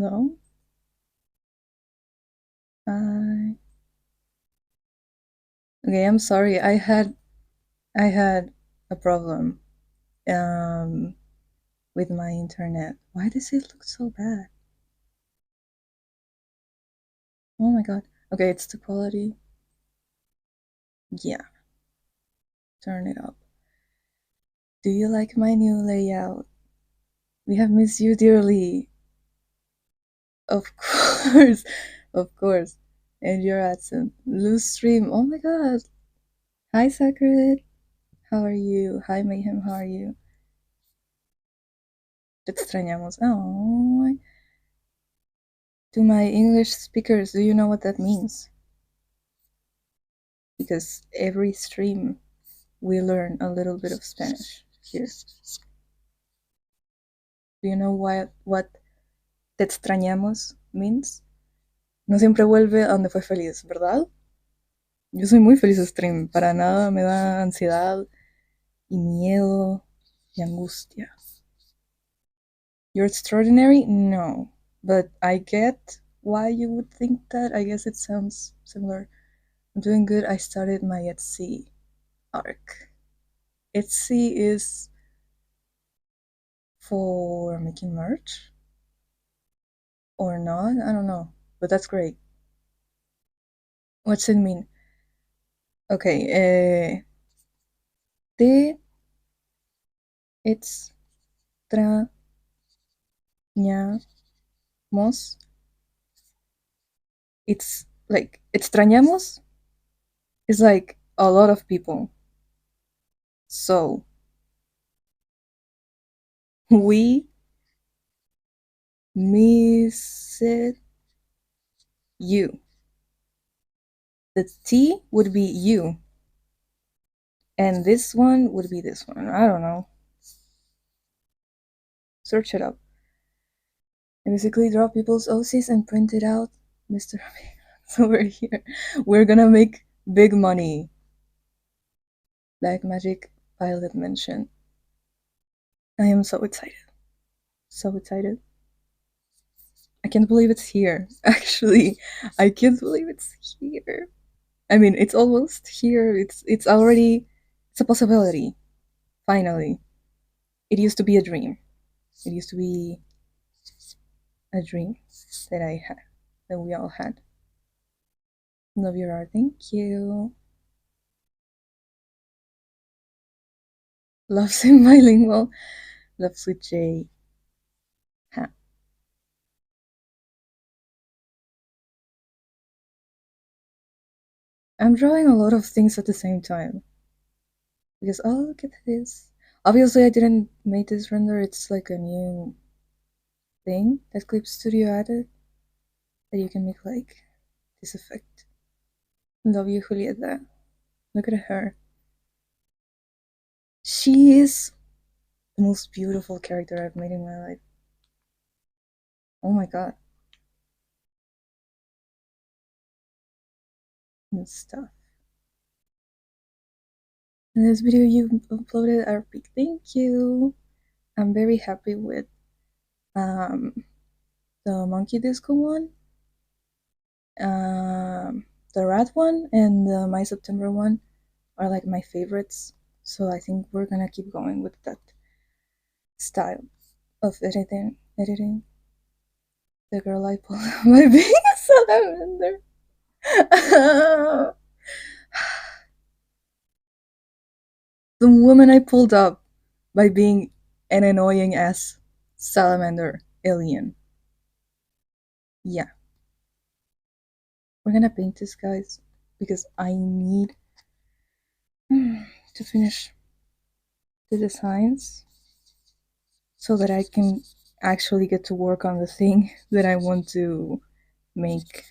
No? I Okay, I'm sorry. I had a problem um with my internet. Why does it look so bad? Oh my god. Okay, it's the quality. Yeah, turn it up. Do you like my new layout? We have missed you dearly. Of course. Of course. And your accent. Loose stream. Oh my god. Hi, Sacred. How are you? Hi, Mayhem. How are you? Te extrañamos. Oh. To my English speakers, do you know what that means? Because every stream we learn a little bit of Spanish here. Do you know what te extrañamos means? No siempre vuelve a donde fue feliz, ¿verdad? Yo soy muy feliz stream, para nada me da ansiedad y miedo y angustia. You're extraordinary? No. But I get why you would think that. I guess it sounds similar. I'm doing good. I started my Etsy arc. Etsy is for making merch or not? I don't know. But that's great. What's it mean? Okay, te extrañamos. It's like extrañamos is like a lot of people. So we miss you. The T would be you. And this one would be this one. I don't know. Search it up. I basically draw people's OCs and print it out. Mr. So we're here. We're gonna make big money. Black Magic Pilot Mention. I am so excited. So excited. I can't believe it's here. Actually, I can't believe it's here. I mean, it's almost here. It's already it's a possibility. Finally. It used to be a dream. It used to be a dream that I had, that we all had. Love your art. Thank you. Love sim bilingual. Love sweet J. Ha. I'm drawing a lot of things at the same time. Because, oh, look at this. Obviously, I didn't make this render. It's like a new thing that Clip Studio added that you can make like this effect. Love you, Julieta. Look at her. She is the most beautiful character I've made in my life. Oh my god. And stuff. In this video you uploaded RP. Thank you. I'm very happy with the monkey disco one, the rat one, and the My September one are like my favorites. So I think we're gonna keep going with that style of editing. The girl I pulled by being a salamander. The woman I pulled up by being an annoying ass salamander alien. Yeah. We're gonna paint this, guys, because I need to finish the designs so that I can actually get to work on the thing that I want to make.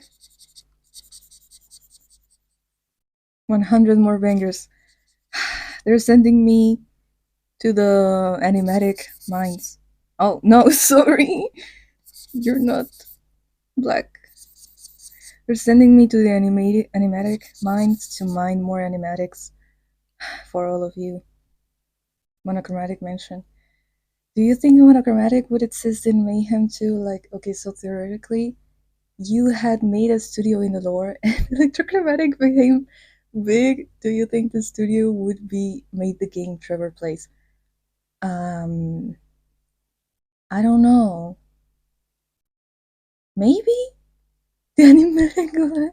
100 more bangers. They're sending me to the animatic mines. Oh, no, sorry. You're not black. They're sending me to the animatic mines to mine more animatics for all of you. Monochromatic mention. Do you think monochromatic would exist in Mayhem too? Like, okay, so theoretically, you had made a studio in the lore, and electrochromatic became big. Do you think the studio would be made the game Trevor plays? Um, I don't know. Maybe the animatic.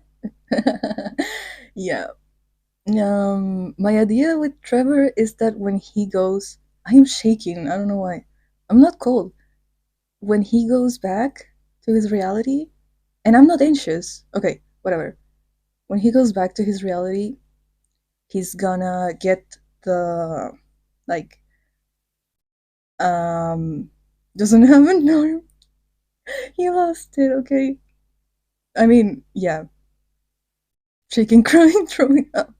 Yeah. My idea with Trevor is that when he goes, I am shaking. I don't know why. I'm not cold. When he goes back to his reality, and I'm not anxious. Okay, whatever. When he goes back to his reality, he's gonna get the like um doesn't have an arm. He lost it. Okay. I mean, yeah, shaking, crying, throwing up.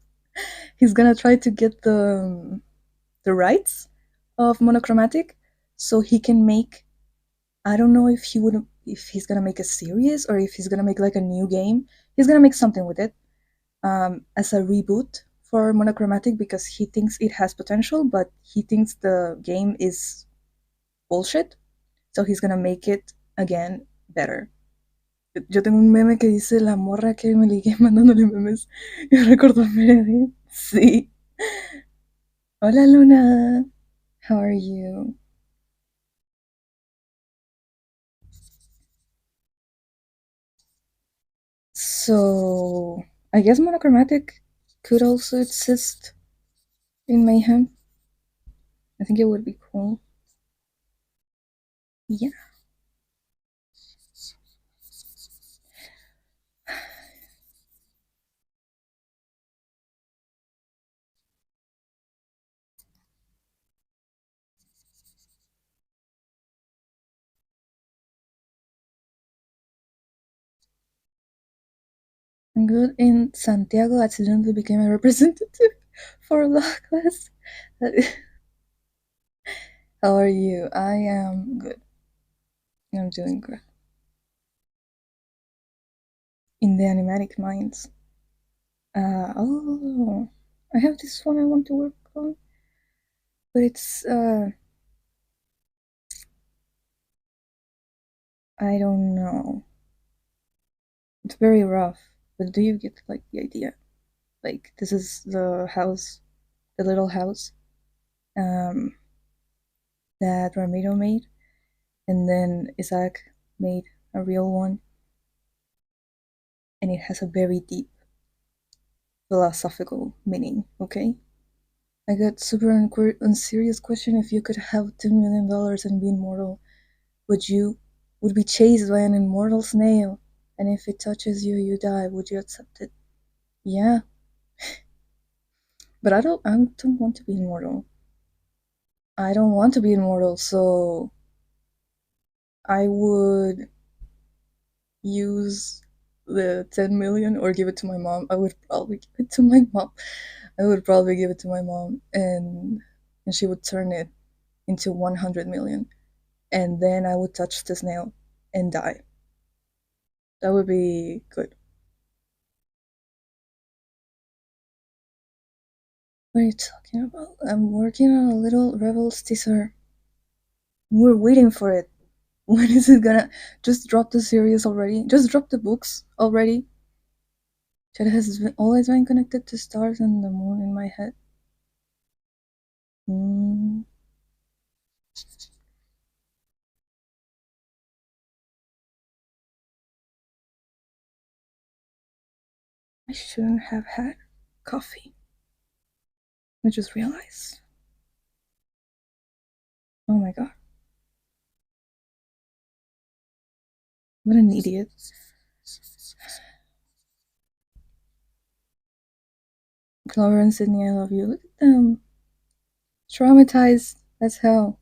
He's gonna try to get the rights of monochromatic so he can make. I don't know if he would if he's gonna make a series or if he's gonna make like a new game. He's gonna make something with it as a reboot for monochromatic because he thinks it has potential, but he thinks the game is bullshit. So he's gonna make it again better. Yo tengo un meme que dice la morra que me ligué mandándole memes y recordó a Meredith. Sí. Hola Luna. How are you? So I guess monochromatic could also exist in Mayhem. I think it would be cool. Yeah. I'm good. In Santiago accidentally became a representative for Lackless. How are you? I am good. I'm doing good. In the animatic minds. Oh, I have this one I want to work on, but it's I don't know. It's very rough, but do you get like the idea? Like this is the house, the little house, um, that Ramiro made, and then Isaac made a real one, and it has a very deep philosophical meaning. Okay, I got super unserious question. If you could have $10 million and be immortal, would you would be chased by an immortal snail, and if it touches you, you die. Would you accept it? Yeah, but I don't want to be immortal. I don't want to be immortal, so I would use the 10 million or give it to my mom. I would probably give it to my mom. I would probably give it to my mom, and she would turn it into 100 million, and then I would touch the snail and die. That would be good. What are you talking about? I'm working on a little Rebels teaser. We're waiting for it. When is it gonna just drop the series already? Just drop the books already. Chad has always been connected to stars and the moon in my head. Mm, I shouldn't have had coffee. I just realized. Oh my god. What an idiot. Clover and Sydney, I love you. Look at them. Traumatized as hell.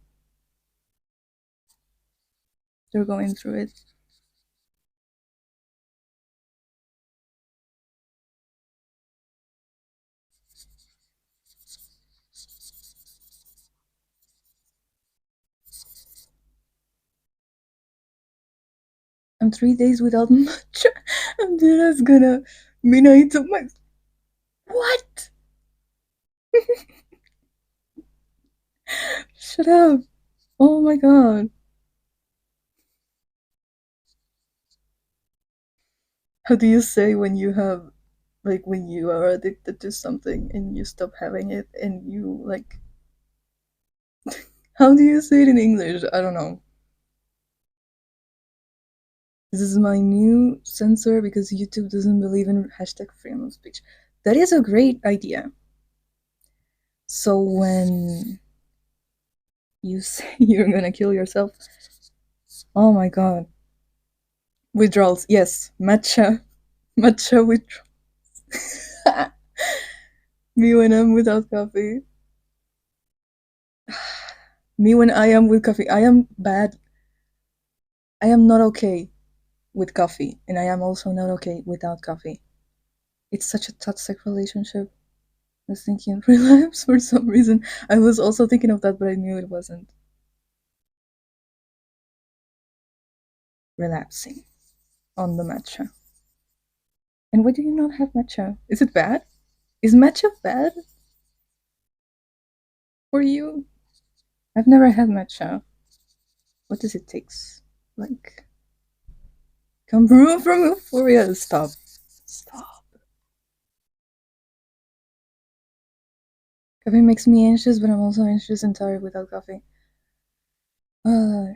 They're going through it. I'm 3 days without matcha. And then that's gonna mean I took my. What? Shut up. Oh my god. How do you say when you have, like, when you are addicted to something and you stop having it and you, like, how do you say it in English? I don't know. This is my new censor because YouTube doesn't believe in hashtag freedom of speech. That is a great idea. So when you say you're gonna kill yourself, oh my god. Withdrawals, yes. Matcha. Matcha withdrawals. Me when I'm without coffee. Me when I am with coffee. I am bad. I am not okay with coffee, and I am also not okay without coffee. It's such a toxic relationship. I was thinking relapse for some reason. I was also thinking of that, but I knew it wasn't. Relapsing on the matcha. And why do you not have matcha? Is it bad? Is matcha bad for you? I've never had matcha. What does it taste like? Come from Euphoria. Stop. Stop. Coffee makes me anxious, but I'm also anxious and tired without coffee. Uh,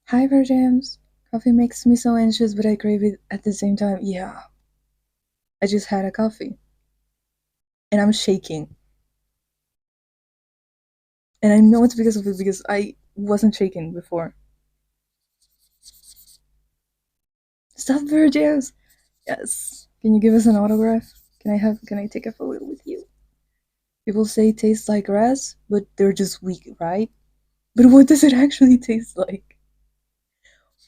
Hi, Verjams. Coffee makes me so anxious, but I crave it at the same time. Yeah, I just had a coffee and I'm shaking. And I know it's because of it because I wasn't shaking before. Stop, Verjams. Yes. Can you give us an autograph? Can I take a photo with you? People say it tastes like grass, but they're just weak, right? But what does it actually taste like?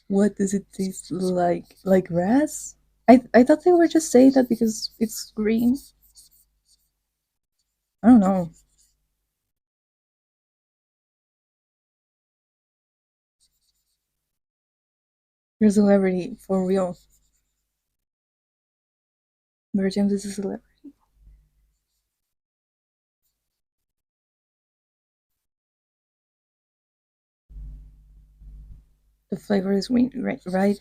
What does it taste like? Like grass? I thought they were just saying that because it's green. I don't know. You're a celebrity for real. Mary James is a celebrity. The flavor is green, right? Right.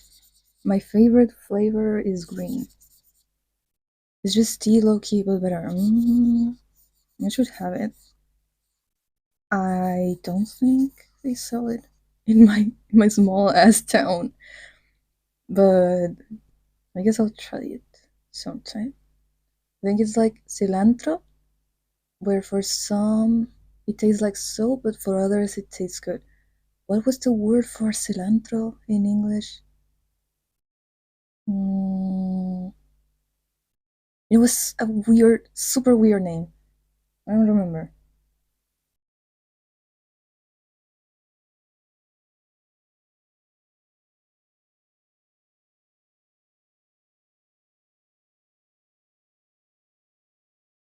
My favorite flavor is green. It's just tea low key, but better. I should have it. I don't think they sell it in my small ass town, but I guess I'll try it sometime. I think it's like cilantro, where for some it tastes like soap, but for others it tastes good. What was the word for cilantro in English? Mm, it was a weird, super weird name. I don't remember.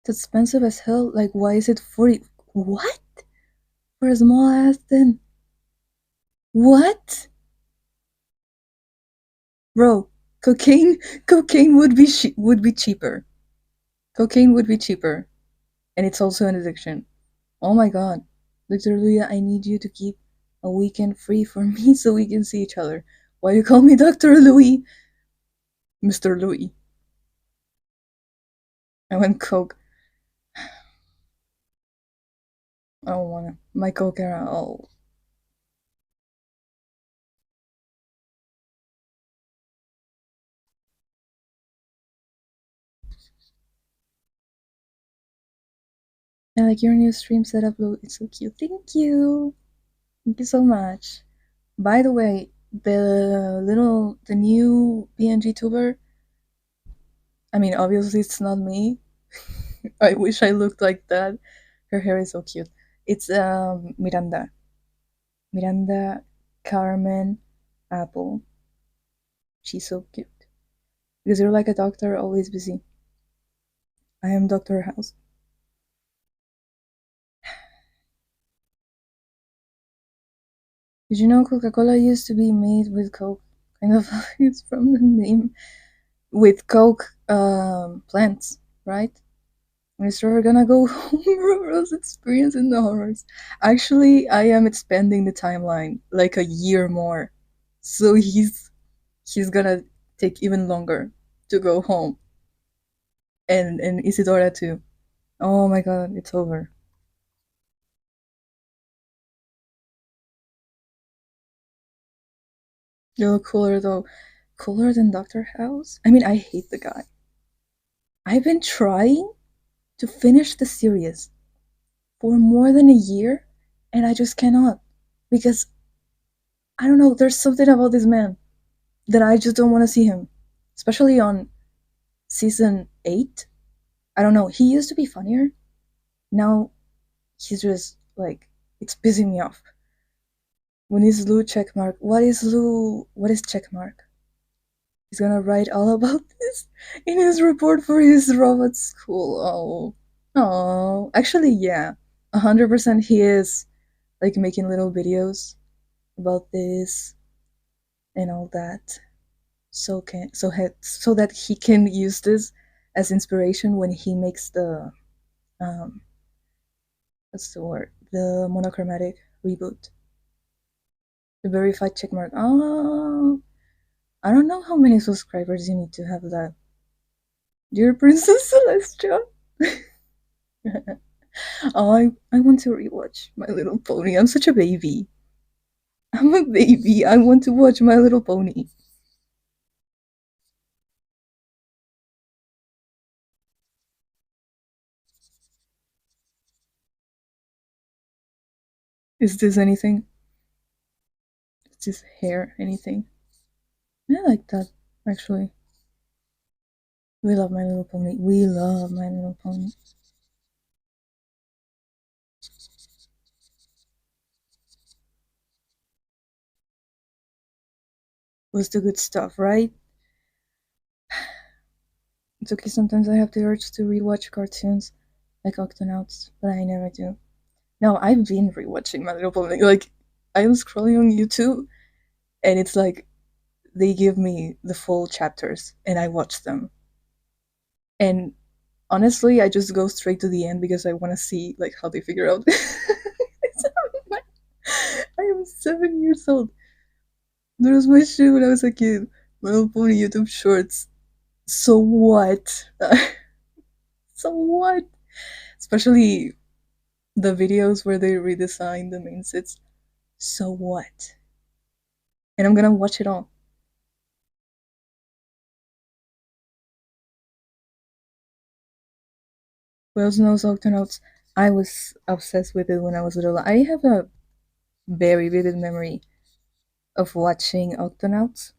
It's expensive as hell. Like, why is it 40? What? For a small ass then? What? Bro, cocaine, cocaine would be cheaper. Cocaine would be cheaper, and it's also an addiction. Oh my god, Dr. Luya, I need you to keep a weekend free for me so we can see each other. Why you call me Dr. Louis? Mr. Louis. I want coke. I don't wanna. My coke era. Oh, I like your new stream setup, Lou. It's so cute. Thank you. Thank you so much. By the way, the new PNG tuber. I mean, obviously it's not me. I wish I looked like that. Her hair is so cute. It's Miranda. Miranda Carmen Apple. She's so cute. Because you're like a doctor, always busy. I am Doctor House. Did you know Coca-Cola used to be made with Coke? Kind of, it's from the name. With Coke plants, right? We are gonna go home for us experiencing the horrors. Actually, I am expanding the timeline like a year more. So he's gonna take even longer to go home. And Isidora too. Oh my god, it's over. You look cooler though. Cooler than Dr. House? I mean, I hate the guy. I've been trying to finish the series for more than a year, and I just cannot. Because, I don't know, there's something about this man that I just don't want to see him. Especially on season 8. I don't know, he used to be funnier. Now, he's just, like, it's pissing me off. When is Lou checkmark? What is Lou? What is checkmark? He's gonna write all about this in his report for his robot school. Oh, oh. Actually, yeah, 100% he is like making little videos about this and all that, so that he can use this as inspiration when he makes the um what's the word, the monochromatic reboot, the verified checkmark. Oh, I don't know how many subscribers you need to have that. Dear Princess Celestia. Oh, I want to rewatch My Little Pony. I'm such a baby. I'm a baby. I want to watch My Little Pony. Is this anything? Is this hair anything? I like that, actually. We love My Little Pony. We love My Little Pony. Was the good stuff, right? It's okay, sometimes I have the urge to rewatch cartoons like Octonauts, but I never do. No, I've been rewatching My Little Pony. Like, I'm scrolling on YouTube, and it's like they give me the full chapters, and I watch them. And honestly, I just go straight to the end because I want to see like how they figure out. I am 7 years old. That was my shit when I was a kid. My Little Pony YouTube Shorts. So what? So what? Especially the videos where they redesign the main sets. So what? And I'm gonna watch it all. Who else knows Octonauts? I was obsessed with it when I was little. I have a very vivid memory of watching Octonauts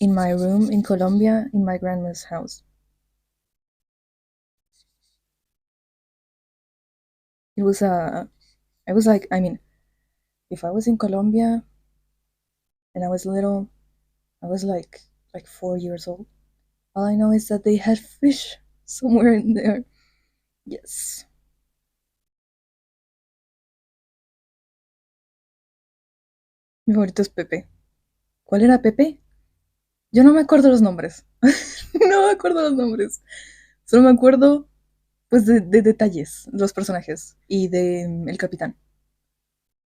in my room in Colombia in my grandma's house. It was I was like, I mean, if I was in Colombia and I was little, I was like 4 years old. All I know is that they had fish somewhere in there. Yes. Mi favorito es Pepe. ¿Cuál era Pepe? Yo no me acuerdo los nombres. No me acuerdo los nombres. Solo me acuerdo pues de detalles, de los personajes y de el capitán.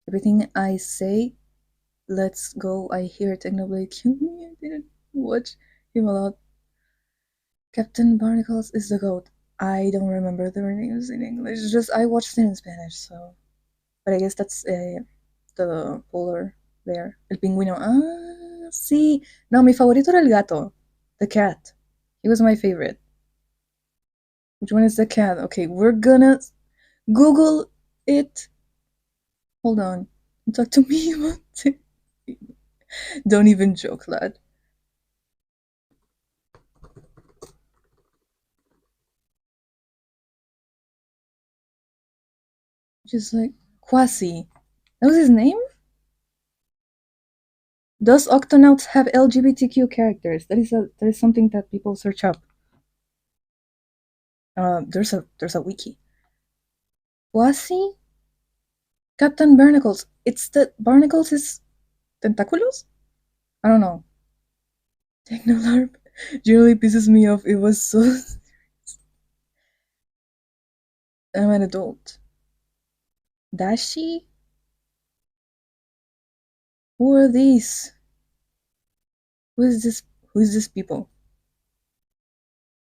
Everything I say, let's go. I hear Technoblade. I didn't watch him a lot. Captain Barnacles is the goat. I don't remember their names in English. Just I watched it in Spanish, so. But I guess that's the polar bear, el pingüino. Ah, sí. No, mi favorito era el gato, the cat. He was my favorite. Which one is the cat? Okay, we're gonna Google it. Hold on. Talk to me about it. Don't even joke, lad. Just like Quasi. That was his name? Does Octonauts have LGBTQ characters? That is something that people search up. There's a wiki. Quasi Captain Barnacles. It's the Barnacles is tentaculos? I don't know. Technolarp generally pisses me off. It was so I'm an adult. Dashi? Who are these? Who is this? Who is this people?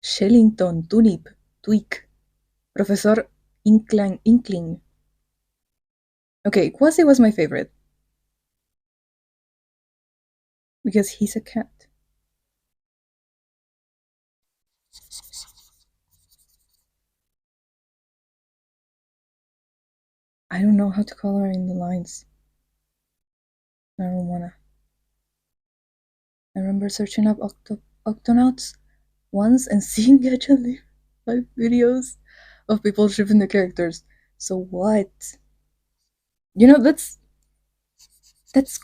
Shellington, Tunip, Tweak, Professor Inkling. Okay, Quasi was my favorite because he's a cat. I don't know how to color in the lines. I don't wanna. I remember searching up Octonauts once and seeing actually 5 videos of people shipping the characters. So what? You know, that's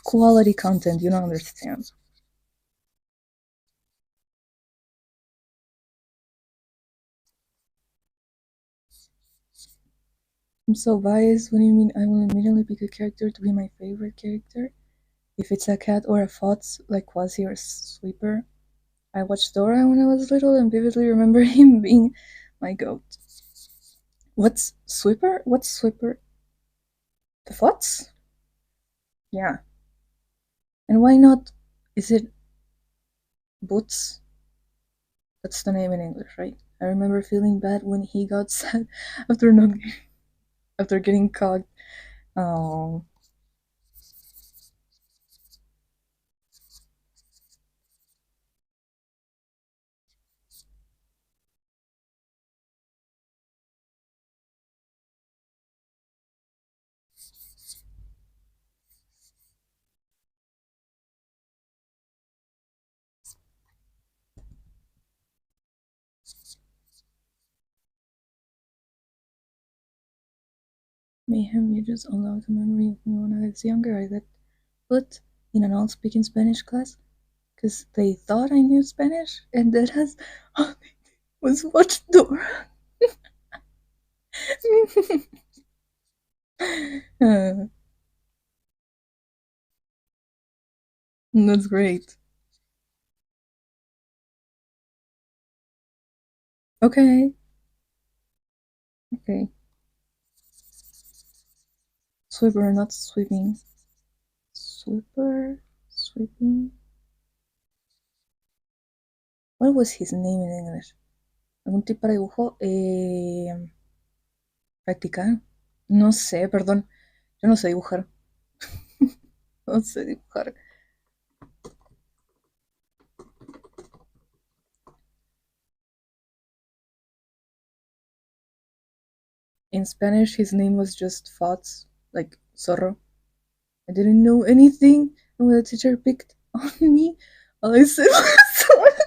quality content, you don't understand. I'm so biased. What do you mean I will immediately pick a character to be my favorite character? If it's a cat or a fox like Quasi or Sweeper. I watched Dora when I was little and vividly remember him being my goat. What's Sweeper? What's Sweeper? The fox? Yeah. And why not? Is it Boots? That's the name in English, right? I remember feeling bad when he got sad after not after getting caught. Oh, mayhem! You just unlocked a memory of me when I was younger. I got put in an all-speaking Spanish class because they thought I knew Spanish, and that has was watch Dora. uh, that's great. Okay, okay. Sweeper, not sweeping. Sweeper, sweeping. What was his name in English? ¿Algún tip para dibujo? ¿Practicar? No sé, perdón. Yo no sé dibujar. No sé dibujar. In Spanish, his name was just Fox, like Zorro. I didn't know anything, and when the teacher picked on me, all I said was,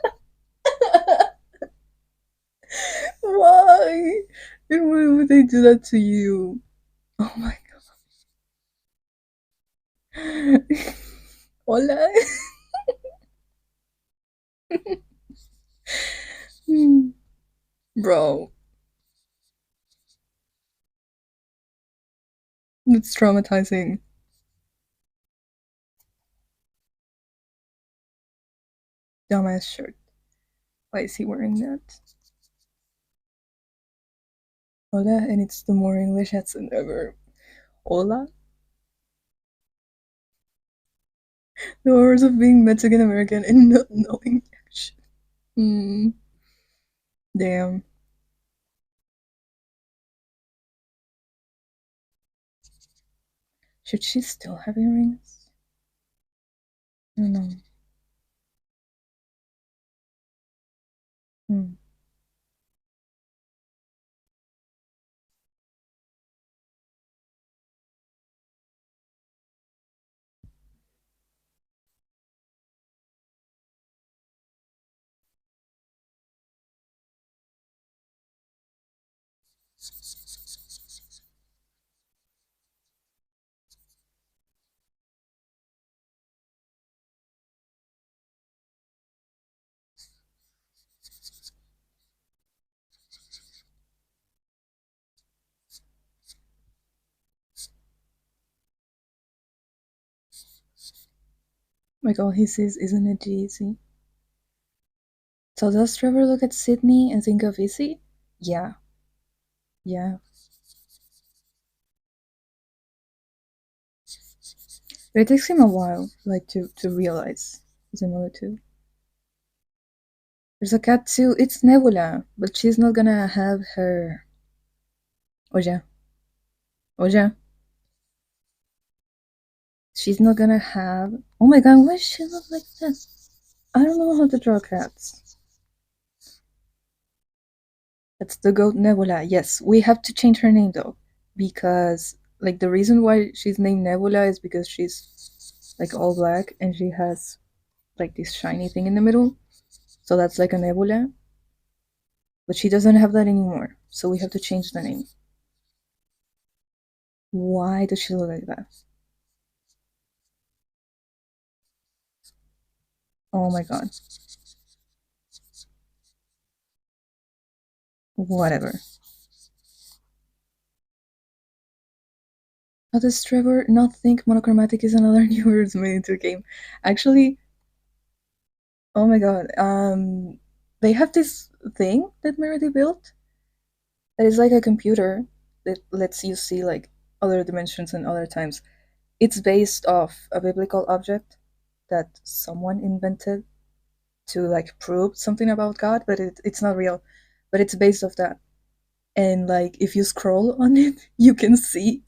why? And why would they do that to you? Oh my god. Hola. Bro, it's traumatizing. Dumbass shirt. Why is he wearing that? Hola, and it's the more English accent ever. Hola? The horrors of being Mexican American and not knowing action. Hmm. Damn. Should she still have earrings? I don't know. Hmm. Like all he sees isn't it easy? So does Trevor look at Sydney and think of Izzy? Yeah, yeah. But it takes him a while, like to realize he's another two. There's a cat too. It's Nebula, but she's not gonna have her. Oja, Oja. She's not gonna have. Oh my god, why does she look like that? I don't know how to draw cats. That's the goat Nebula. Yes, we have to change her name though, because like the reason why she's named Nebula is because she's like all black and she has like this shiny thing in the middle. So that's like a nebula. But she doesn't have that anymore. So we have to change the name. Why does she look like that? Oh my god. Whatever. How does Trevor not think monochromatic is another new words made into a game? Actually, oh my god. They have this thing that Merity built that is like a computer that lets you see like other dimensions and other times. It's based off a biblical object that someone invented to like prove something about God, but it's not real. But it's based off that. And like if you scroll on it, you can see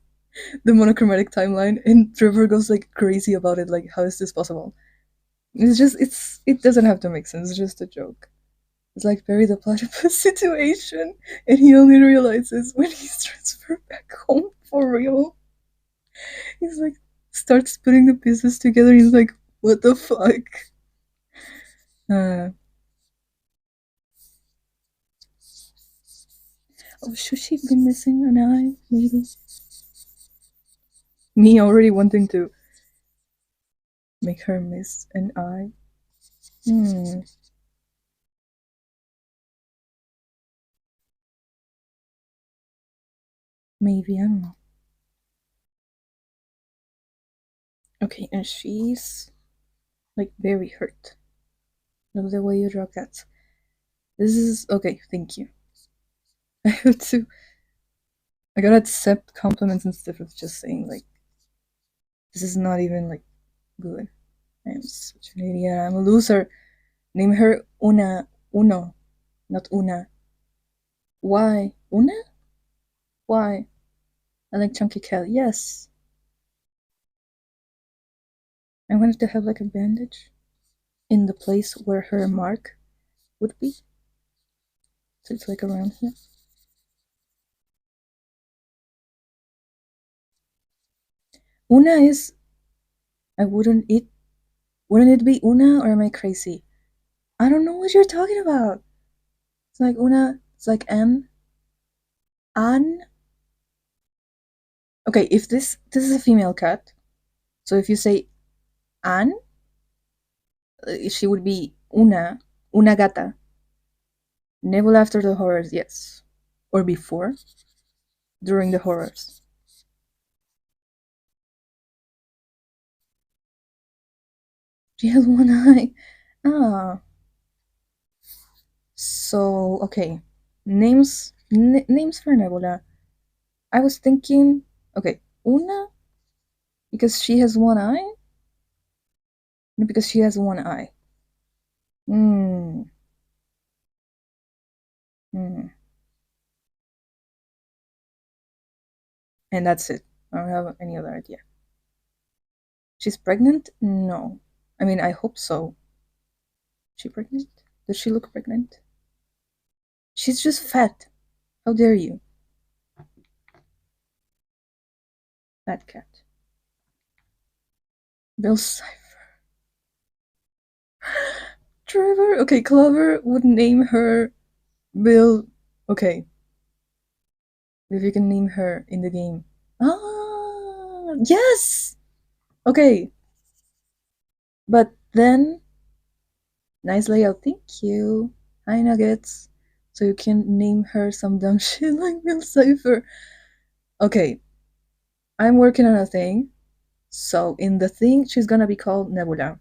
the monochromatic timeline and Trevor goes like crazy about it, like how is this possible? It doesn't have to make sense, it's just a joke. It's like Barry the platypus situation, and he only realizes when he's transferred back home for real. He's like starts putting the pieces together, he's like, what the fuck? Uh, oh, should she be missing an eye? Maybe. Me already wanting to make her miss an eye. Hmm. Maybe, I don't know. Okay, and she's like very hurt. Love the way you draw cats. This is okay, thank you. I have to I gotta accept compliments instead of just saying like this is not even like good. I am such an idiot. I'm a loser. Name her Uno, not Una. Why? Una? Why? I like Chunky Cat. Yes. I wanted to have like a bandage in the place where her mark would be. So it's like around here. Una is. I wouldn't it be Una or am I crazy? I don't know what you're talking about. It's like Una. It's like N. An. Okay, if this is a female cat, so if you say An, she would be Una gata. Never after the horrors, yes, or before, during the horrors. She has one eye. Ah, so okay. Names for Nebula. I was thinking, okay, Una because she has one eye, no, because she has one eye. Hmm. Hmm. And that's it. I don't have any other idea. She's pregnant? No. I mean, I hope so. She pregnant? Does she look pregnant? She's just fat. How dare you? Fat cat. Bill Cipher. Trevor? Okay, Clover would name her Bill. Okay, if you can name her in the game. Ah, yes! Okay, but then, nice layout, thank you. Hi, Nuggets. So you can name her some dumb shit like Bill Cipher. Okay, I'm working on a thing. So in the thing, she's gonna be called Nebula.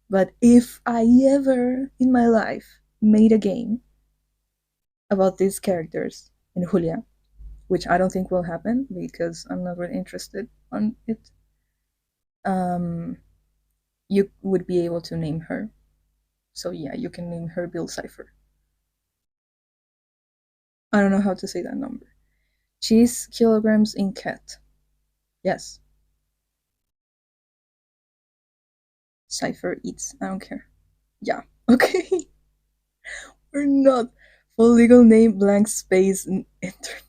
But if I ever in my life made a game about these characters in Julia, which I don't think will happen because I'm not really interested on it. um, you would be able to name her. So yeah, you can name her Bill Cipher. I don't know how to say that number. She's kilograms in cat. Yes. Cipher eats. I don't care. Yeah. Okay. We're not. Full legal name blank space internet.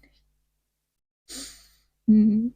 Mhm.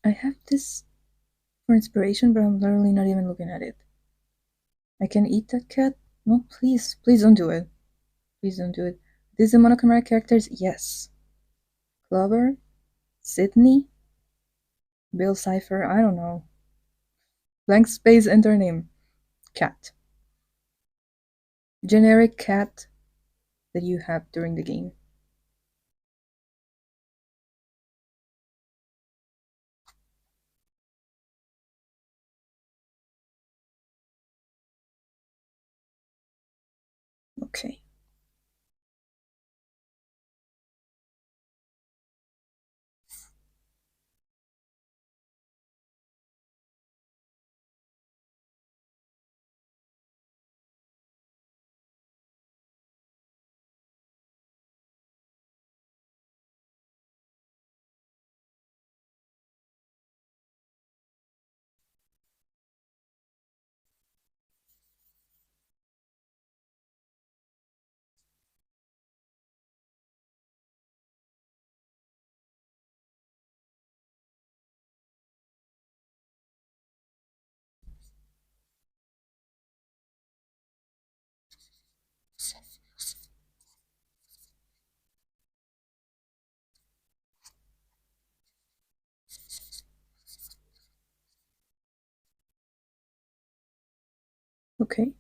I have this for inspiration, but I'm literally not even looking at it. I can eat that cat? No, please. Please don't do it. Please don't do it. These are monochromatic characters? Yes. Clover? Sydney? Bill Cipher? I don't know. Blank space, enter name. Cat. Generic cat that you have during the game. Okay. Okay.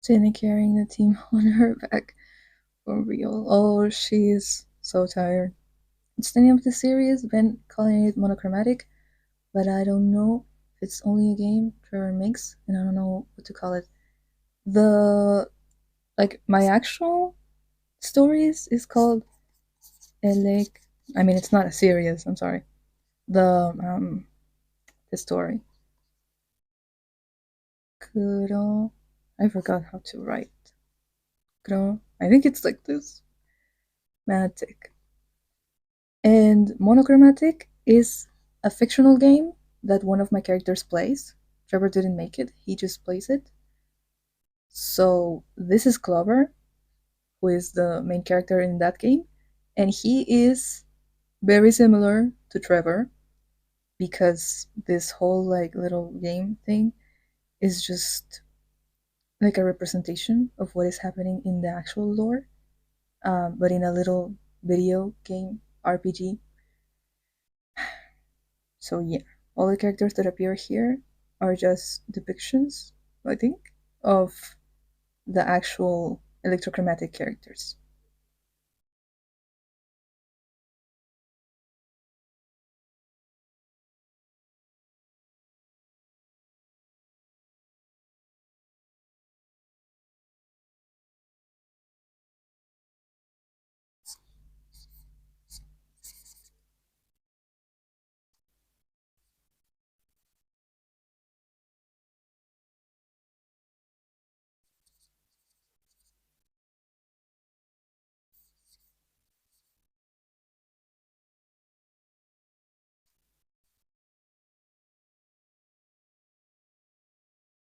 Jenny carrying the team on her back. For real. Oh, she is so tired. It's the name of the series, been calling it monochromatic, but I don't know if it's only a game Trevor makes, and I don't know what to call it. The like my actual stories is called Elec. I mean, it's not a series. I'm sorry. The the story. Kuro. I forgot how to write. Kuro. I think it's like this. Matic. And Monochromatic is a fictional game that one of my characters plays. Trevor didn't make it, he just plays it. So this is Clover, who is the main character in that game, and he is very similar to Trevor because this whole like little game thing is just like a representation of what is happening in the actual lore, but in a little video game RPG. So yeah, all the characters that appear here are just depictions, I think, of the actual electrochromatic characters.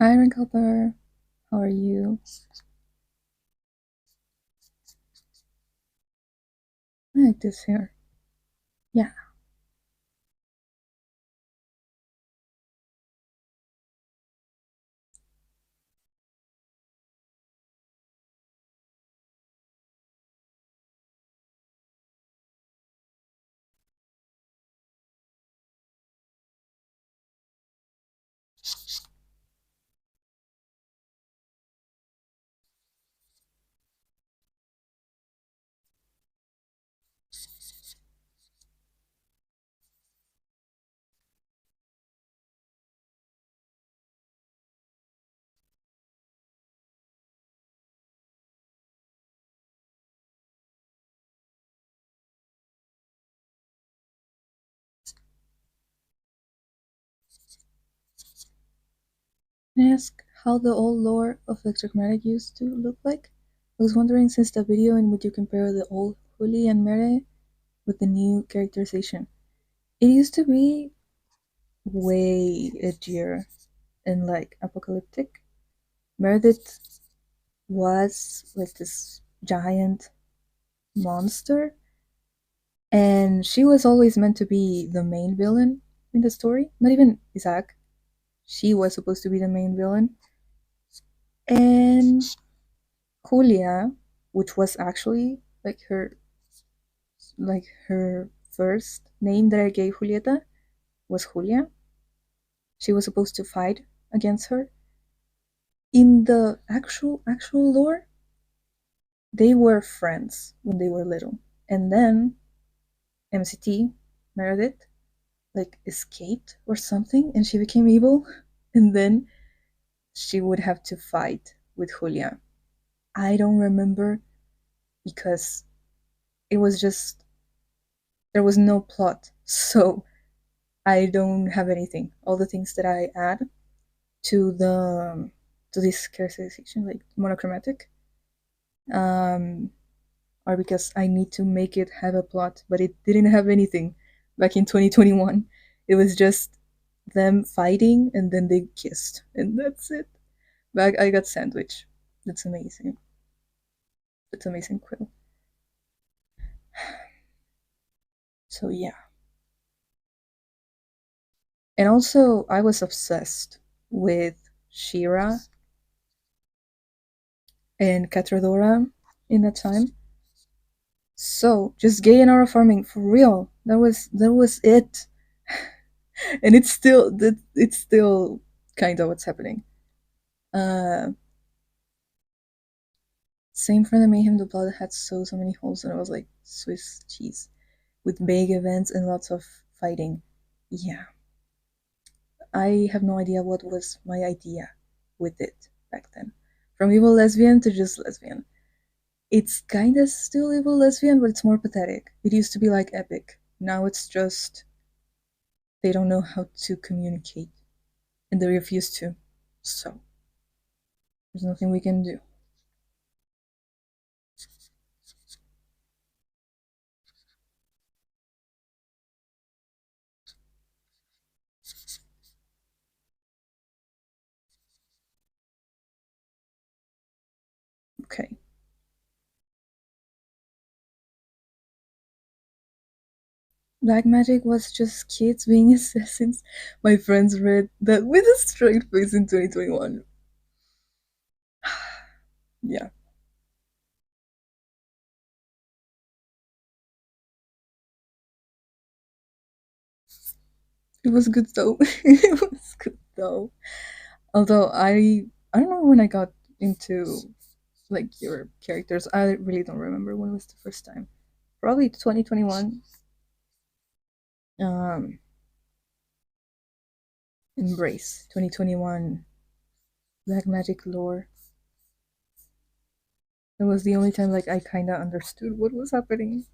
Hi, Rinkelper. How are you? I like this hair. Yeah. Can I ask how the old lore of Electric Magic used to look like? I was wondering since the video in which you compare the old Juli and Mere with the new characterization. It used to be way edgier and like apocalyptic. Meredith was like this giant monster, and she was always meant to be the main villain in the story. Not even Isaac. She was supposed to be the main villain. And Julia, which was actually like her first name that I gave Julieta was Julia. She was supposed to fight against her. In the actual lore, they were friends when they were little. And then MCT, Meredith, like escaped or something and she became evil. And then she would have to fight with Julia. I don't remember because it was just there was no plot. So I don't have anything. All the things that I add to the to this characterization, like monochromatic, um, are because I need to make it have a plot, but it didn't have anything back in 2021. It was just them fighting and then they kissed, and that's it. Back I got sandwich. That's amazing. That's amazing, Quill. So yeah, and also I was obsessed with Shira and Catradora in that time. So just gay and aura farming for real. That was it, and it's still kind of what's happening. Uh, Same for the Mayhem. The Blood had so many holes, and it was like Swiss cheese with big events and lots of fighting. Yeah, I have no idea what was my idea with it back then. From evil lesbian to just lesbian. It's kind of still evil lesbian, but it's more pathetic. It used to be like epic. Now it's just they don't know how to communicate and they refuse to. So there's nothing we can do. Okay. Black magic was just kids being assassins. My friends read that with a straight face in 2021. Yeah, it was good though. It was good though. Although I don't know when I got into like your characters. I really don't remember when was the first time. Probably 2021. Um, Embrace 2021 Black Magic lore. That was the only time like I kind of understood what was happening.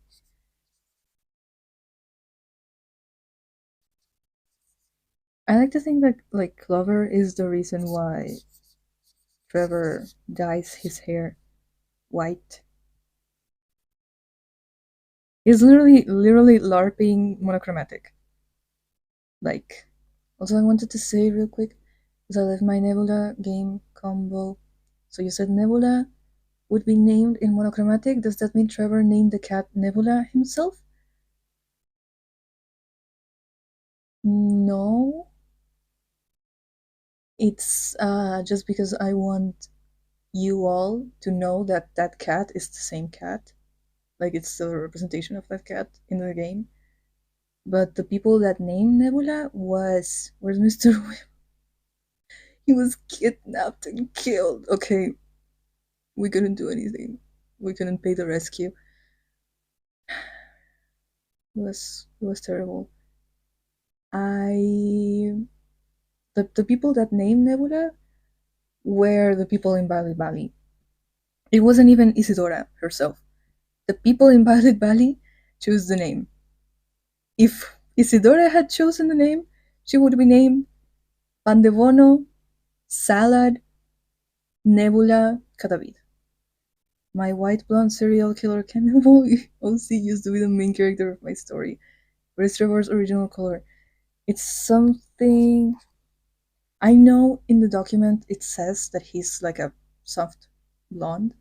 I like to think that like Clover is the reason why Trevor dyes his hair white. He's literally LARPing monochromatic. Like, also I wanted to say real quick, So if my Nebula game combo. So you said Nebula would be named in monochromatic. Does that mean Trevor named the cat Nebula himself? No. It's just because I want you all to know that that cat is the same cat. Like it's the representation of that cat in the game. But the people that named Nebula was where's Mr. He was kidnapped and killed. Okay, we couldn't do anything. We couldn't pay the rescue. It was terrible. I the people that named Nebula were the people in Valley Valley. It wasn't even Isidora herself. The people in Violet Valley chose the name. If Isidora had chosen the name, she would be named Pandebono Salad Nebula Cadavid. My white blonde serial killer cannibal OC used to be the main character of my story, but it's Trevor's original color. It's something I know in the document it says that he's like a soft blonde,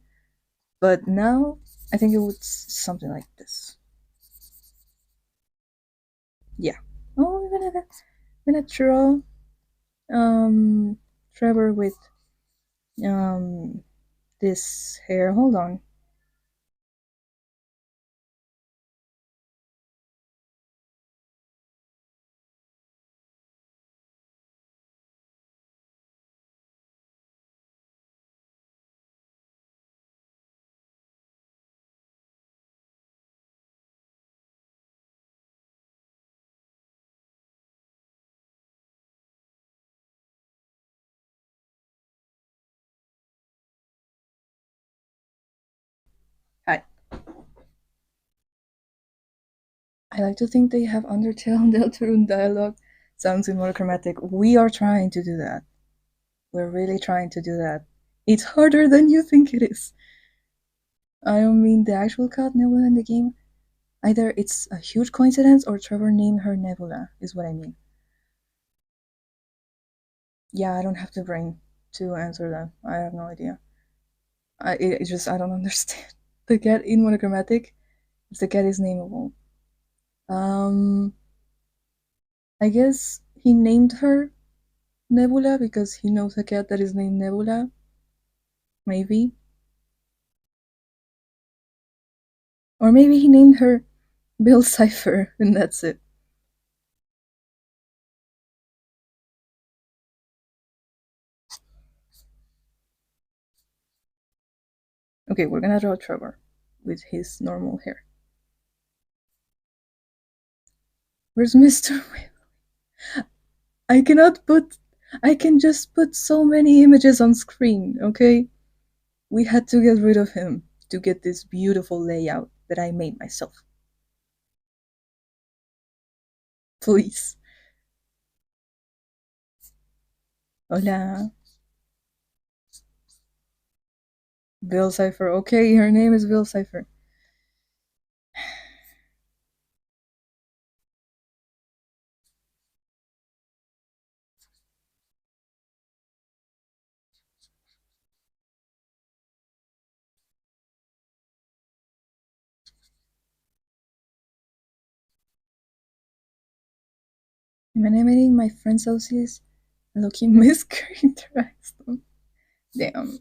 but now I think it was something like this. Yeah. Oh, we're gonna draw um Trevor with um this hair. Hold on. Hi. I like to think they have Undertale and Deltarune dialogue. Sounds monochromatic. We are trying to do that. We're really trying to do that. It's harder than you think it is. I don't mean the actual cat Nebula in the game. Either it's a huge coincidence or Trevor named her Nebula, is what I mean. Yeah, I don't have the brain to answer that. I have no idea. I don't understand. The cat in monochromatic, if the cat is nameable. Um, I guess he named her Nebula because he knows a cat that is named Nebula. Maybe. Or maybe he named her Bill Cipher, and that's it. Okay, we're gonna draw Trevor with his normal hair. Where's Mr. I cannot put. I can just put so many images on screen, okay? We had to get rid of him to get this beautiful layout that I made myself. Please. Hola. Bill Cipher. Okay, her name is Bill Cipher. I'm animating my friend's houses. Loki mischaracterized them. Damn.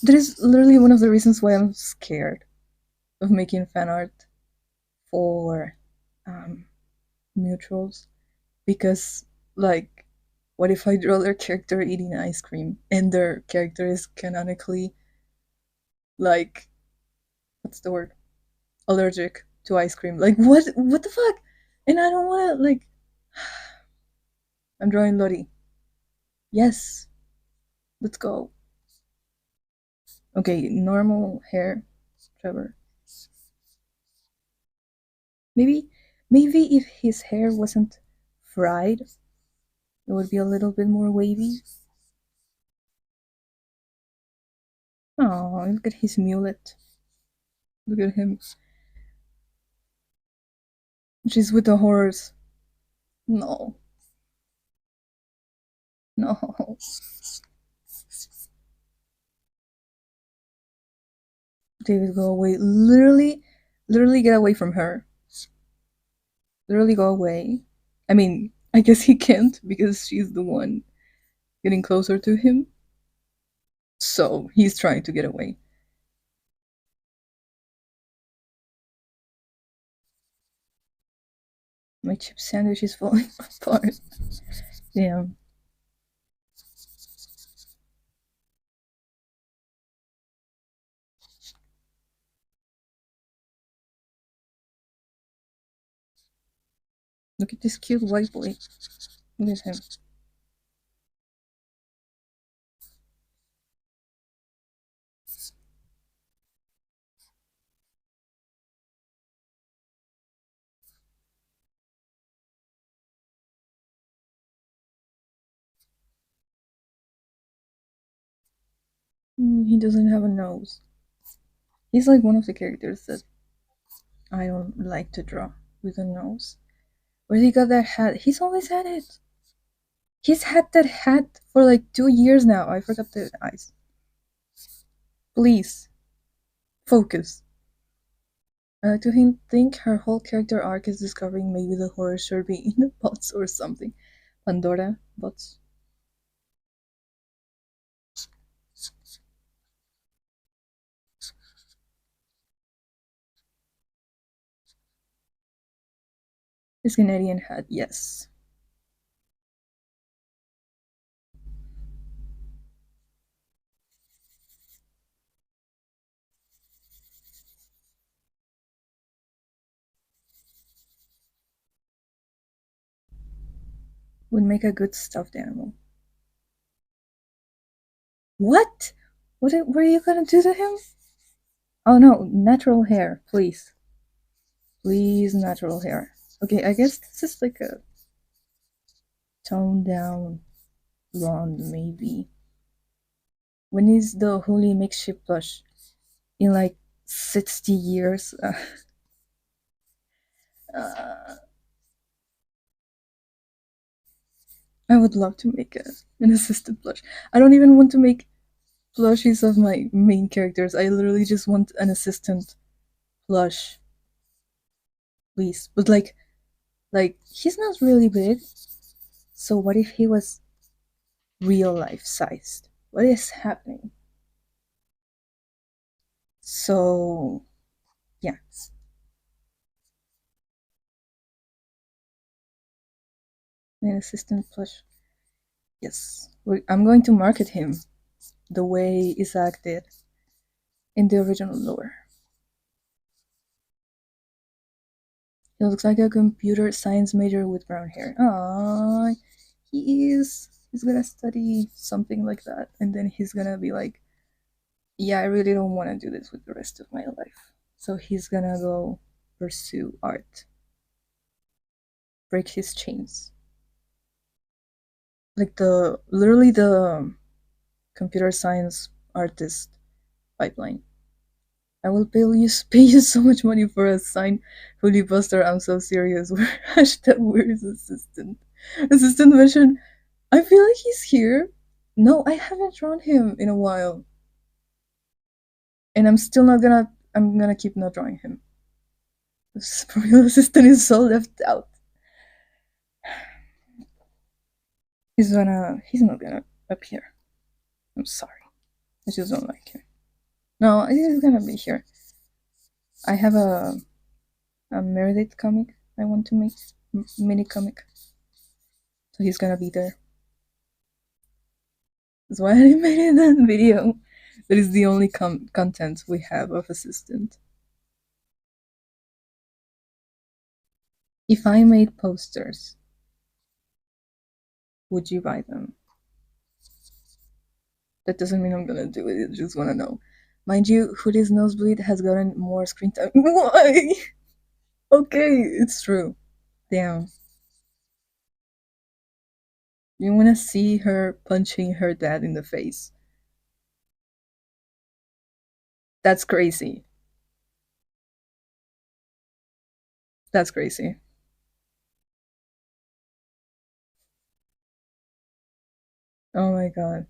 That is literally one of the reasons why I'm scared of making fan art for um, mutuals. Because, like, what if I draw their character eating ice cream and their character is canonically, like, what's the word? Allergic to ice cream? Like, what the fuck? And I don't want to, like, I'm drawing Lottie. Yes, let's go. Okay, normal hair, Trevor. Maybe, maybe if his hair wasn't fried, it would be a little bit more wavy. Oh, look at his mullet. Look at him. She's with the horse. No. No. David, go away. Literally get away from her. Literally go away. I mean, I guess he can't because she's the one getting closer to him. So he's trying to get away. My chip sandwich is falling apart. Damn. Look at this cute white boy. Look at him. He doesn't have a nose. He's like one of the characters that I don't like to draw with a nose. Where he got that hat? He's always had it. He's had that hat for like 2 years now. I forgot the eyes. Please, focus. Think her whole character arc is discovering maybe the horror should be in the bots or something. Pandora bots. His Canadian hat, yes. Would make a good stuffed animal. What? What are you gonna do to him? Oh no, natural hair, please. Please, natural hair. Okay, I guess this is like a toned down blonde, maybe. When is the holy makeshift blush? In like 60 years? Uh, I would love to make an assistant blush. I don't even want to make plushies of my main characters. I literally just want an assistant blush, please. But like he's not really big. So what if he was real life sized? What is happening? So yeah, an assistant plush. Yes, I'm going to market him the way Isaac did in the original lore. He looks like a computer science major with brown hair. Ah, he is. He's gonna study something like that, and then he's gonna be like, "Yeah, I really don't want to do this with the rest of my life." So he's gonna go pursue art, break his chains, like the literally the computer science artist pipeline. I will pay you so much money for a signed Holy Buster. I'm so serious. Hashtag where's assistant? Assistant mission. I feel like he's here. No, I haven't drawn him in a while. And I'm still not gonna I'm gonna keep not drawing him. This real assistant is so left out. He's not gonna appear. I'm sorry. I just don't like him. No, he's gonna be here. I have a Meredith comic I want to make. Mini comic. So he's gonna be there. That's why I made it that video. That is the only content we have of assistant. If I made posters, would you buy them? That doesn't mean I'm gonna do it. I just wanna know. Mind you, Hoodie's nosebleed has gotten more screen time. Why? Okay, it's true. Damn. You wanna see her punching her dad in the face? That's crazy. That's crazy. Oh my god.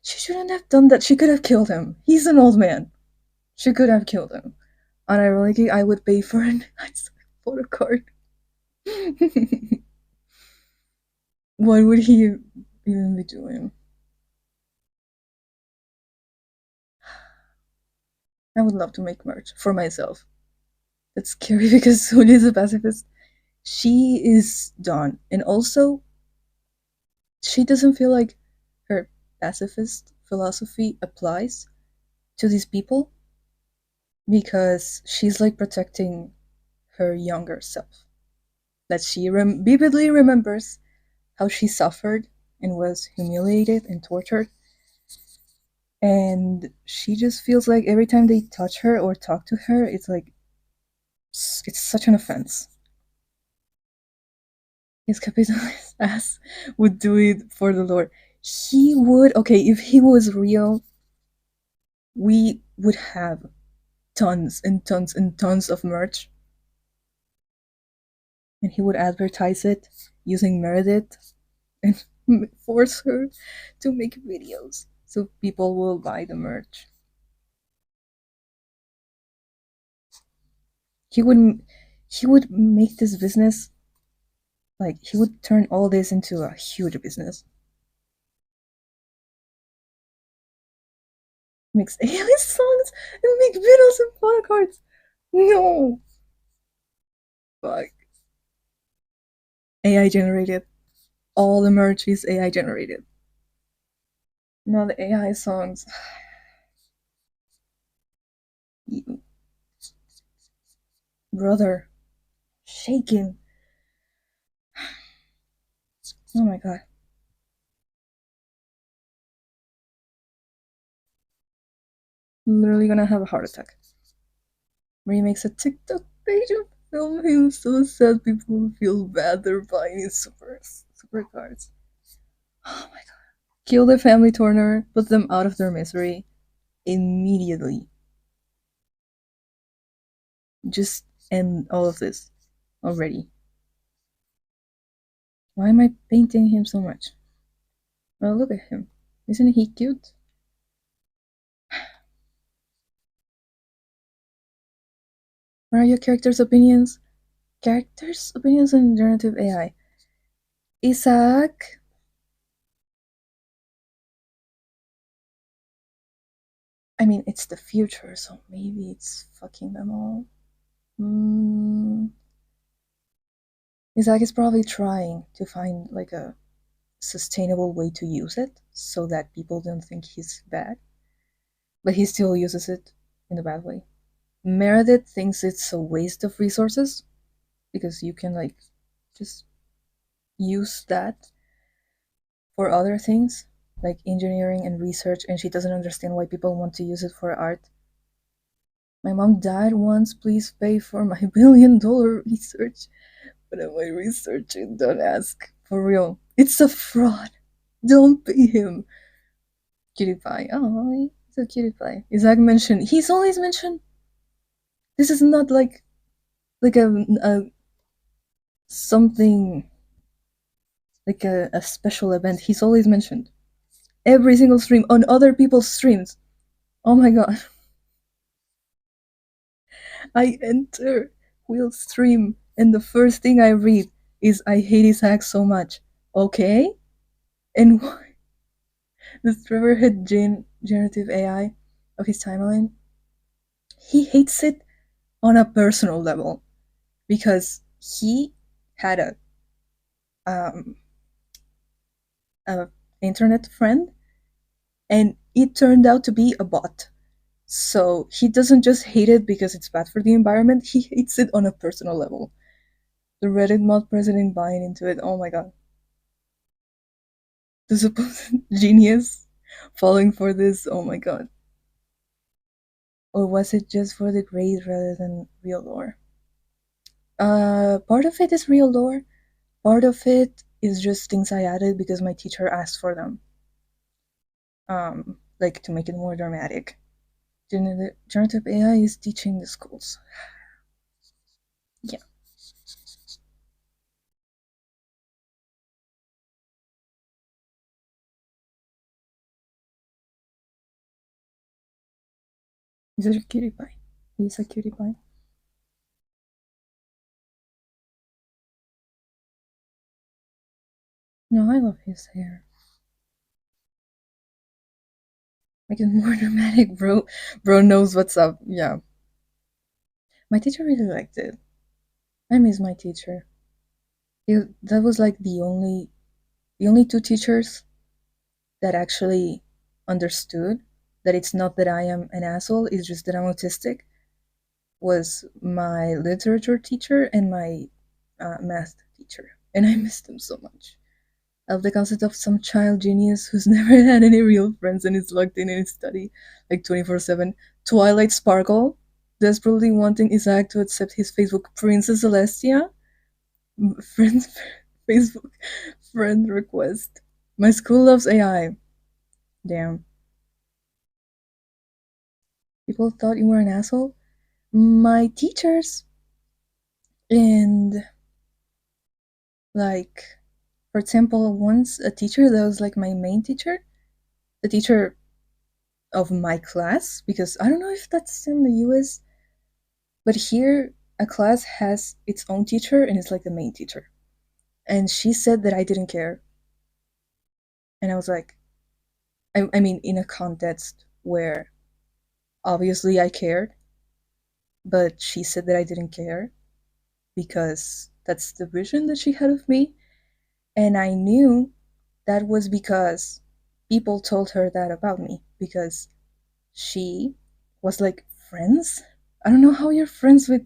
She shouldn't have done that. She could have killed him. He's an old man. She could have killed him. Unironically, I would pay for a photo card. What would he even be doing? I would love to make merch for myself. That's scary because Sonia is a pacifist. She is done. And also, she doesn't feel like her pacifist philosophy applies to these people because she's like protecting her younger self. That she vividly remembers how she suffered and was humiliated and tortured. And she just feels like every time they touch her or talk to her, it's like it's such an offense. His capitalist ass would do it for the Lord. He would, okay, if he was real, we would have tons and tons and tons of merch. And he would advertise it using Meredith and force her to make videos so people will buy the merch. He would he would make this business like he would turn all this into a huge business. Mix AI songs and make videos and photo cards. No, fuck. AI generated. All the merch is AI generated. No, the AI songs. Brother, shaking. Oh my god. I'm literally gonna have a heart attack. Where he makes a TikTok page of film him so sad people feel bad they're buying his supercars. Oh my god. Kill the family Turner, put them out of their misery immediately. Just end all of this already. Why am I painting him so much? Oh, look at him. Isn't he cute? What are your characters' opinions? Characters' opinions on generative AI. Isaac. I mean, it's the future, so maybe it's fucking them all. Isaac is probably trying to find like a sustainable way to use it so that people don't think he's bad, but he still uses it in a bad way. Meredith thinks it's a waste of resources because you can like just use that for other things like engineering and research, and she doesn't understand why people want to use it for art. My mom died once, please pay for my $1 billion research. What am I researching? Don't ask. For real. It's a fraud. Don't pay him. Cutie pie. Oh, he's a cutie pie. Isaac mentioned. He's always mentioned. This is not like a something like a special event. He's always mentioned. Every single stream on other people's streams. Oh my god. I enter Will's stream and the first thing I read is I hate Isaac so much. Okay? And why does Trevor hit generative AI of his timeline? He hates it on a personal level because he had um a internet friend and it turned out to be a bot. So he doesn't just hate it because it's bad for the environment, he hates it on a personal level. The Reddit mod president buying into it, oh my god. The supposed genius falling for this, oh my god. Or was it just for the grade rather than real lore? Part of it is real lore, part of it is just things I added because my teacher asked for them. Like to make it more dramatic. Generative AI is teaching the schools. Yeah. He's a cutie pie. He's a cutie pie. No, I love his hair. Make it more dramatic, bro. Bro knows what's up. Yeah. My teacher really liked it. I miss my teacher. That was like the only two teachers that actually understood that it's not that I am an asshole, it's just that I'm autistic, was my literature teacher and my math teacher. And I miss them so much. I love the concept of some child genius who's never had any real friends and is locked in his study like 24/7. Twilight Sparkle, desperately wanting Isaac to accept his Facebook Princess Celestia. Friend, Facebook friend request. My school loves AI. Damn. People thought you were an asshole. My teachers and like, for example, once a teacher that was like my main teacher, the teacher of my class, because I don't know if that's in the US, but here a class has its own teacher and it's like the main teacher. And she said that I didn't care. And I was like, I mean, in a context where obviously I cared, but she said that I didn't care because that's the vision that she had of me. And I knew that was because people told her that about me, because she was like friends. I don't know how you're friends with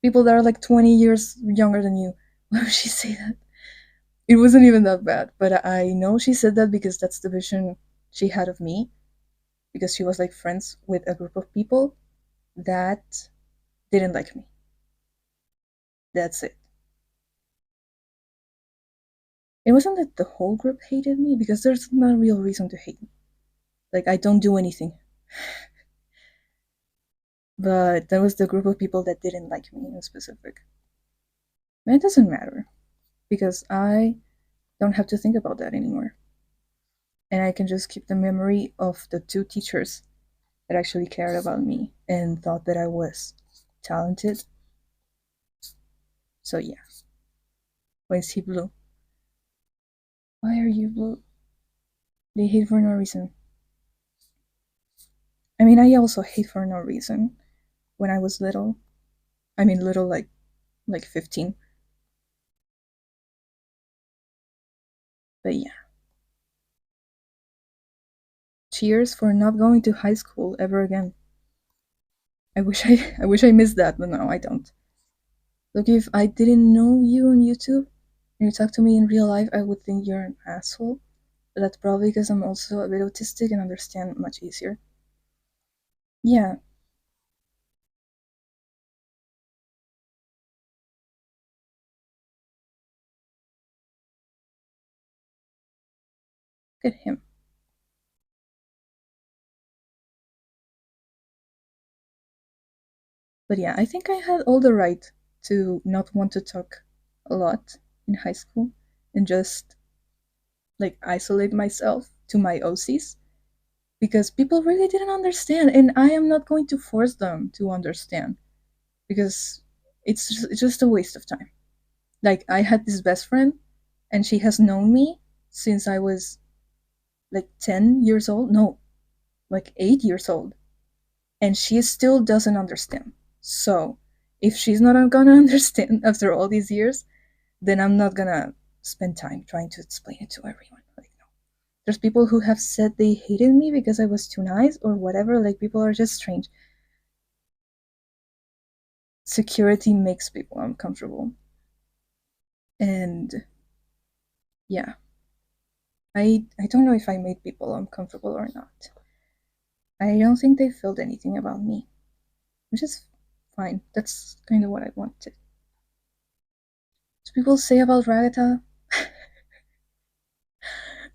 people that are like 20 years younger than you. Why would she say that? It wasn't even that bad, but I know she said that because that's the vision she had of me, because she was like friends with a group of people that didn't like me. That's it. It wasn't that the whole group hated me, because there's not a real reason to hate me. Like, I don't do anything. But that was the group of people that didn't like me in specific. And it doesn't matter, because I don't have to think about that anymore. And I can just keep the memory of the two teachers that actually cared about me and thought that I was talented. So yeah. Why is he blue? Why are you blue? They hate for no reason. I mean, I also hate for no reason. When I was little, I mean little, like 15. But yeah. Cheers for not going to high school ever again. I wish I missed that, but no, I don't. Look, if I didn't know you on YouTube and you talk to me in real life, I would think you're an asshole. But that's probably because I'm also a bit autistic and understand much easier. Yeah, look at him. But yeah, I think I had all the right to not want to talk a lot in high school and just like isolate myself to my OCs, because people really didn't understand, and I am not going to force them to understand, because it's just a waste of time. Like, I had this best friend and she has known me since I was like 10 years old. No, like 8 years old, and she still doesn't understand. So, if she's not gonna understand after all these years, then I'm not gonna spend time trying to explain it to everyone. Like, no. There's people who have said they hated me because I was too nice or whatever. Like, people are just strange. Security makes people uncomfortable. And yeah, I don't know if I made people uncomfortable or not. I don't think they felt anything about me, which is fine. That's kind of what I wanted. Do people say about Ragata?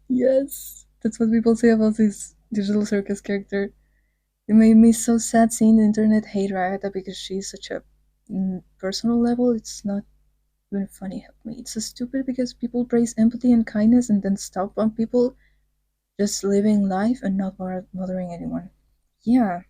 Yes, that's what people say about this digital circus character. It made me so sad seeing the internet hate Ragata because she's such a personal level. It's not even funny. Help me. It's so stupid because people praise empathy and kindness and then stop on people just living life and not bothering anyone. Yeah,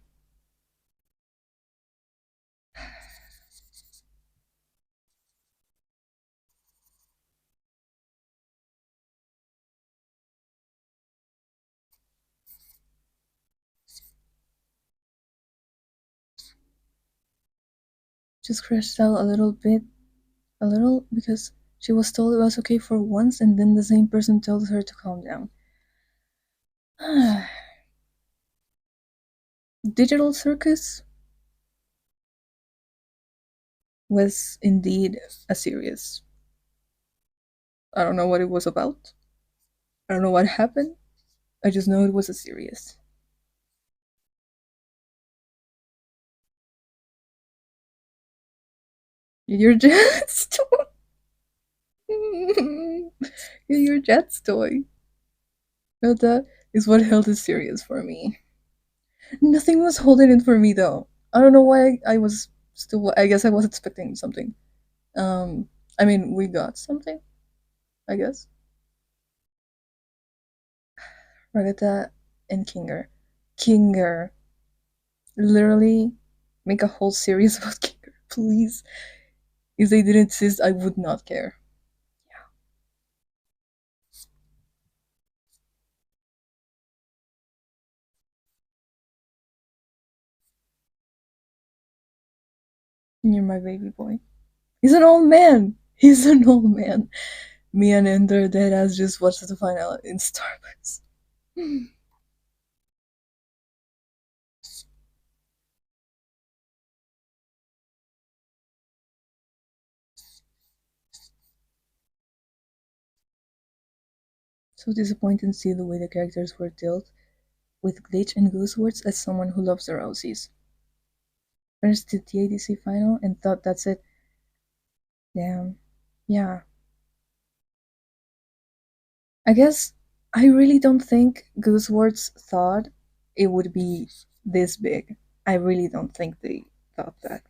just crashed out a little because she was told it was okay for once, and then the same person tells her to calm down. Digital Circus was indeed a series. I don't know what it was about. I don't know what happened. I just know it was a series. Your Jets toy. Your Jets toy. Well, that is what held it serious for me. Nothing was holding it for me though. I don't know why I was still. I guess I was expecting something. Um, I mean, we got something. I guess Ragata and Kinger. Kinger. Literally, make a whole series about Kinger, please. If they didn't exist, I would not care. You're my baby boy. He's an old man. He's an old man. Me and Ender dead ass just watched the final in Starbucks. So disappointing to see the way the characters were dealt with Glitch and Goosewords as someone who loves the Rosies. Finished the ADC final and thought that's it. Damn. Yeah. I guess I really don't think Goosewords thought it would be this big. I really don't think they thought that.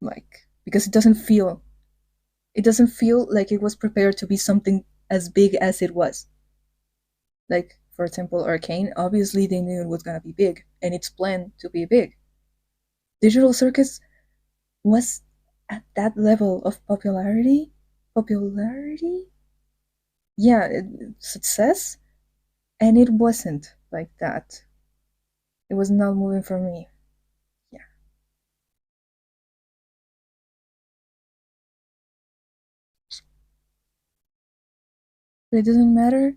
Like, because it doesn't feel like it was prepared to be something as big as it was. Like, for example, Arcane, obviously they knew it was gonna be big, and it's planned to be big. Digital Circus was at that level of popularity, yeah, success, and it wasn't like that. It was not moving for me. Yeah, but it doesn't matter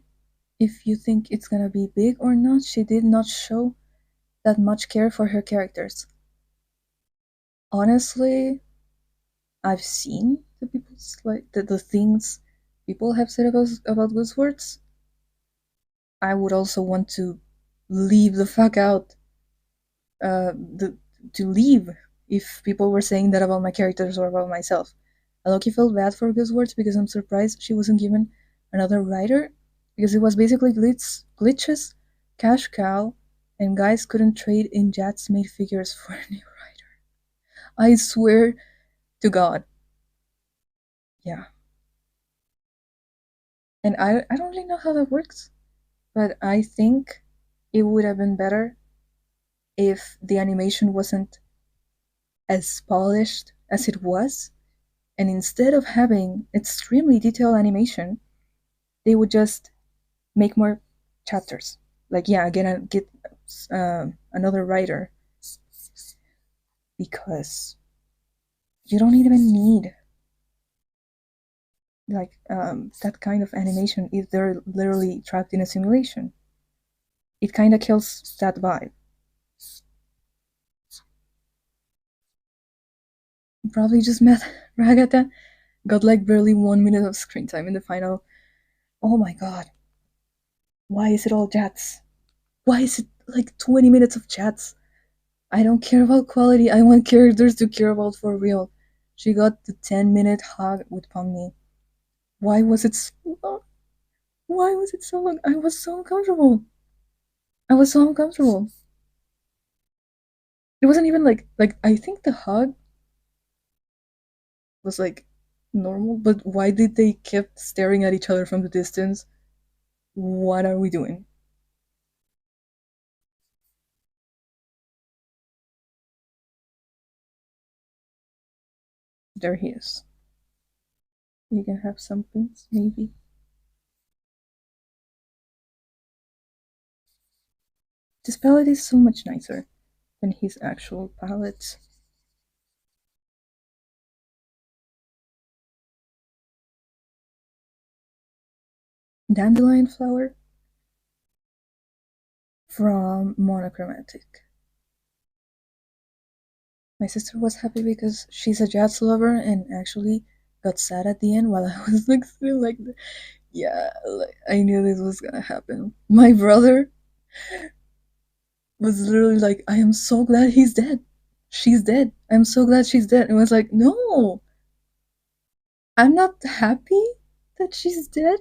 if you think it's gonna be big or not. She did not show that much care for her characters. Honestly, I've seen the people's like the things people have said about Goosewords. I would also want to leave the fuck out the to leave if people were saying that about my characters or about myself. I low felt bad for Goosewords because I'm surprised she wasn't given another writer because it was basically glitches, cash cow, and guys couldn't trade in Jats made figures for a new writer. I swear to God. Yeah. And I don't really know how that works, but I think it would have been better if the animation wasn't as polished as it was, and instead of having extremely detailed animation, they would just make more chapters. Like, yeah, get another writer because you don't even need like that kind of animation if they're literally trapped in a simulation. It kind of kills that vibe. Probably just met Ragata got like barely 1 minute of screen time in the final. Oh my god. Why is it all chats? Why is it like 20 minutes of chats? I don't care about quality. I want characters to care about for real. She got the 10-minute hug with Pomni. Why was it so long? Why was it so long? I was so uncomfortable. I was so uncomfortable. It wasn't even like I think the hug was like normal, but why did they keep staring at each other from the distance? What are we doing? There he is. You can have some things, maybe. This palette is so much nicer than his actual palette. dandelion flower from monochromatic. My sister was happy because she's a jazz lover and actually got sad at the end while I was like still like, yeah, like, I knew this was gonna happen. My brother was literally like, I am so glad he's dead. She's dead. I'm so glad she's dead. And I was like, no, I'm not happy that she's dead.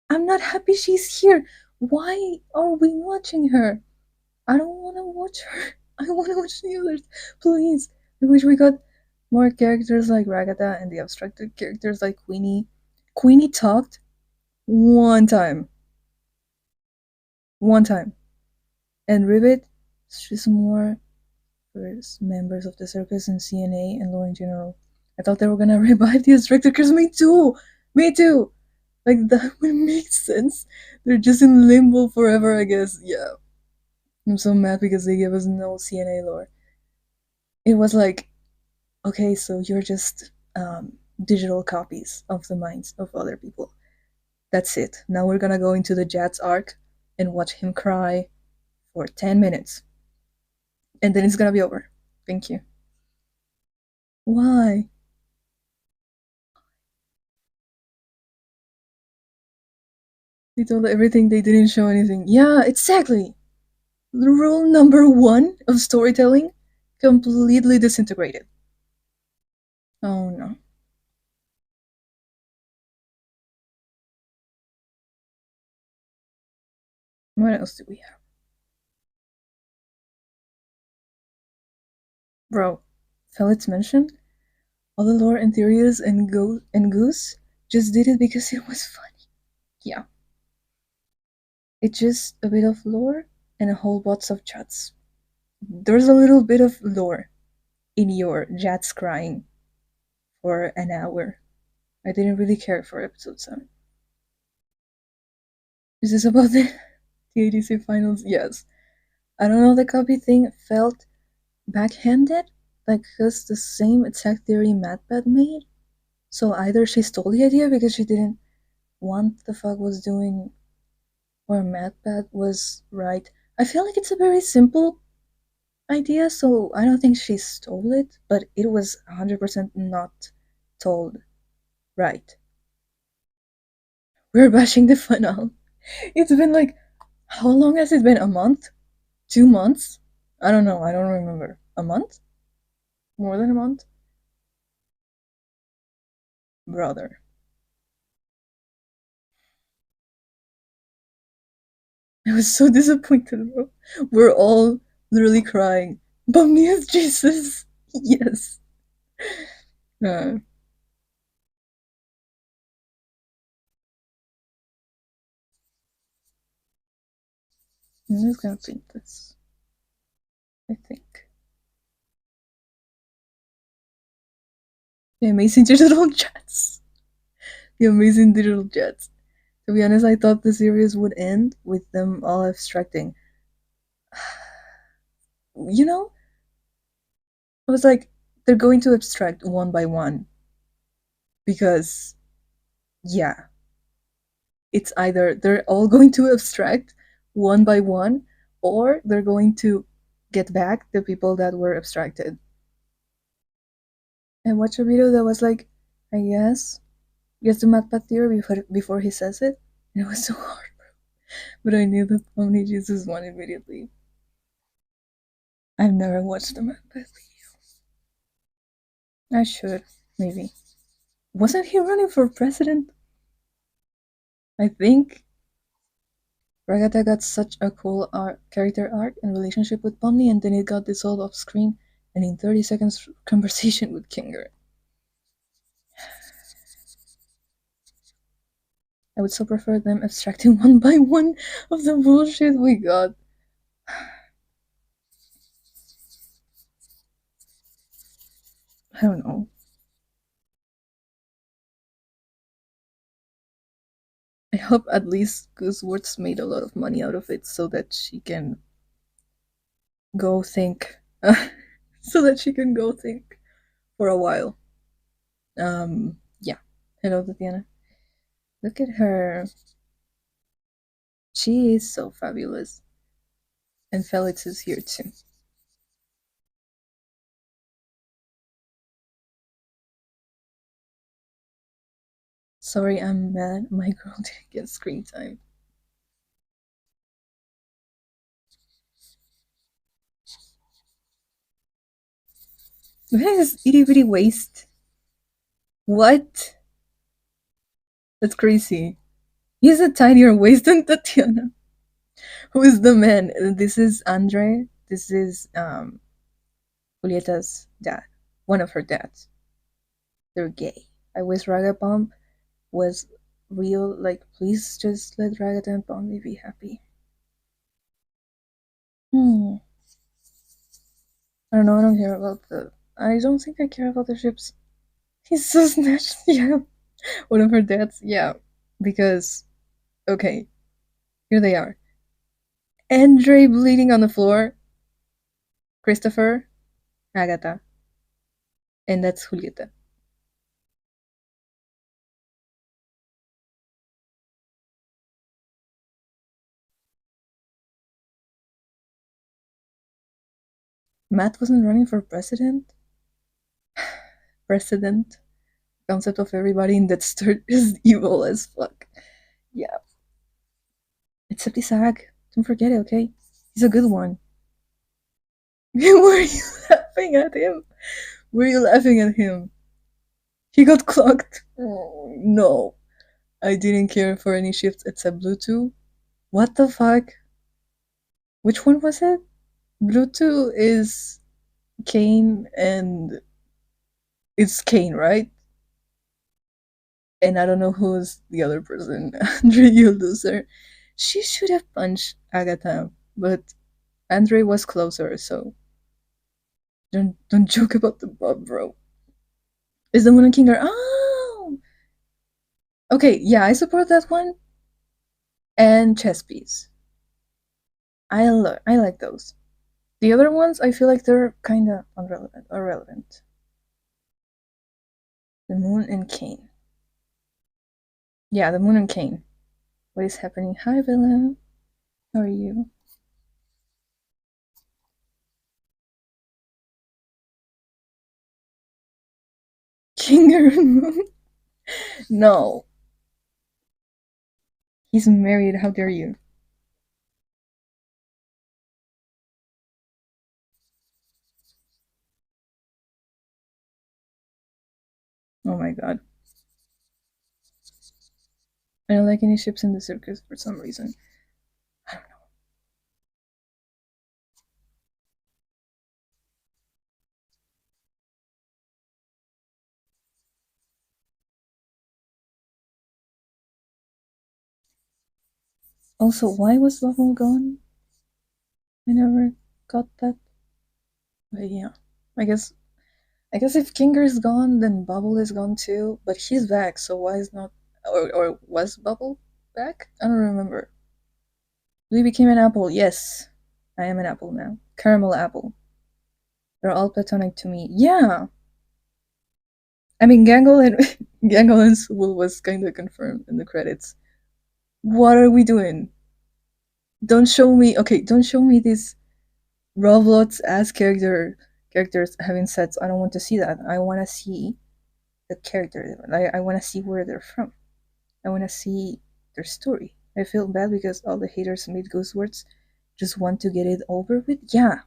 I'm not happy she's here. Why are we watching her? I don't want to watch her. I want to watch the others. Please. I wish we got more characters like Ragata and the abstracted characters like Queenie. Queenie talked one time. One time. And Ribbit, she's more for members of the circus and CNA and law in general. I thought they were gonna revive the abstracted characters. Me too! Me too! Like, that would make sense. They're just in limbo forever, I guess. Yeah. I'm so mad because they gave us no CNA lore. It was like, okay, so you're just digital copies of the minds of other people. That's it. Now we're gonna go into the Jad's arc and watch him cry for 10 minutes. And then it's gonna be over. Thank you. Why? They told everything, they didn't show anything. Yeah, exactly. The rule number one of storytelling completely disintegrated. Oh no. What else do we have? Bro, Felix mentioned all the lore and theories and Goose just did it because it was funny. Yeah. It's just a bit of lore and a whole bunch of chats. There's a little bit of lore in your Jats crying for an hour. I didn't really care for episode 7. Is this about the ADC finals? Yes. I don't know, the copy thing felt backhanded, like because the same exact theory MatPat made. So either she stole the idea because she didn't want the fuck was doing, or MatPat was right. I feel like it's a very simple idea, so I don't think she stole it, but it was 100% not told right. We're bashing the finale. It's been like, how long has it been? A month? 2 months? I don't know, I don't remember. A month? More than a month? Brother. I was so disappointed, bro. We're all literally crying. Bummy is Jesus! Yes. Uh, I'm just gonna paint this, I think. The amazing digital jets. The amazing digital jets. To be honest, I thought the series would end with them all abstracting. You know, I was like, they're going to abstract one by one. Because, yeah, it's either they're all going to abstract one by one, or they're going to get back the people that were abstracted. And watch a video that was like, I guess the MatPat theory before he says it. And it was so hard, but I knew that Omni Jesus won immediately. I've never watched the MatPat video. I should, maybe. Wasn't he running for president? I think Ragata got such a cool character arc and relationship with Pomni, and then it got dissolved off screen, and in 30 seconds, conversation with Kinger. I would so prefer them abstracting one by one of the bullshit we got. I don't know. I hope at least Gooseworth's made a lot of money out of it so that she can go think. So that she can go think for a while. Yeah. Hello, Tatiana. Look at her. She is so fabulous. And Felix is here too. Sorry, I'm mad. My girl didn't get screen time. Look at his itty bitty waist. What? That's crazy. He has a tinier waist than Tatiana. Who is the man? This is Andre. This is Julieta's dad. One of her dads. They're gay. I wish Ragabomb was real. Like, please just let Ragata and Bombi be happy. Hmm. I don't know. I don't care about the. I don't think I care about the ships. He's so snatched. Yeah. One of her dads. Yeah. Because, okay, here they are. Andre bleeding on the floor. Christopher, Agatha, and that's Julieta. Matt wasn't running for president. President. Concept of everybody in that start is evil as fuck. Yeah. Except Isaac. Don't forget it, okay? He's a good one. Were you laughing at him? Were you laughing at him? He got clocked. Oh, no. I didn't care for any shifts except Bluetooth. What the fuck? Which one was it? Bluetooth is Kane and it's Kane, right? And I don't know who's the other person. Andre, you loser. She should have punched Agatha, but Andre was closer, so don't joke about the Bob, bro. Is the Moon and King are oh okay, yeah, I support that one. And chess piece. I like those. The other ones I feel like they're kinda irrelevant. The Moon and Kane. Yeah, the Moon and Kane. What is happening? Hi Villa. How are you? King and Moon? No. He's married, how dare you? Oh my god. I don't like any ships in the circus for some reason. I don't know. Also, why was Bubble gone? I never got that. But yeah. I guess if Kinger is gone, then Bubble is gone too. But he's back, so why is not or was Bubble back? I don't remember. We became an apple, yes. I am an apple now. Caramel apple. They're all platonic to me. Yeah. I mean Gangle and Gangle and Subul was kinda confirmed in the credits. What are we doing? Don't show me okay, don't show me these Roblox as characters having sets. I don't want to see that. I want to see the character. I want to see where they're from. I want to see their story. I feel bad because all the haters made Ghost Words just want to get it over with. Yeah,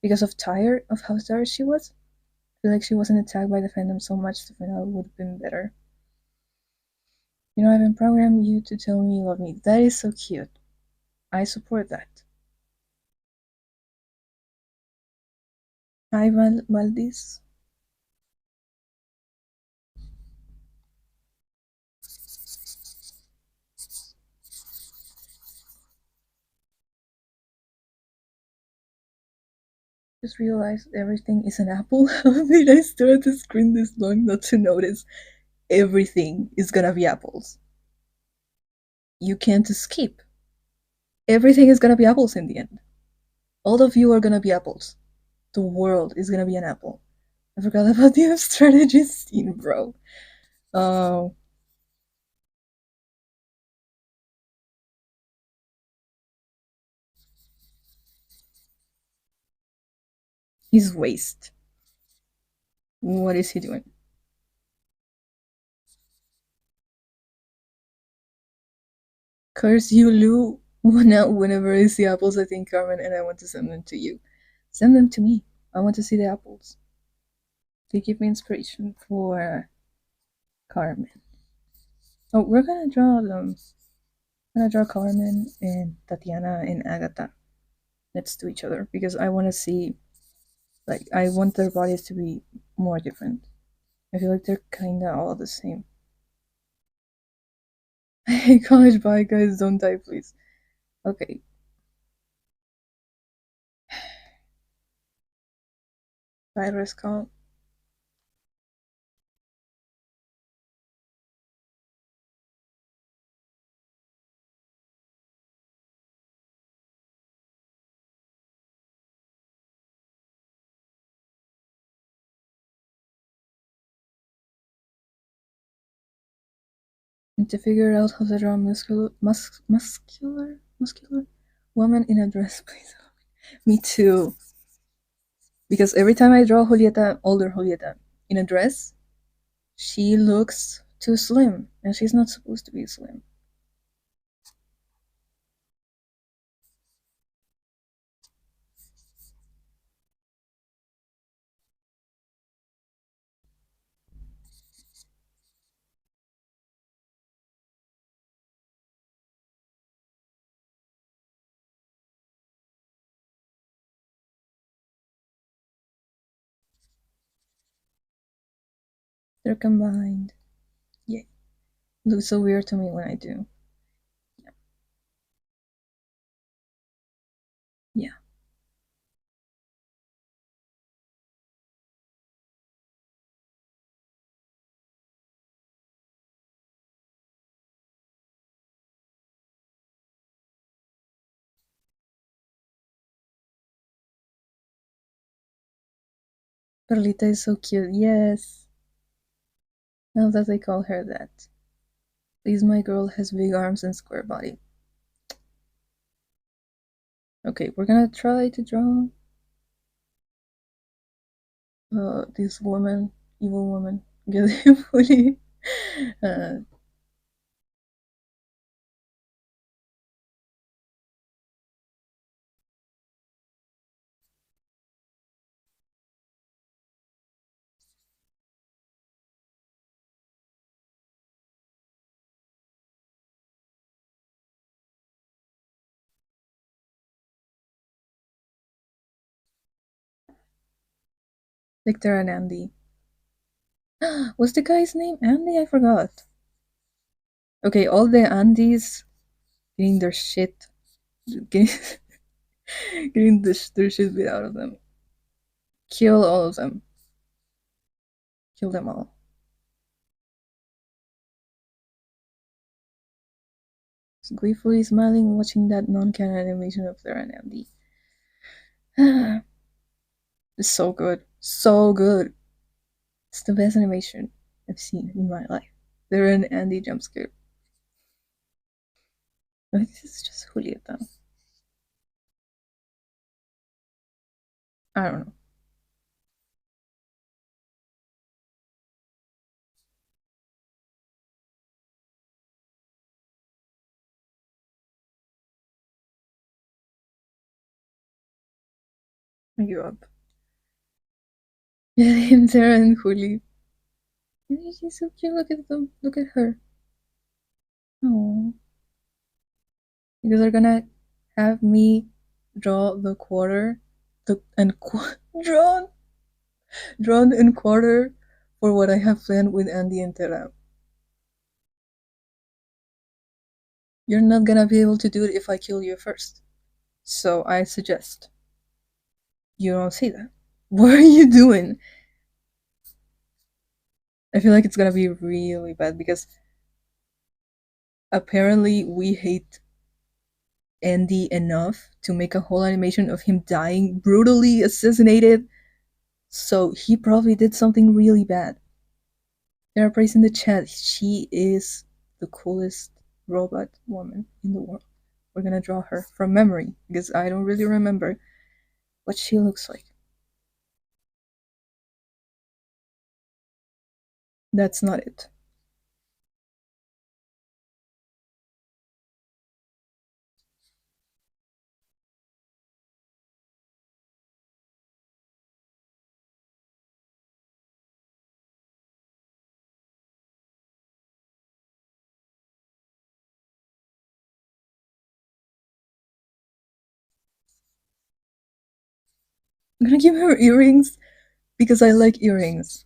because of tired of how tired she was. I feel like she wasn't attacked by the fandom so much. The finale would have been better. You know, I've been programmed you to tell me you love me. That is so cute. I support that. Hi, Valdis. Just realized everything is an apple. How did I stare at the screen this long not to notice everything is gonna be apples? You can't escape. Everything is gonna be apples in the end. All of you are gonna be apples. The world is gonna be an apple. I forgot about the strategy scene, bro. Oh, His waist. What is he doing? Curse you, Lou. Whenever I see apples, I think Carmen, and I want to send them to you. Send them to me. I want to see the apples. They give me inspiration for Carmen. Oh, we're gonna draw them. I'm gonna draw Carmen and Tatiana and Agatha next to each other because I want to see, like, I want their bodies to be more different. I feel like they're kinda all the same. I hate college. Bye, guys. Don't die, please. Okay. Virus call. And to figure out how to draw a muscular woman in a dress, please. Me too. Because every time I draw Julieta, older Julieta, in a dress, she looks too slim, and she's not supposed to be slim. They're combined. Yeah. Looks so weird to me when I do. Yeah. Yeah. Perlita is so cute. Yes. Now that they call her that. Please, my girl has big arms and square body. Okay, we're gonna try to draw this woman, evil woman, beautifully. uh, Victor and Andy. What's the guy's name? Andy? I forgot. Okay, all the Andys getting their shit, getting, getting their shit beat out of them. Kill all of them. Kill them all. Gleefully smiling, watching that non-canon animation of their and Andy. It's so good. So good. It's the best animation I've seen in my life. They're an Andy jump scare. This is just Julieta. I don't know. I give up. Yeah, him, Sarah, and Juli. She's so cute. Look at them. Look at her. Oh. Because they're gonna have me draw the quarter, drawn, drawn in quarter for what I have planned with Andy and Tera. You're not gonna be able to do it if I kill you first. So I suggest you don't say that. What are you doing? I feel like it's gonna be really bad because apparently we hate Andy enough to make a whole animation of him dying brutally assassinated. So he probably did something really bad. They're praising the chat. She is the coolest robot woman in the world. We're gonna draw her from memory because I don't really remember what she looks like. That's not it. I'm gonna give her earrings because I like earrings.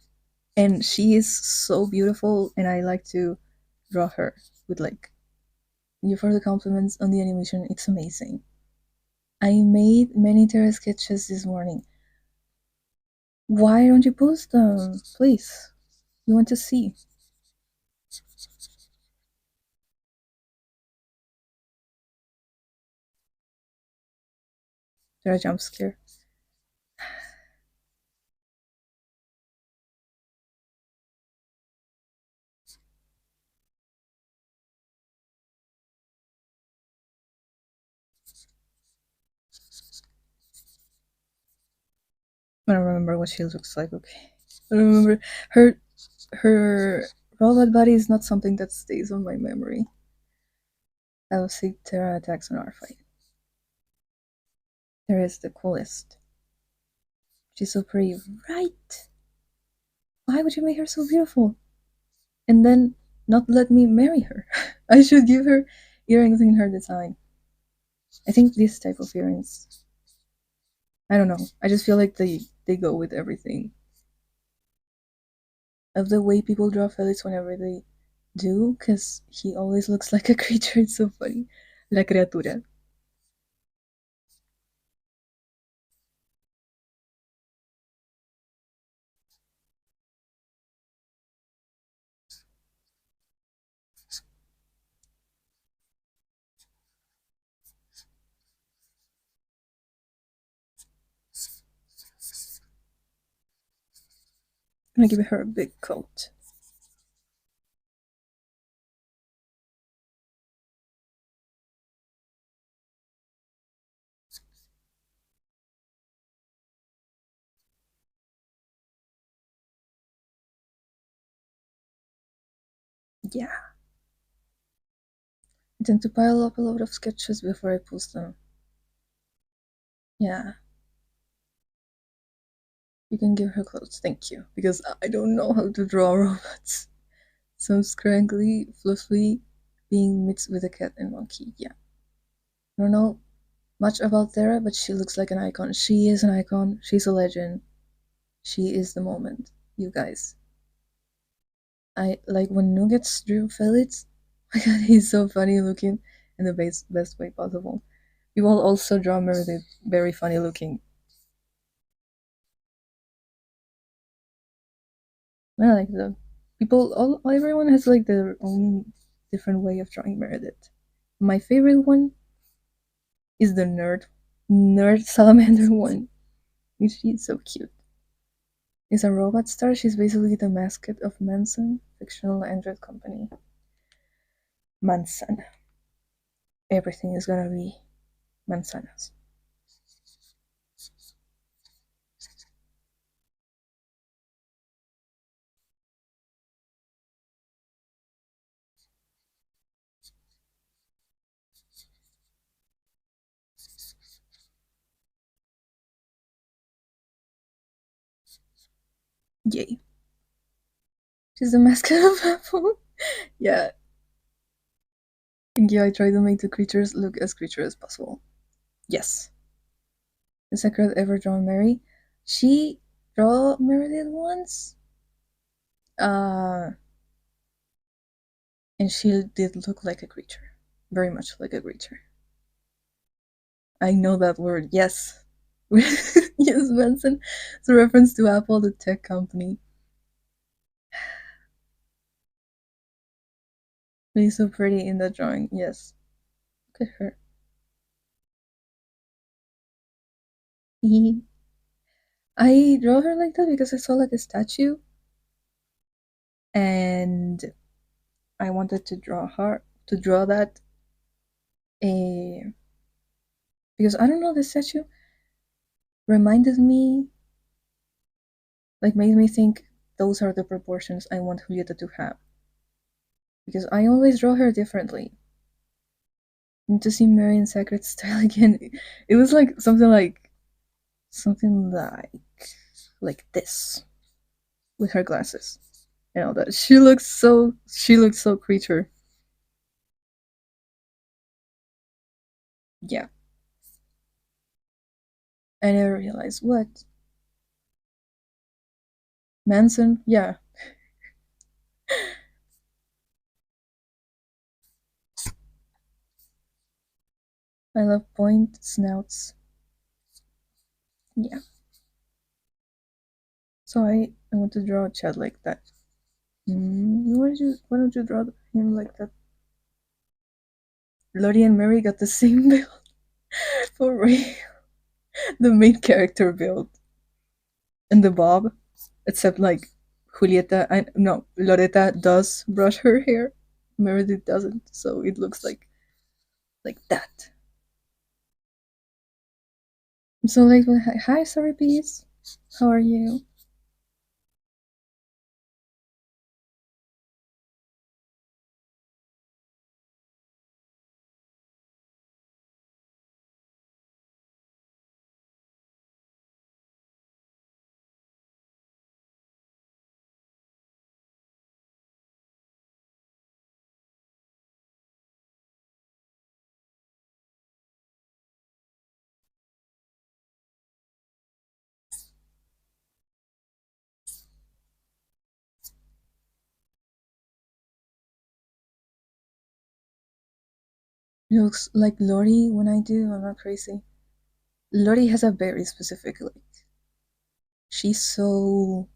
And she is so beautiful, and I like to draw her with like, give her the compliments on the animation. It's amazing. I made many terror sketches this morning. Why don't you post them, please? We want to see. They're a jump scare. I don't remember what she looks like. Okay, I don't remember her. Her robot body is not something that stays on my memory. I will see Terra attacks on our fight. There is the coolest. She's so pretty, right? Why would you make her so beautiful and then not let me marry her? I should give her earrings in her design. I think this type of earrings. I don't know. I just feel like they go with everything. Of the way people draw Felix whenever they do, because he always looks like a creature. It's so funny. La criatura. I'm gonna give her a big coat. Yeah. I tend to pile up a lot of sketches before I post them. Yeah. You can give her clothes, thank you. Because I don't know how to draw robots. Some scraggly, fluffy, being mixed with a cat and monkey. Yeah. I don't know much about Thera, but she looks like an icon. She is an icon. She's a legend. She is the moment. You guys. I like when Nuggets drew Felix. My god, he's so funny looking in the best way possible. You will also draw Meredith, very funny looking. I like the people. All everyone has like their own different way of drawing Meredith. My favorite one is the nerd salamander one. She's so cute. Is a robot star. She's basically the mascot of Manson, fictional android company. Manson. Everything is gonna be manzanas. Yay. She's the mascot of Apple. Yeah. Yeah, I try to make the creatures look as creature as possible. Yes. The secret ever drawn Mary. She draw Meredith once. Uh and she did look like a creature. Very much like a creature. I know that word, yes. Yes, Benson. It's a reference to Apple, the tech company. She's so pretty in that drawing, yes. Look at her. I draw her like that because I saw like a statue and I wanted to draw that uh, because I don't know, the statue reminded me, like made me think those are the proportions I want Julieta to have. Because I always draw her differently. And to see Mary in Sacred Style again, it was like something like this with her glasses and all that. She looks so creature. Yeah. I never realized what. Manson? Yeah. I love point snouts. Yeah. So I want to draw a Chad like that. Why don't you draw him like that? Lottie and Mary got the same build for real. The main character build. And the bob. Except like Julieta I no, Loretta does brush her hair. Meredith doesn't, so it looks like that. So like hi sorry peas. How are you? It looks like Lori when I do, I'm not crazy. Lori has a very specific look. She's so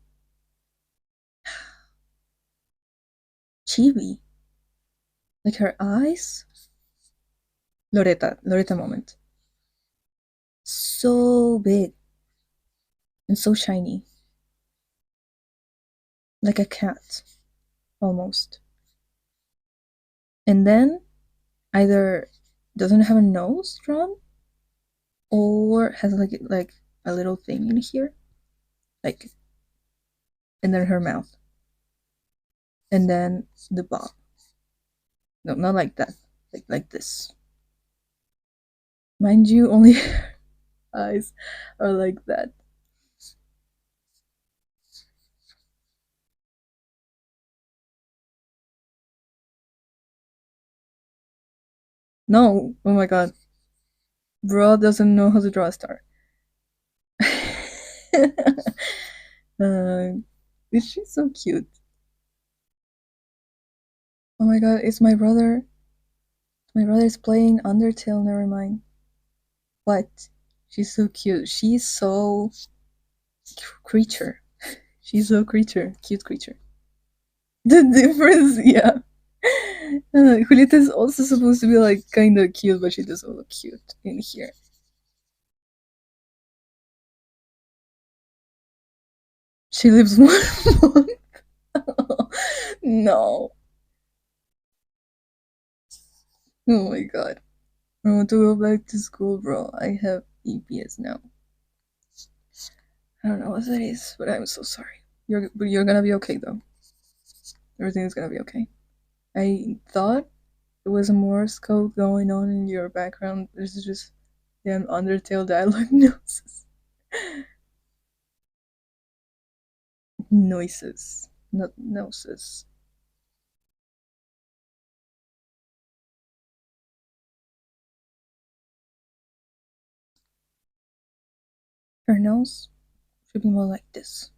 chibi. Like her eyes. Loretta moment. So big and so shiny. Like a cat, almost. And then either doesn't have a nose drawn or has like a little thing in here. Like and then her mouth. And then the bob. No, not like that. Like this. Mind you, only eyes are like that. No, oh my god. Bro doesn't know how to draw a star. uh, is she so cute? Oh my god, it's my brother. My brother is playing Undertale, never mind. What? She's so cute. She's so creature. She's so creature. Cute creature. The difference, yeah. Julieta is also supposed to be like kind of cute, but she doesn't look cute in here. She lives 1 month. No. Oh my god. I want to go back to school, bro. I have EPS now. I don't know what that is, but I'm so sorry. But you're gonna be okay though. Everything is gonna be okay. I thought there was a Morse code going on in your background. This is just damn Undertale dialogue noises. Noises, not noses. Her nose should be more like this,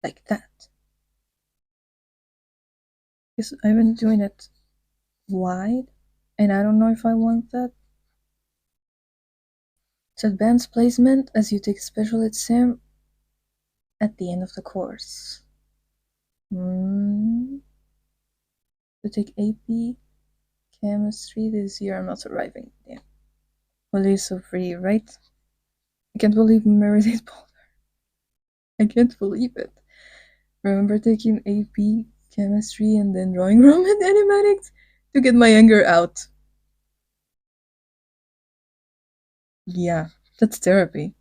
like that. Because I've been doing it wide, and I don't know if I want that. It's advanced placement as you take special exam at the end of the course. To take AP chemistry this year, I'm not surviving. Yeah. Well, it's so free, right? I can't believe Meredith Boulder. I can't believe it. Remember taking AP chemistry and then drawing Roman animatics to get my anger out. Yeah, that's therapy.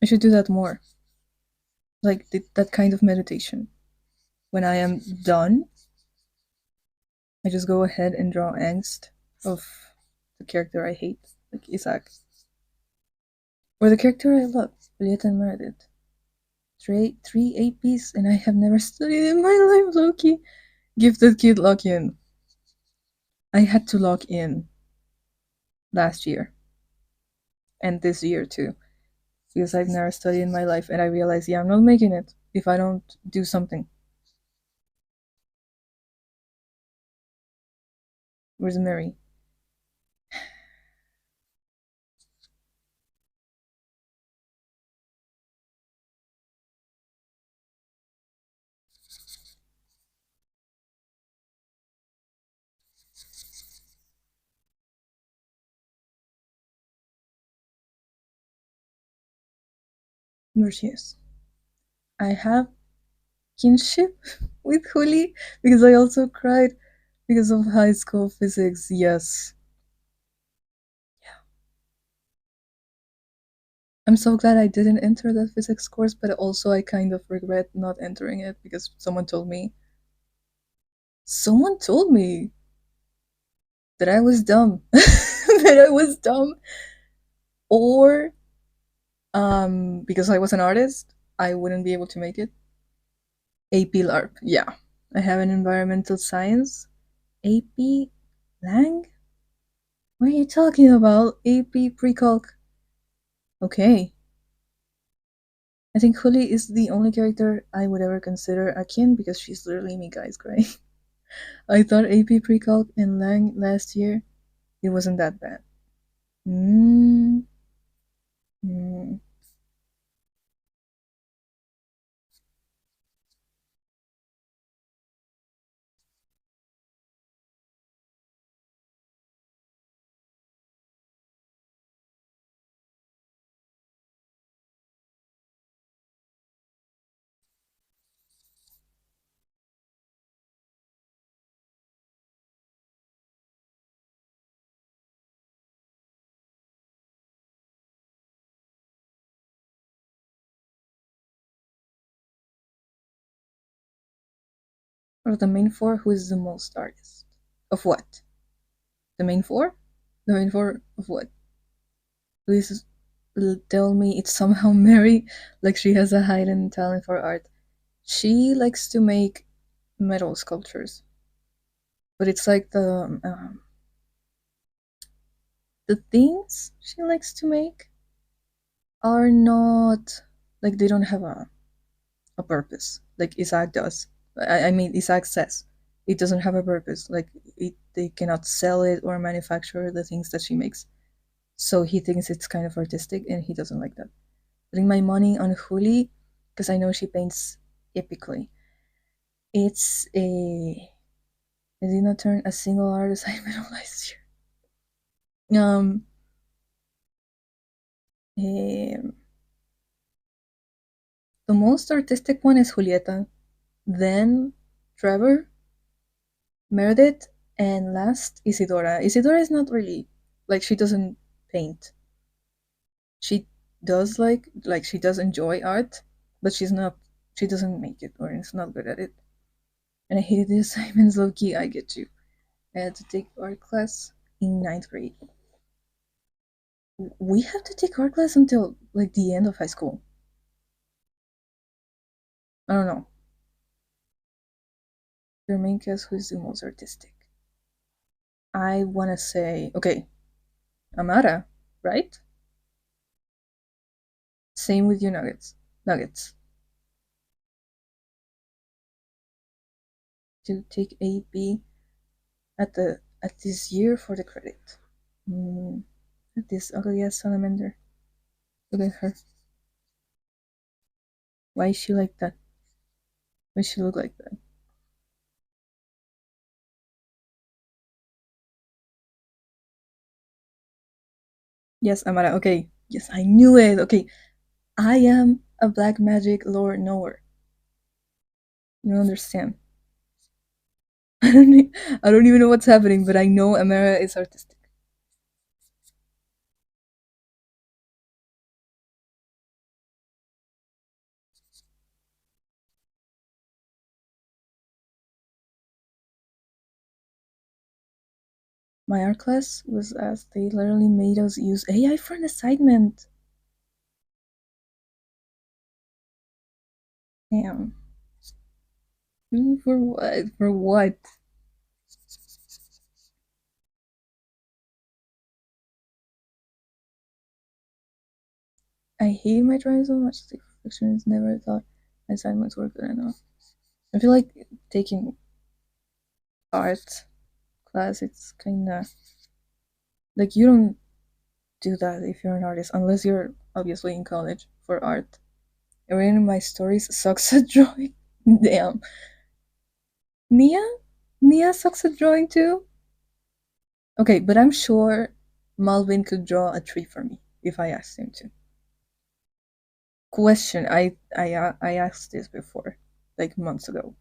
I should do that more. Like that kind of meditation. When I am done, I just go ahead and draw angst of the character I hate, like Isaac. Or the character I love, Julieta and Meredith. Three APs, and I have never studied in my life, Loki. Gifted kid lock in. I had to lock in last year and this year too, because I've never studied in my life, and I realized, yeah, I'm not making it if I don't do something. Where's Mary? Where she is. I have kinship with Huli because I also cried because of high school physics. Yes. I'm so glad I didn't enter that physics course, but also I kind of regret not entering it because someone told me. Someone told me that I was dumb. That I was dumb. Or because I was an artist, I wouldn't be able to make it. AP LARP, yeah. I have an environmental science. AP Lang? What are you talking about? AP pre-calc. Okay. I think Huli is the only character I would ever consider akin because she's literally me, guys, gray. I thought AP pre-calc and Lang last year, it wasn't that bad. Mm, mm. Or the main four, who is the most artist? Of what? The main four? The main four of what? Please tell me it's somehow Mary, like she has a hidden talent for art. She likes to make metal sculptures, but it's like the things she likes to make are not like they don't have a purpose like Isaac does. I mean, Isaac says it doesn't have a purpose. Like they cannot sell it or manufacture the things that she makes. So he thinks it's kind of artistic, and he doesn't like that. Putting my money on Huli because I know she paints epically. It's a I did not turn a single art assignment on last year. Um, the most artistic one is Julieta, then Trevor, Meredith, and last Isidora. Isidora is not really like she doesn't paint. She does like she does enjoy art, but she doesn't make it or is not good at it. And I hated the assignments, low key. I get you. I had to take art class in ninth grade. We have to take art class until like the end of high school. I don't know. Your main guess who's the most artistic? I wanna say okay, Amara, right? Same with you, Nuggets. Nuggets. To take AP at this year for the credit. Mm, at this ugly ass salamander. Look at her. Why is she like that? Why does she look like that? Yes, Amara. Okay. Yes, I knew it. Okay. I am a black magic lore knower. You don't understand. I don't even know what's happening, but I know Amara is artistic. My art class was as they literally made us use AI for an assignment. Damn. For what? For what? I hate my drawing so much. The perfectionist never thought my assignments were good enough. I feel like taking art class, it's kinda like you don't do that if you're an artist, unless you're obviously in college for art. Reading my stories sucks at drawing. Damn. Nia? Nia sucks at drawing too? Okay, but I'm sure Malvin could draw a tree for me if I asked him to. Question, I asked this before, like months ago.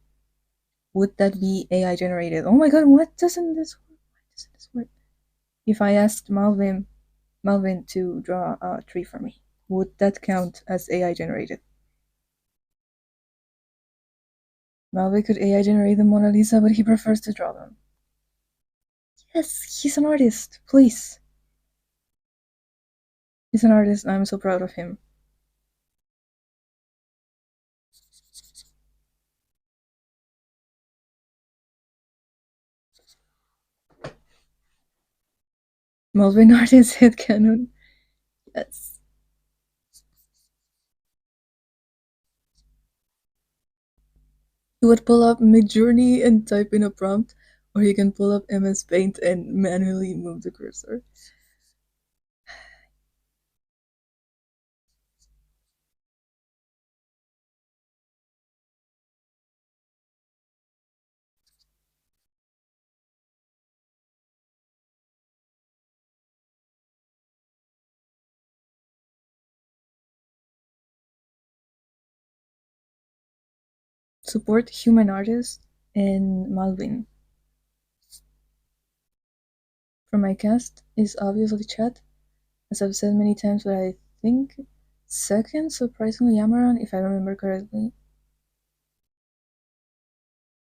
Would that be AI generated? Oh my god, what doesn't this work? Why doesn't this work? If I asked Malvin to draw a tree for me, would that count as AI generated? Malvin could AI generate the Mona Lisa, but he prefers to draw them. Yes, he's an artist. Please. He's an artist. I'm so proud of him. Melvin artist headcanon. Yes. He would pull up Midjourney and type in a prompt, or he can pull up MS Paint and manually move the cursor. Support human artists and Malvin. For my cast is obviously Chat, as I've said many times, but I think second, surprisingly, Amaran, if I remember correctly.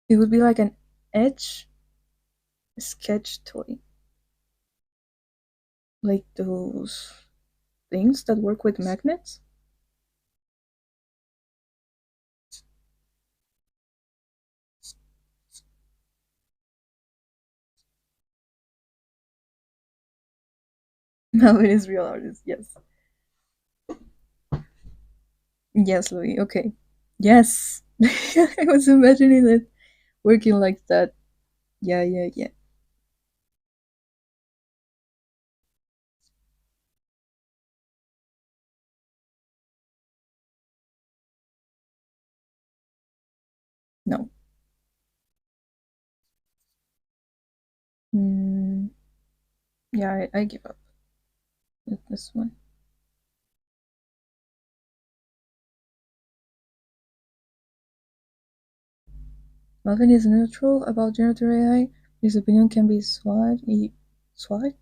It would be like an edge sketch toy. Like those things that work with magnets. Malvin is real artist, yes. Yes, Louis, okay. Yes! I was imagining it working like that. Yeah, yeah, yeah. No. Mm, yeah, I give up with this one. Malvin is neutral about generative AI. His opinion can be swayed. Swayed?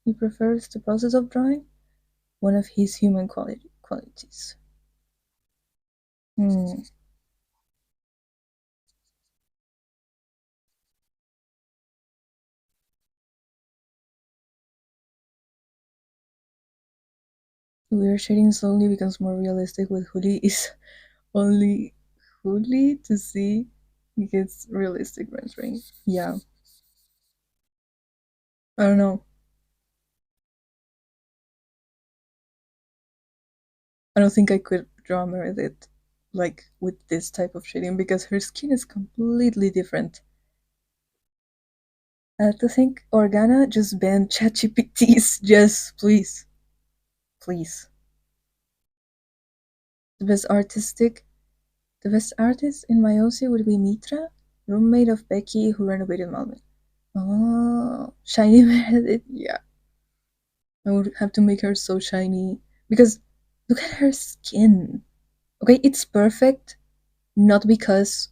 He prefers the process of drawing, one of his human qualities. Hmm. Weird shading slowly becomes more realistic with Hoodie is only Hoodie to see he gets realistic rendering. Yeah, I don't know. I don't think I could draw Meredith like with this type of shading because her skin is completely different. I like to think Organa just ban ChatGPT's. Just please, please. The best artistic, the best artist in my OC would be Mitra, roommate of Becky who renovated Malvin. Oh, shiny Meredith. Yeah, I would have to make her so shiny because look at her skin. Okay, it's perfect, not because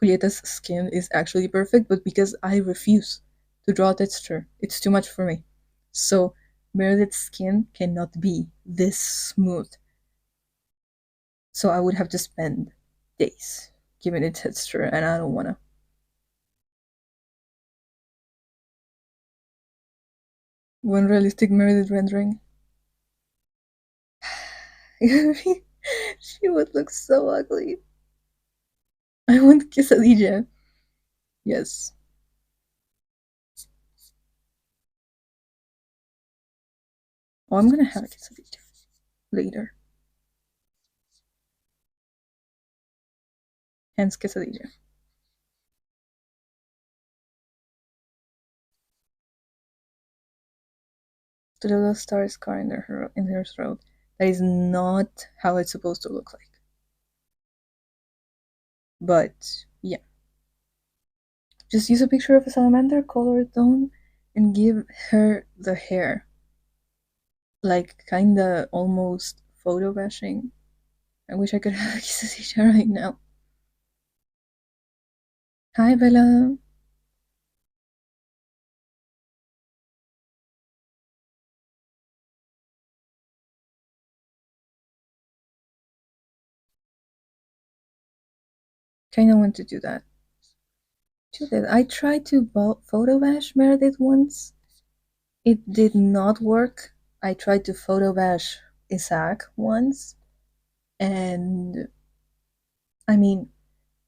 Julieta's skin is actually perfect, but because I refuse to draw texture. It's too much for me. So Meredith's skin cannot be this smooth. So I would have to spend days giving it texture, and I don't wanna. One realistic Meredith rendering. She would look so ugly. I want quesadilla. Yes. Oh, I'm gonna have a quesadilla later. Hence quesadilla. The little star scar in her throat. That is not how it's supposed to look like. But yeah, just use a picture of a salamander, color it down, and give her the hair. Like kinda almost photo bashing. I wish I could have a quesadilla right now. Hi Bella. Kinda want to do that. I tried to photo bash Meredith once. It did not work. I tried to photo bash Isaac once, and I mean,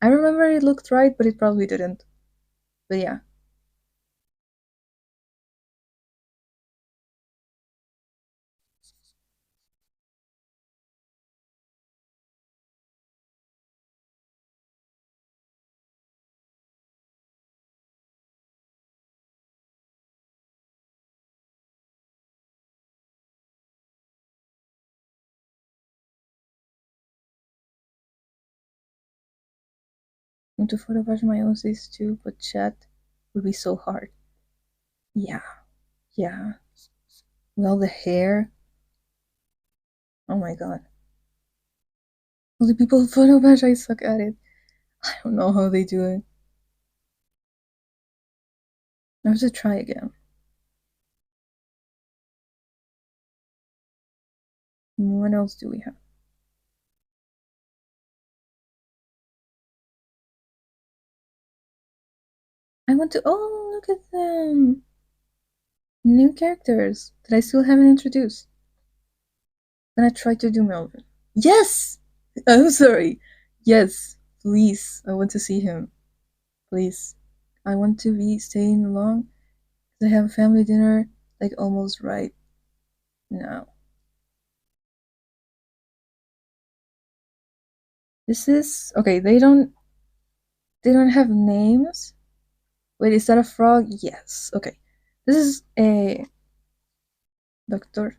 I remember it looked right, but it probably didn't. But yeah, I want to photo bash my OCs too, but chat would be so hard. Yeah, yeah. Well, the hair. Oh my god. All the people photo bash, I suck at it. I don't know how they do it. I have to try again. What else do we have? I want to. Oh, look at them! New characters that I still haven't introduced. I'm gonna try to do Melvin. Yes! I'm sorry. Yes, please. I want to see him. Please. I want to be staying long. I have family dinner like almost right now. This is okay. They don't have names. Wait, is that a frog? Yes. Okay. This is a Doctor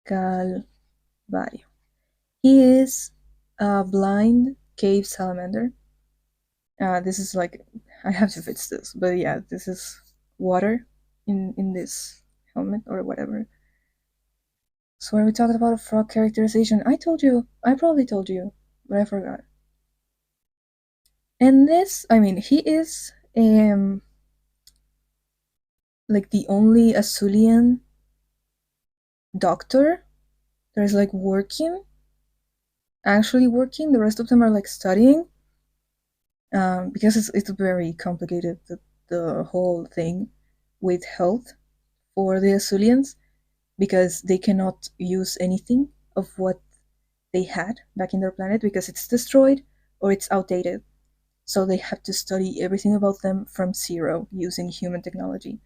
Calvario. He is a blind cave salamander. This is like I have to fix this, but yeah, this is water in this helmet or whatever. So when we talked about a frog characterization, I told you, I probably told you, but I forgot. And this, I mean, he is like the only Azulian doctor that is like working, actually working. The rest of them are like studying, because it's very complicated the whole thing with health for the Azulians because they cannot use anything of what they had back in their planet because it's destroyed or it's outdated. So they have to study everything about them from zero using human technology.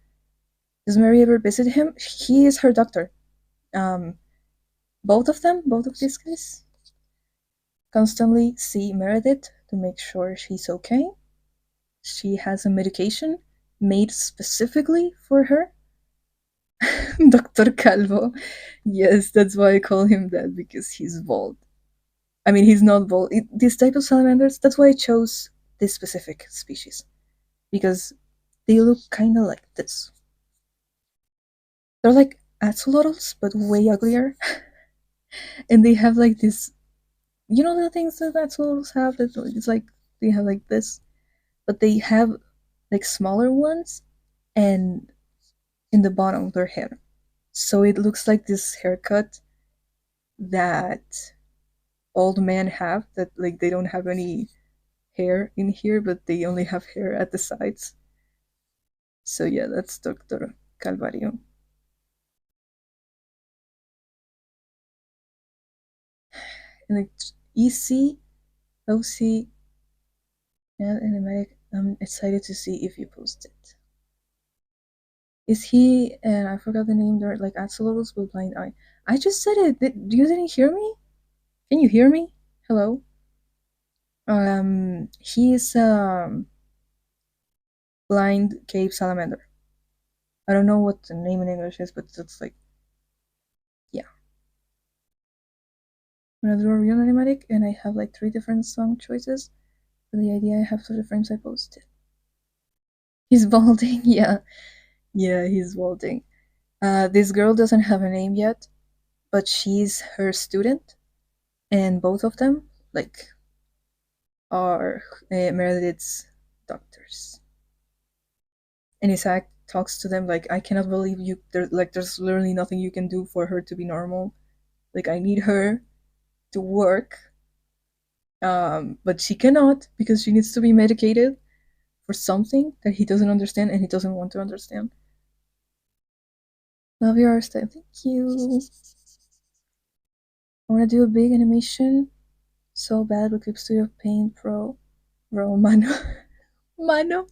Does Mary ever visit him? He is her doctor. Um, both of them, both of these guys, constantly see Meredith to make sure she's okay. She has a medication made specifically for her. Dr. Calvo. Yes, that's why I call him that because he's bald. I mean, he's not bald. This type of salamanders, that's why I chose this specific species because they look kind of like this. They're like axolotls, but way uglier. And they have like this, you know, the things that axolotls have. That it's like they have like this, but they have like smaller ones, and in the bottom of their head. So it looks like this haircut that old men have. That like they don't have any hair in here, but they only have hair at the sides. So yeah, that's Doctor. Calvario. And it's EC, OC, and animatic. I'm excited to see if you post it. Is he, and I forgot the name there, like Axolotls with blind eye. I just said it. You didn't hear me? Can you hear me? Hello? He's blind cave salamander. I don't know what the name in English is, but it's like, yeah. I'm gonna do a real animatic, and I have like 3 different song choices. But the idea I have for the frames I posted. He's balding, yeah. Yeah, he's balding. This girl doesn't have a name yet, but she's her student, and both of them, like, are Meredith's doctors. And Isaac talks to them like, I cannot believe you. There's literally nothing you can do for her to be normal. Like, I need her to work, but she cannot because she needs to be medicated for something that he doesn't understand and he doesn't want to understand. Love your art style. Thank you. I want to do a big animation so bad with Clip Studio Paint Pro. Bro, mano. Mano.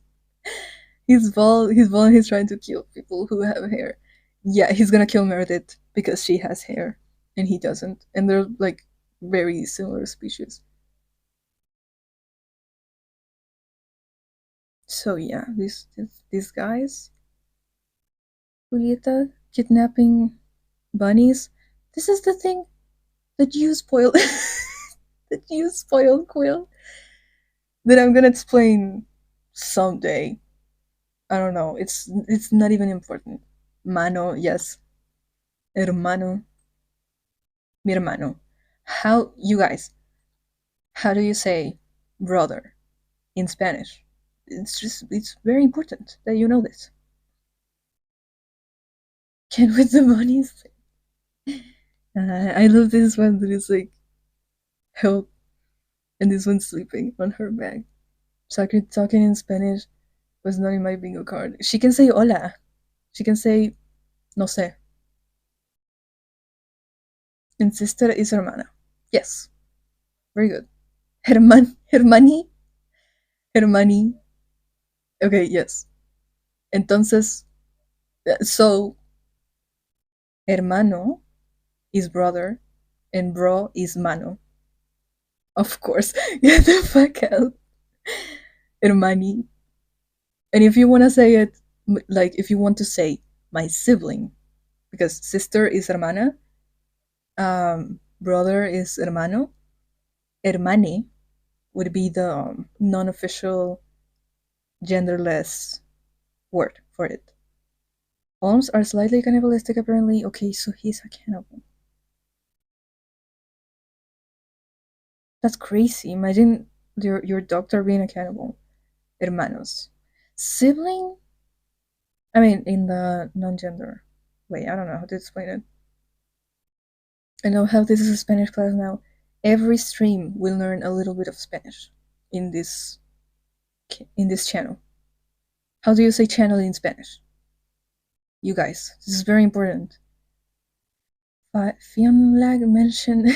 He's bald. He's bald and he's trying to kill people who have hair. Yeah, he's gonna kill Meredith because she has hair and he doesn't. And they're like very similar species. So yeah, these guys, Julieta kidnapping bunnies. This is the thing that you spoiled. That you spoiled, Quill. That I'm gonna explain someday. I don't know. It's not even important. Mano, yes. Hermano, mi hermano. How you guys? How do you say brother in Spanish? It's very important that you know this. Can with the bunnies. I love this one that is like help, and this one's sleeping on her bag. Talking in Spanish was not in my bingo card. She can say hola. She can say no sé. And sister is hermana. Yes, very good. Hermani, hermani. Okay, yes. Entonces, so hermano is brother, and bro is mano. Of course, get the fuck out, hermani. And if you want to say it, like if you want to say my sibling, because sister is hermana, brother is hermano, hermane would be the non-official genderless word for it. Alms are slightly cannibalistic, apparently. Okay, so he's a cannibal. That's crazy. Imagine your doctor being a cannibal. Hermanos. Sibling? I mean, in the non-gender way. I don't know how to explain it. I know how this is a Spanish class now. Every stream will learn a little bit of Spanish in this channel. How do you say channel in Spanish? You guys, this is very important. Fionlag mentioned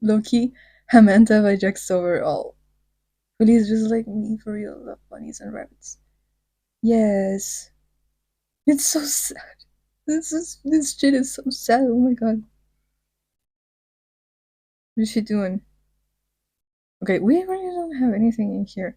Loki, Hamanta by Jack Stover. All. Please just like me for real. Love bunnies and rabbits. Yes. It's so sad. This shit is so sad. Oh my god. What is she doing? Okay, we really don't have anything in here.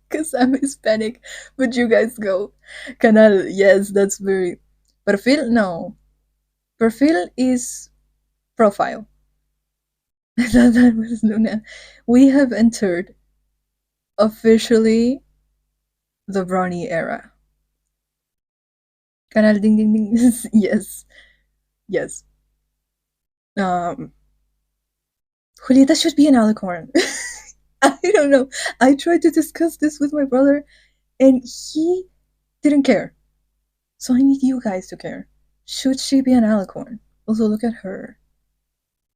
Because I'm Hispanic, but you guys go. Canal, yes, that's very. Perfil, no. Perfil is profile. I thought that was Luna. We have entered officially the Bronny era. Canal ding ding ding. Yes. Yes. Julieta should be an alicorn. I don't know. I tried to discuss this with my brother and he didn't care. So I need you guys to care. Should she be an alicorn? Also, look at her.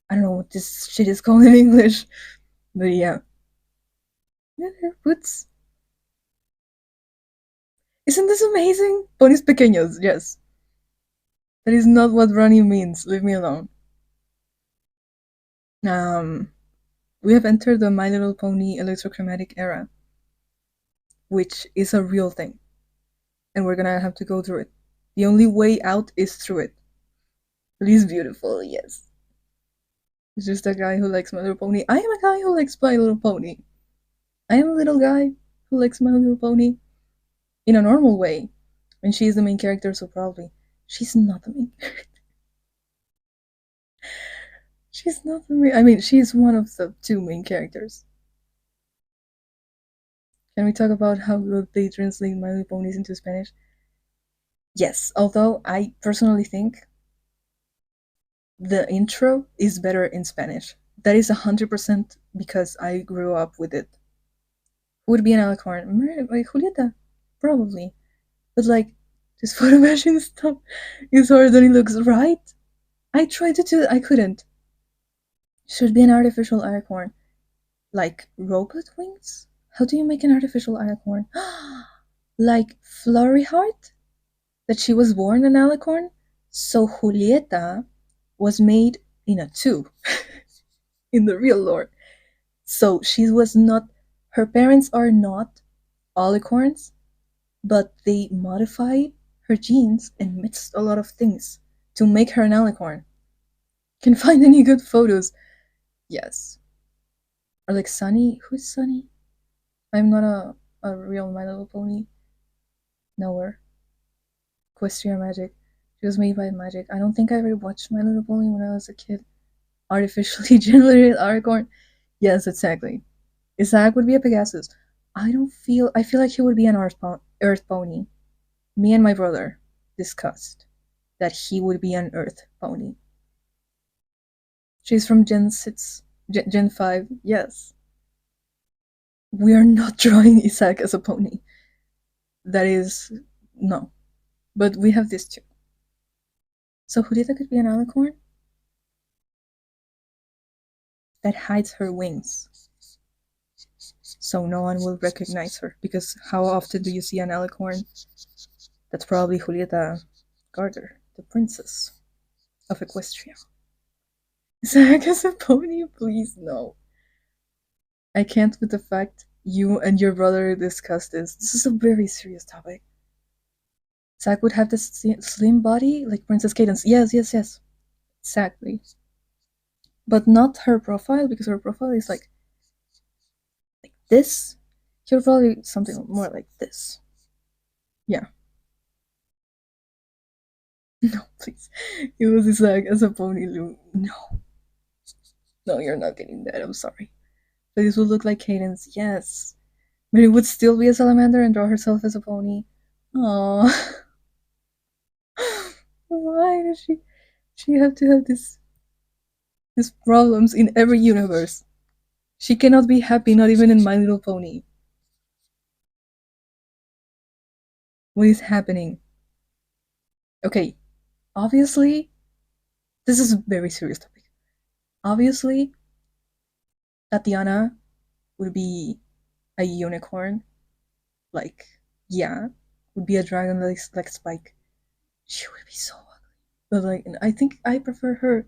I don't know what this shit is called in English. But yeah. Yeah, their boots. Isn't this amazing? Ponis pequeños, yes. That is not what running means. Leave me alone. Um, we have entered the My Little Pony electrochromatic era, which is a real thing, and we're gonna have to go through it. The only way out is through it. It is beautiful, yes. It's just a guy who likes My Little Pony. I am a guy who likes My Little Pony. I am a little guy who likes My Little Pony in a normal way. And she's the main character, so probably she's not the main. She's not the main. I mean, she's one of the two main characters. Can we talk about how good they translate My Little Ponies into Spanish? Yes, although I personally think the intro is better in Spanish. That is 100% because I grew up with it. Who would be an alicorn? Like Julieta, probably. But like, this photo mashing stuff is harder than it looks, right? I tried to do it, I couldn't. Should be an artificial alicorn. Like robot wings? How do you make an artificial alicorn? Like Flurry Heart? That she was born an alicorn? So Julieta was made in a tube in the real lore. So she was not, her parents are not alicorns, but they modified her genes and mixed a lot of things to make her an alicorn. Can find any good photos? Yes. Or like Sunny? Who's Sunny? I'm not a real My Little Pony knower. Equestria Magic. She was made by Magic. I don't think I ever watched My Little Pony when I was a kid. Artificially generated Aragorn. Yes, exactly. Isaac would be a Pegasus. I feel like he would be an Earth Pony. Me and my brother discussed that he would be an Earth Pony. She's from Gen 6, Gen 5, yes. We are not drawing Isaac as a pony. That is, no. But we have this too. So Julieta could be an alicorn that hides her wings. So no one will recognize her. Because how often do you see an alicorn? That's probably Julieta Garter, the princess of Equestria. Isaac as a pony? Please, no. I can't with the fact you and your brother discussed this. This is a very serious topic. Zack would have this slim body like Princess Cadence. Yes, yes, yes. Exactly. But not her profile, because her profile is like this. He'll probably something more like this. Yeah. No, please. It was Isaac as a pony, Lou. No. No, you're not getting that. I'm sorry. But this would look like Cadence, yes. But it would still be a salamander and draw herself as a pony. Aww. Why does she have to have these problems in every universe? She cannot be happy, not even in My Little Pony. What is happening? Okay, obviously, this is a very serious topic. Obviously, Tatiana would be a unicorn. Like, yeah, would be a dragon like Spike. She would be so ugly. But like, I think I prefer her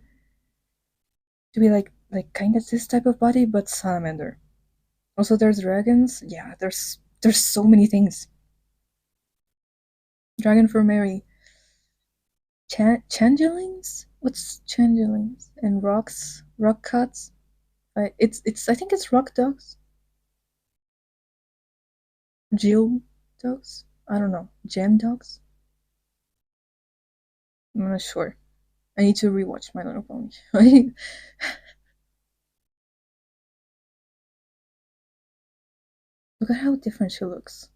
to be like kind of this type of body, but salamander. Also, there's dragons. Yeah, there's so many things. Dragon for Mary. Changelings? What's changelings? And rocks? Rock cuts? I think it's rock dogs. Jill dogs? I don't know. Gem dogs? I'm not sure. I need to rewatch My Little Pony. Look at how different she looks.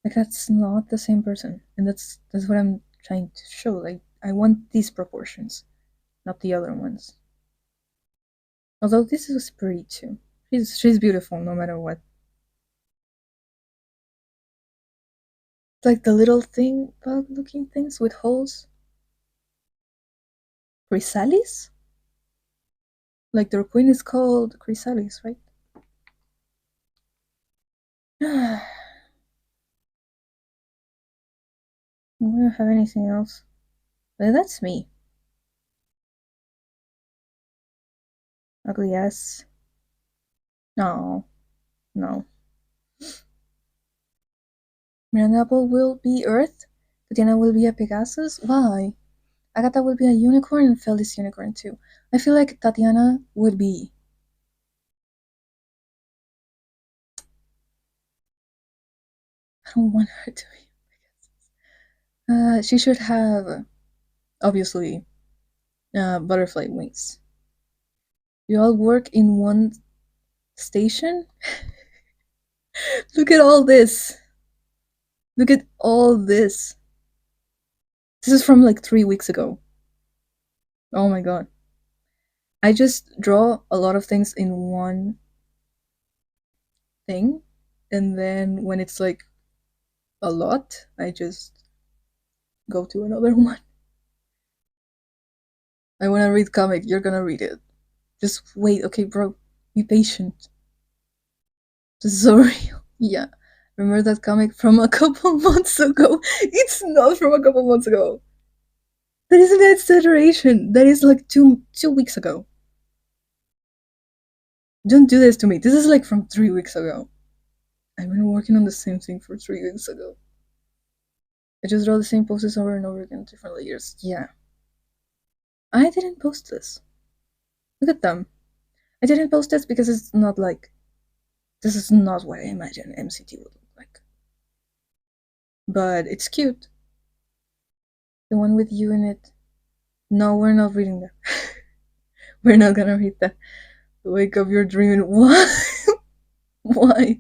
Like that's not the same person, and that's what I'm trying to show. Like I want these proportions, not the other ones. Although this is pretty too. She's beautiful no matter what. Like the little thing, bug looking things with holes. Chrysalis? Like their queen is called Chrysalis, right? We don't have anything else. But that's me. Ugly ass. No. No. Miranda will be Earth. Tatiana will be a Pegasus. Why? Agatha will be a unicorn and Felis unicorn too. I feel like Tatiana would be. I don't want her to be. She should have, obviously, butterfly wings. You all work in one station? Look at all this. Look at all this. This is from like 3 weeks ago. Oh my god. I just draw a lot of things in one thing, and then when it's like a lot, I just go to another one. I wanna read comic, you're gonna read it. Just wait, okay, bro. Be patient. This is so real. Yeah. Remember that comic from a couple months ago? It's not from a couple months ago. That is an exaggeration. That is like two weeks ago. Don't do this to me. This is like from 3 weeks ago. I've been working on the same thing for 3 weeks ago. I just draw the same poses over and over again, different layers. Yeah. I didn't post this. Look at them. I didn't post this because it's not like. This is not what I imagine MCT would look like. But it's cute. The one with you in it. No, we're not reading that. We're not gonna read that. Wake up your dream. Why? Why?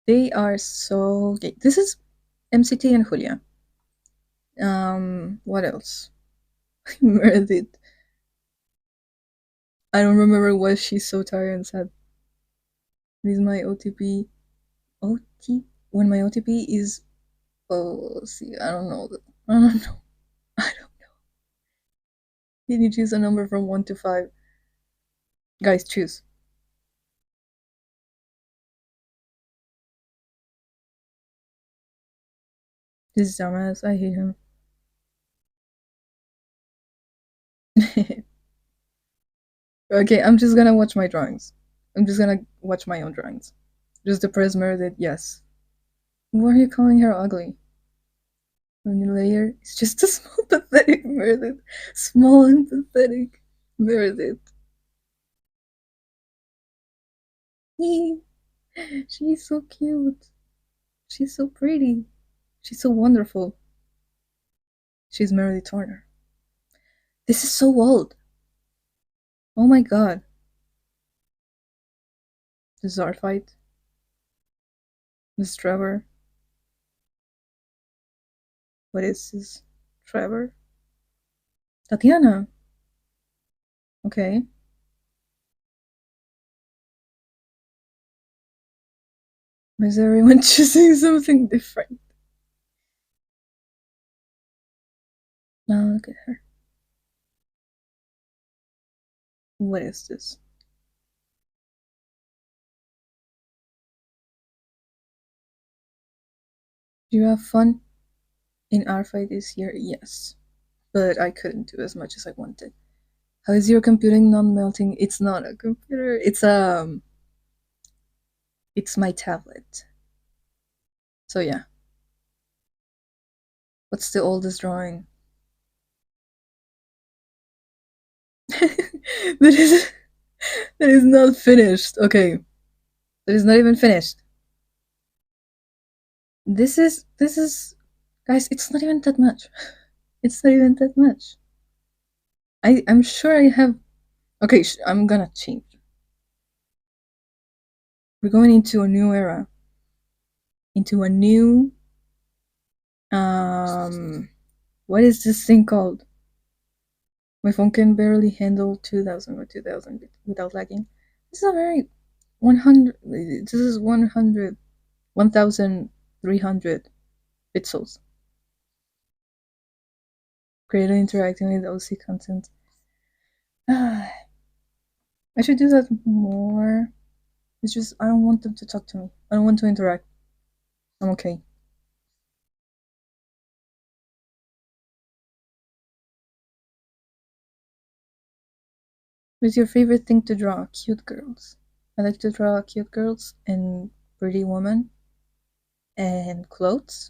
They are so gay. This is MCT and Julia. What else? Meredith. I don't remember why she's so tired and sad. This is my OTP. OT when my OTP is. Oh, see, I don't know. I don't know. I don't know. Can you choose a number from 1 to 5? Guys, choose. This dumbass. I hate him. Okay, I'm just gonna watch my drawings. I'm just gonna watch my own drawings. Just depress Meredith, yes. Why are you calling her ugly? Only layer is just a small, pathetic Meredith. Small and pathetic Meredith. She's so cute. She's so pretty. She's so wonderful. She's Meredith Turner. This is so old. Oh my god. The Czar fight. This Trevor. What is this? Trevor? Tatiana. Okay. Why is everyone choosing something different? Now look at her. What is this? Do you have fun in our fight this year? Yes. But I couldn't do as much as I wanted. How is your computing non-melting? It's not a computer. It's my tablet. So yeah. What's the oldest drawing? that is that is not finished. Okay. That is not even finished. This is guys, it's not even that much. It's not even that much. I'm sure I have. Okay, I'm gonna change. We're going into a new era. Into a new what is this thing called? My phone can barely handle 2000 or 2000 without lagging. This is a very 100. This is 100, 1300 pixels. Creator interacting with OC content. I should do that more. It's just I don't want them to talk to me. I don't want to interact. I'm okay. What's your favorite thing to draw? Cute girls. I like to draw cute girls and pretty women and clothes.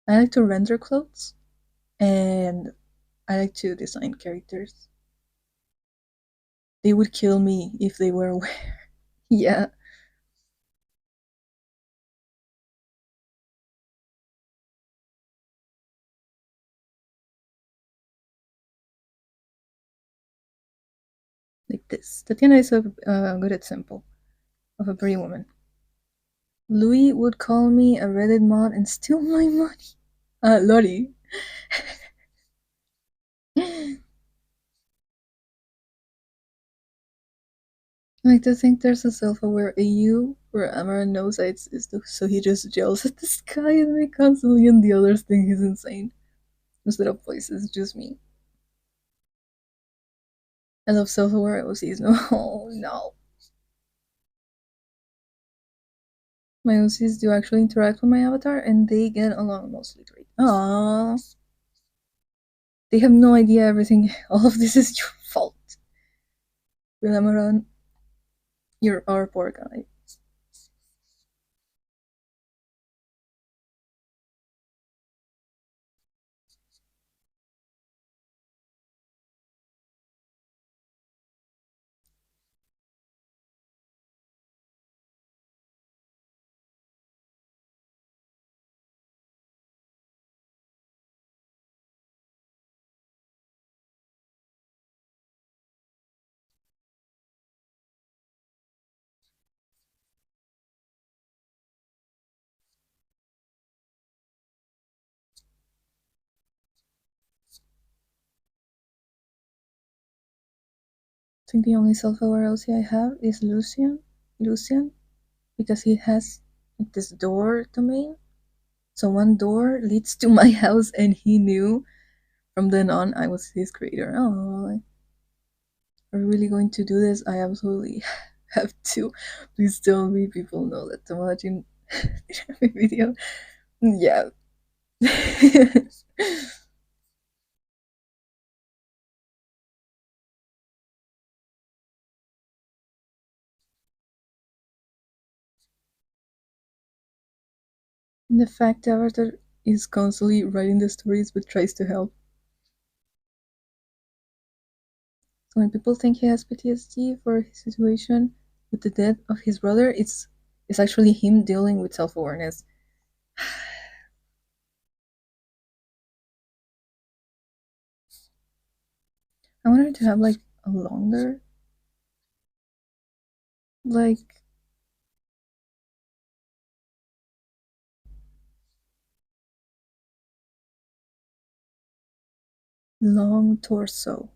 I like to render clothes and I like to design characters. They would kill me if they were aware. Yeah, like this. Tatiana is a good example of a pretty woman. Louis would call me a Reddit mod and steal my money. Lottie. I like to think there's a self-aware AU where Amaran knows I exist, so he just yells at the sky at me constantly, and the others think he's insane. Instead of voices, just me. I love self-aware OCs. No, oh, no. My OCs do actually interact with my avatar, and they get along mostly great. Aww. They have no idea everything. All of this is your fault. Amaran, you're our poor guy. I think the only self-aware OC I have is Lucian. Lucian, because he has like, this door domain. So one door leads to my house, and he knew from then on I was his creator. Oh, are we really going to do this? I absolutely have to. Please tell me people know that I'm watching every video. Yeah. The fact Avatar is constantly writing the stories but tries to help. So when people think he has PTSD for his situation with the death of his brother, it's actually him dealing with self-awareness. I wanted to have like a longer, like long torso,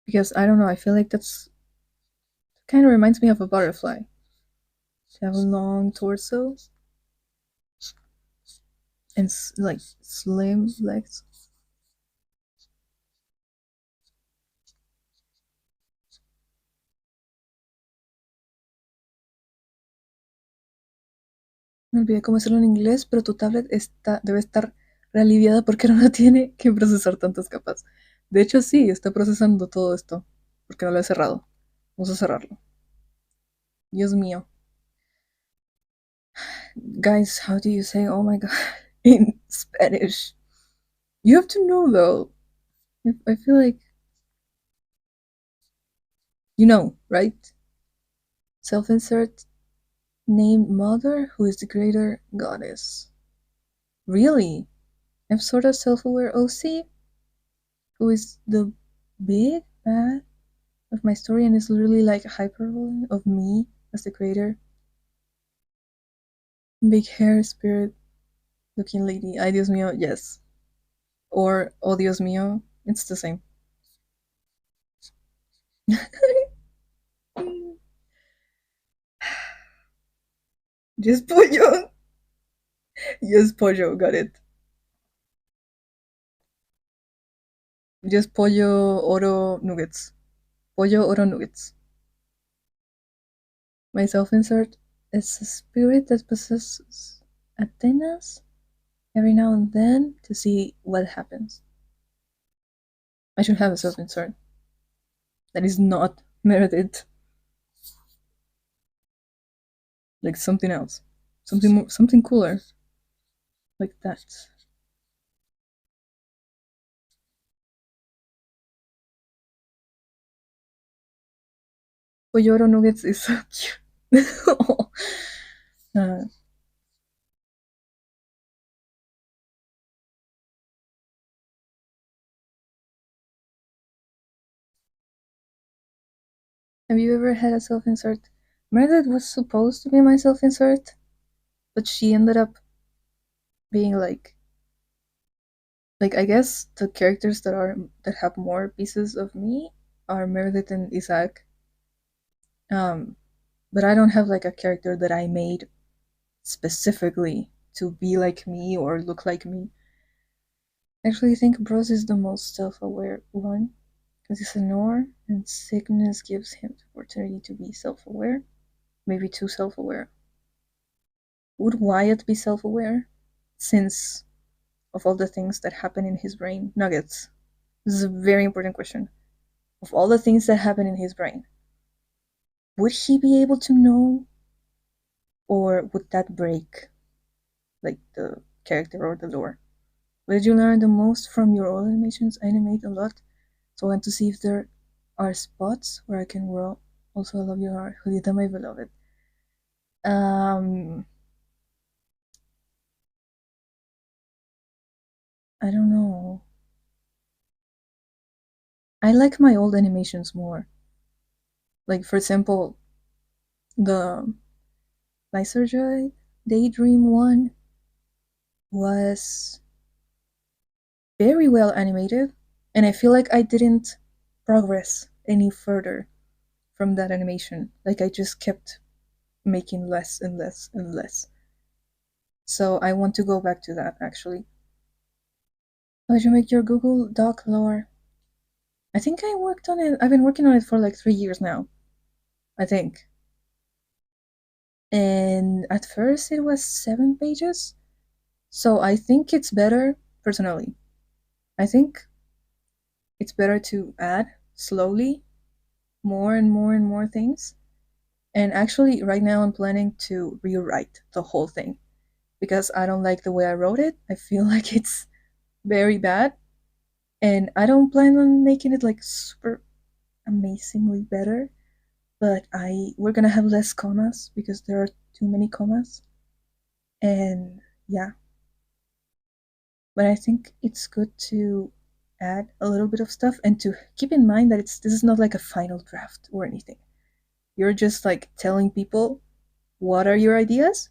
because I don't know. I feel like that's kind of reminds me of a butterfly to have a long torso and like slim legs. Me olvidé cómo hacerlo en inglés, pero tu tablet debe estar realiviada porque no tiene que procesar tantas capas. De hecho, sí, está procesando todo esto porque no lo he cerrado. Vamos a cerrarlo. Dios mío. Guys, how do you say oh my god in Spanish? You have to know though. I feel like you know, right? Self insert named Mother, who is the greater goddess. Really? I'm sort of self aware OC, who is the big bad of my story and is literally like a hyperbole of me as the creator. Big hair, spirit looking lady. Ay, Dios mío, yes. Or, oh, Dios mío, it's the same. Just pollo. Yes, pollo, got it. Just pollo oro nuggets. Pollo oro nuggets. My self insert is a spirit that possesses Athena's every now and then to see what happens. I should have a self insert that is not Meredith, like something else, something more, something cooler, like that. Pollo oro nuggets is so cute. uh, have you ever had a self insert? Meredith was supposed to be my self insert, but she ended up being like I guess the characters that have more pieces of me are Meredith and Isaac. Um, but I don't have like a character that I made specifically to be like me or look like me. Actually, I think Bros is the most self-aware one because he's a Nor, and sickness gives him the opportunity to be self-aware, maybe too self-aware. Would Wyatt be self-aware since of all the things that happen in his brain? Nuggets. This is a very important question. Of all the things that happen in his brain, would he be able to know, or would that break like the character or the lore? What did you learn the most from your old animations? I animate a lot, so I want to see if there are spots where I can grow. Also, I love your art, Julieta, my beloved. Um, I don't know. I like my old animations more. Like, for example, the Lysergite Daydream one was very well animated, and I feel like I didn't progress any further from that animation. Like, I just kept making less and less and less. So I want to go back to that actually. How did you make your Google Doc lore? I think I worked on it. I've been working on it for like 3 years now, I think. And at first it was 7 pages. So I think it's better, personally. I think it's better to add slowly more and more and more things. And actually, right now I'm planning to rewrite the whole thing because I don't like the way I wrote it. I feel like it's very bad. And I don't plan on making it like super amazingly better, but I we're gonna have less commas because there are too many commas. And yeah, but I think it's good to add a little bit of stuff and to keep in mind that it's this is not like a final draft or anything. You're just like telling people what are your ideas,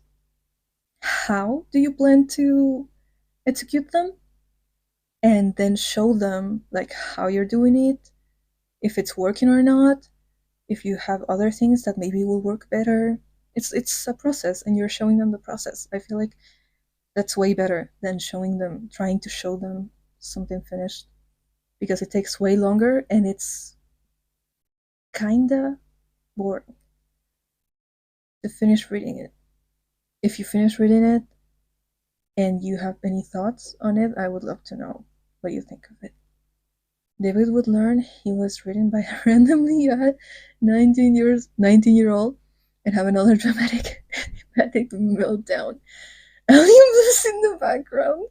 how do you plan to execute them, and then show them like how you're doing it, if it's working or not, if you have other things that maybe will work better. It's a process and you're showing them the process. I feel like that's way better than showing them trying to show them something finished because it takes way longer and it's kinda boring to finish reading it. If you finish reading it and you have any thoughts on it, I would love to know what you think of it. David would learn he was written by a randomly young 19-year-old and have another dramatic meltdown. Aliens in the background.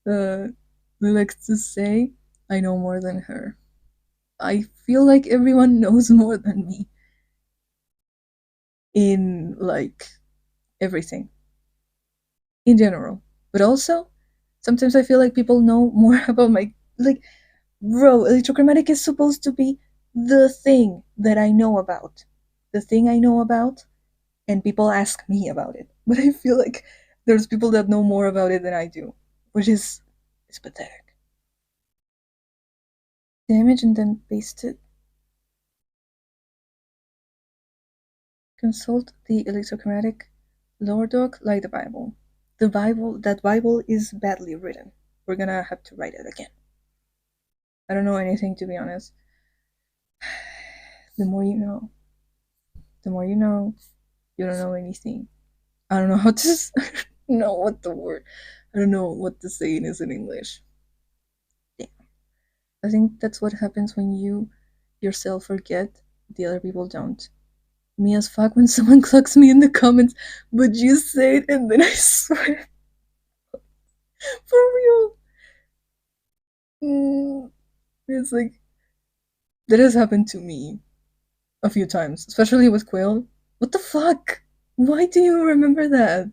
Who likes to say, I know more than her. I feel like everyone knows more than me in like everything in general. But also, sometimes I feel like people know more about my like bro, electrochromatic is supposed to be the thing that I know about. The thing I know about, and people ask me about it. But I feel like there's people that know more about it than I do, which is it's pathetic. The image and then paste it. Consult the electrochromatic lore doc like the Bible. That Bible is badly written. We're gonna have to write it again. I don't know anything, to be honest. The more you know, the more you know, you don't know anything. I don't know how to know what the word. I don't know what the saying is in English. Yeah. I think that's what happens when you yourself forget, the other people don't. Me as fuck when someone clocks me in the comments, but you say it and then I swear, for real. It's like, that has happened to me a few times, especially with Quail. What the fuck? Why do you remember that?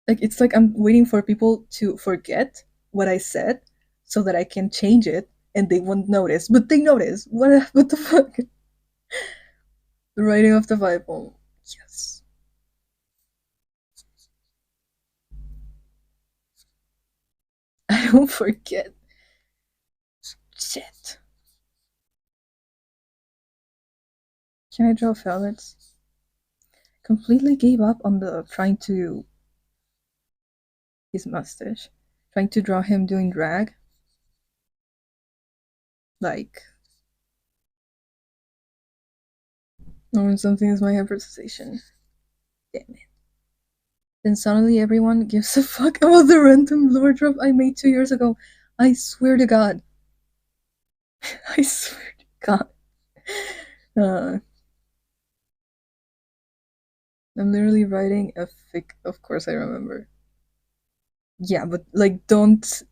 Like, it's like I'm waiting for people to forget what I said so that I can change it and they won't notice. But they notice. What the fuck? The writing of the Bible. Yes. I don't forget. Shit. Can I draw Felix? Completely gave up on the trying to his mustache. Trying to draw him doing drag. Like, when something is my hypersensation. Damn it. Then suddenly everyone gives a fuck about the random lore drop I made 2 years ago. I swear to God. I swear to God. Uh, I'm literally writing a fic. Of course, I remember. Yeah, but like, don't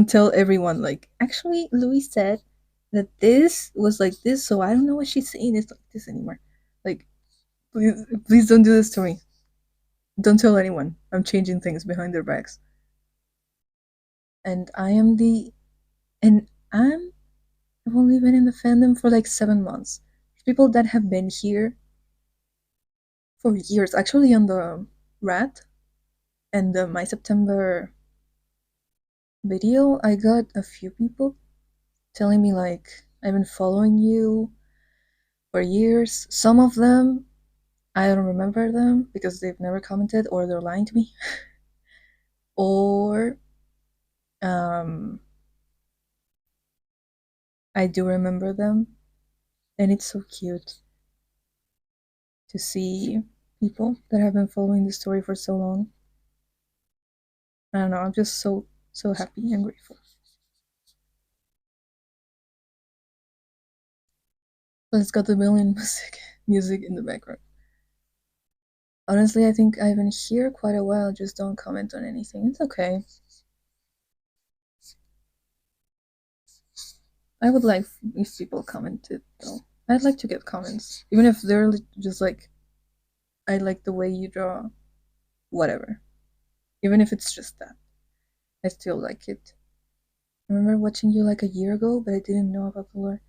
tell everyone. Like, actually, Louis said that this was like this, so I don't know what she's saying is like this anymore. Like, please don't do this to me. Don't tell anyone. I'm changing things behind their backs. And I am the and I've only been in the fandom for like 7 months. People that have been here for years. Actually, on the Rat and the My September video, I got a few people telling me like I've been following you for years. Some of them I don't remember them because they've never commented or they're lying to me. Or um I do remember them and it's so cute to see people that have been following the story for so long. I don't know, I'm just so happy and grateful. But it's got the million music in the background. Honestly, I think I've been here quite a while, just don't comment on anything. It's okay. I would like if people commented though. I'd like to get comments. Even if they're just like, I like the way you draw, whatever. Even if it's just that. I still like it. I remember watching you like a year ago, but I didn't know about the lore.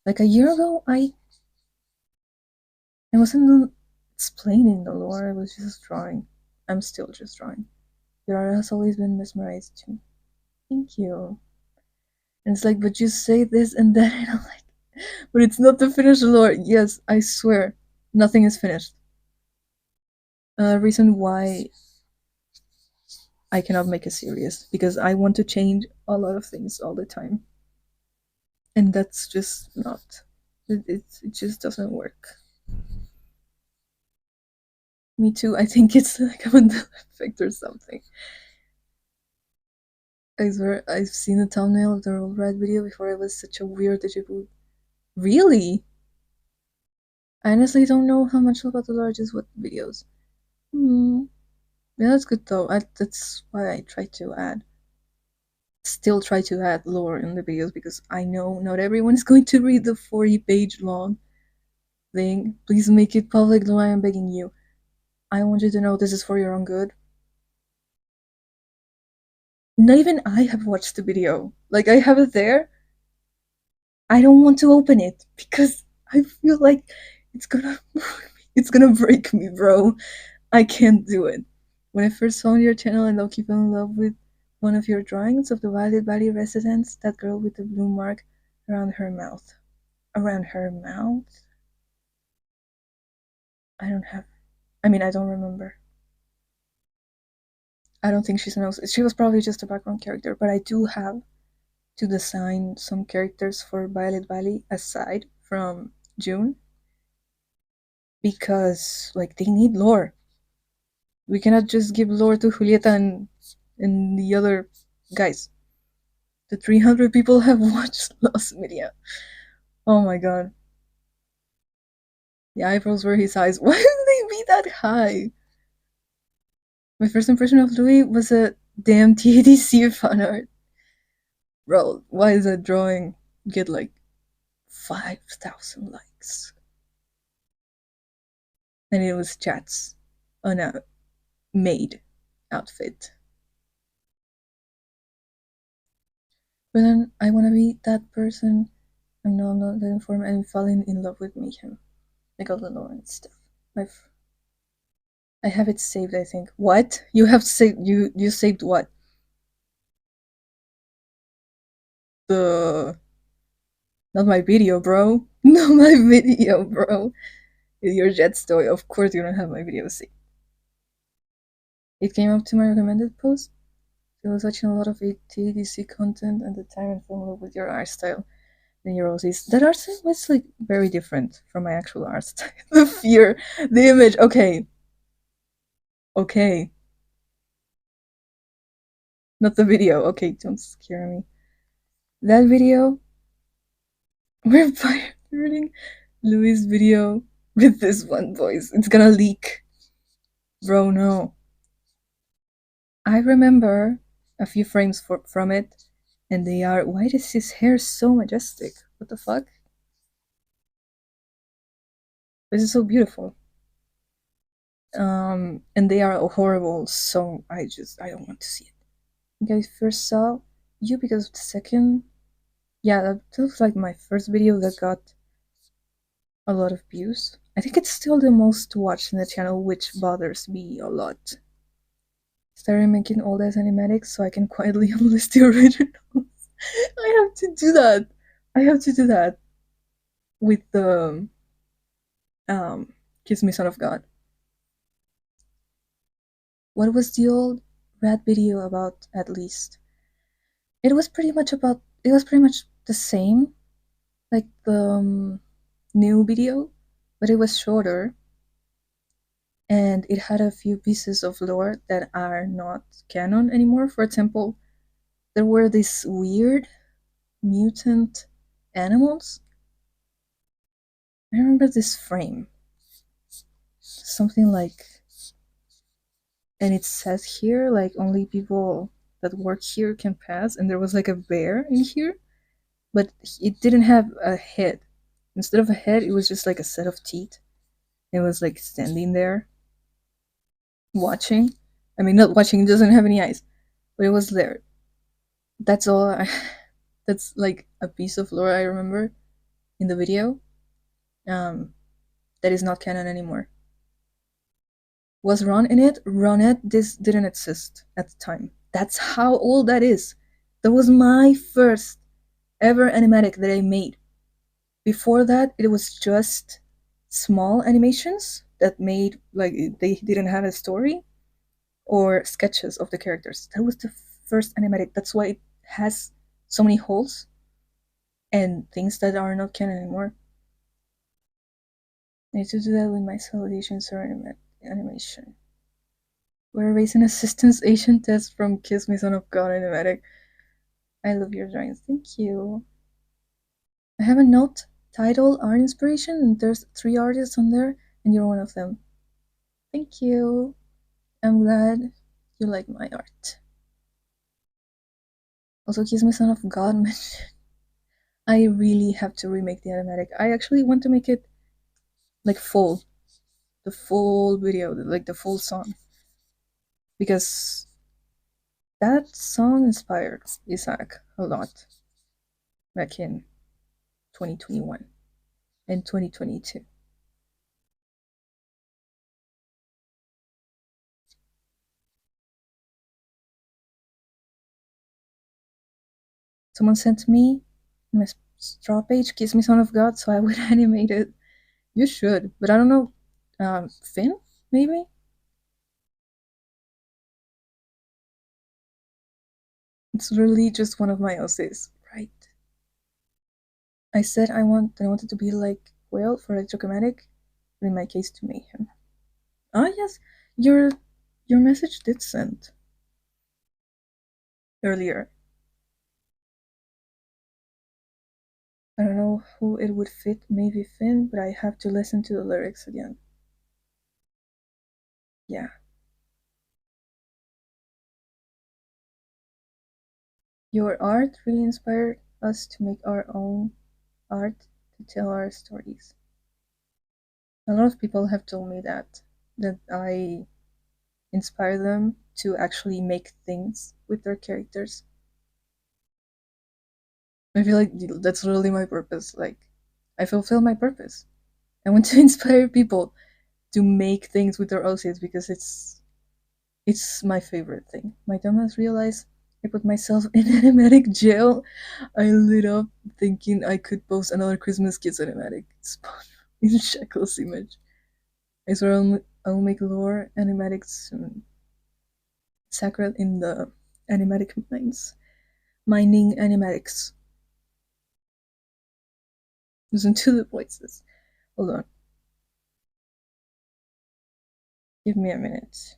Like a year ago, I wasn't explaining the lore, I was just drawing. I'm still just drawing. Your art has always been mesmerized too. Thank you. And it's like, but you say this and that, and I'm like, but it's not the finished lore. Yes, I swear, nothing is finished. Reason why I cannot make a series because I want to change a lot of things all the time, and that's just not. It just doesn't work. Me too. I think it's like a Mandela effect or something. I swear, I've seen the thumbnail of the Roll Red video before. It was such a weird deja vu. Really? I honestly don't know how much about the largest what videos. Hmm. Yeah, that's good though. That's why I try to add, still try to add lore in the videos because I know not everyone is going to read the 40-page long thing. Please make it public, though I am begging you. I want you to know this is for your own good. Not even I have watched the video. Like, I have it there. I don't want to open it because I feel like it's gonna it's gonna break me, bro. I can't do it. When I first found your channel, I low-key fell in love with one of your drawings of the Violet Valley residents, that girl with the blue mark around her mouth. Around her mouth? I don't have. I mean, I don't remember. I don't think she's an OC. She was probably just a background character, but I do have to design some characters for Violet Valley aside from June because like they need lore. We cannot just give lore to Julieta and the other guys. The 300 people have watched Lost Media. Oh my god. The eyebrows were his eyes. Why would they be that high? My first impression of Louis was a damn TADC fan art. Bro, why does that drawing get like 5,000 likes? And it was chats on a maid outfit. But then I wanna be that person. I'm not that informed. I'm falling in love with Mayhem. Like all the lore and stuff. I've I have it saved, I think. What? You have saved you saved what? The not my video, bro. Not my video, bro. Your jet story. Of course you don't have my video saved. It came up to my recommended post. I was watching a lot of ATDC content at the time and fell in love with your art style. Then your roses. That art style was like very different from my actual art style. The fear, the image. Okay. Okay. Not the video. Okay, don't scare me. That video, we're pirating Louis' video with this one voice. It's gonna leak. Bro, no. I remember a few frames from it, and they are. Why is his hair so majestic? What the fuck? This is so beautiful. And they are horrible, so I don't want to see it. I think I first saw you because of the second. Yeah, that was like my first video that got a lot of views. I think it's still the most watched in the channel, which bothers me a lot. Started making all these animatics so I can quietly list the originals. I have to do that. I have to do that with the Kiss Me Son of God. What was the old rat video about? At least it was pretty much about. It was pretty much the same, like the new video, but it was shorter and it had a few pieces of lore that are not canon anymore. For example, there were these weird mutant animals. I remember this frame. Something like, and it says here, like, only people that work here can pass, and there was like a bear in here, but it didn't have a head. Instead of a head, it was just like a set of teeth. It was like standing there, watching. I mean, not watching, it doesn't have any eyes, but it was there. That's all that's like a piece of lore I remember in the video. That is not canon anymore. Was Ron in it? Ronette, this didn't exist at the time. That's how old that is. That was my first ever animatic that I made. Before that, it was just small animations that made, like, they didn't have a story or sketches of the characters. That was the first animatic. That's why it has so many holes and things that are not canon anymore. I need to do that with my salutations or animation. We're raising assistance Asian test from Kiss Me Son of God animatic. I love your drawings. Thank you. I have a note title art inspiration and there's 3 artists on there and you're one of them. Thank you. I'm glad you like my art. Also, Kiss Me Son of God mentioned. I really have to remake the animatic. I actually want to make it like full. The full video, like the full song. Because that song inspired Isaac a lot back in 2021 and 2022. Someone sent me my straw page, Kiss Me Son of God, so I would animate it. You should, but I don't know. Finn, maybe? It's really just one of my essays, right? I said I wanted to be like whale for electrokinetic, but in my case to mayhem. Ah yes, your your message did send earlier. I don't know who it would fit, maybe Finn, but I have to listen to the lyrics again. Yeah. Your art really inspired us to make our own art to tell our stories. A lot of people have told me that I inspire them to actually make things with their characters. I feel like that's really my purpose. Like, I fulfill my purpose. I want to inspire people to make things with their OCs because it's my favorite thing. My dumbass realized I put myself in animatic jail. I lit up thinking I could post another Christmas Kids animatic spot in Shackle's image. I swear I'll make lore animatics soon. Sacred in the animatic mines. Mining animatics. Listen to the voices. Hold on. Give me a minute.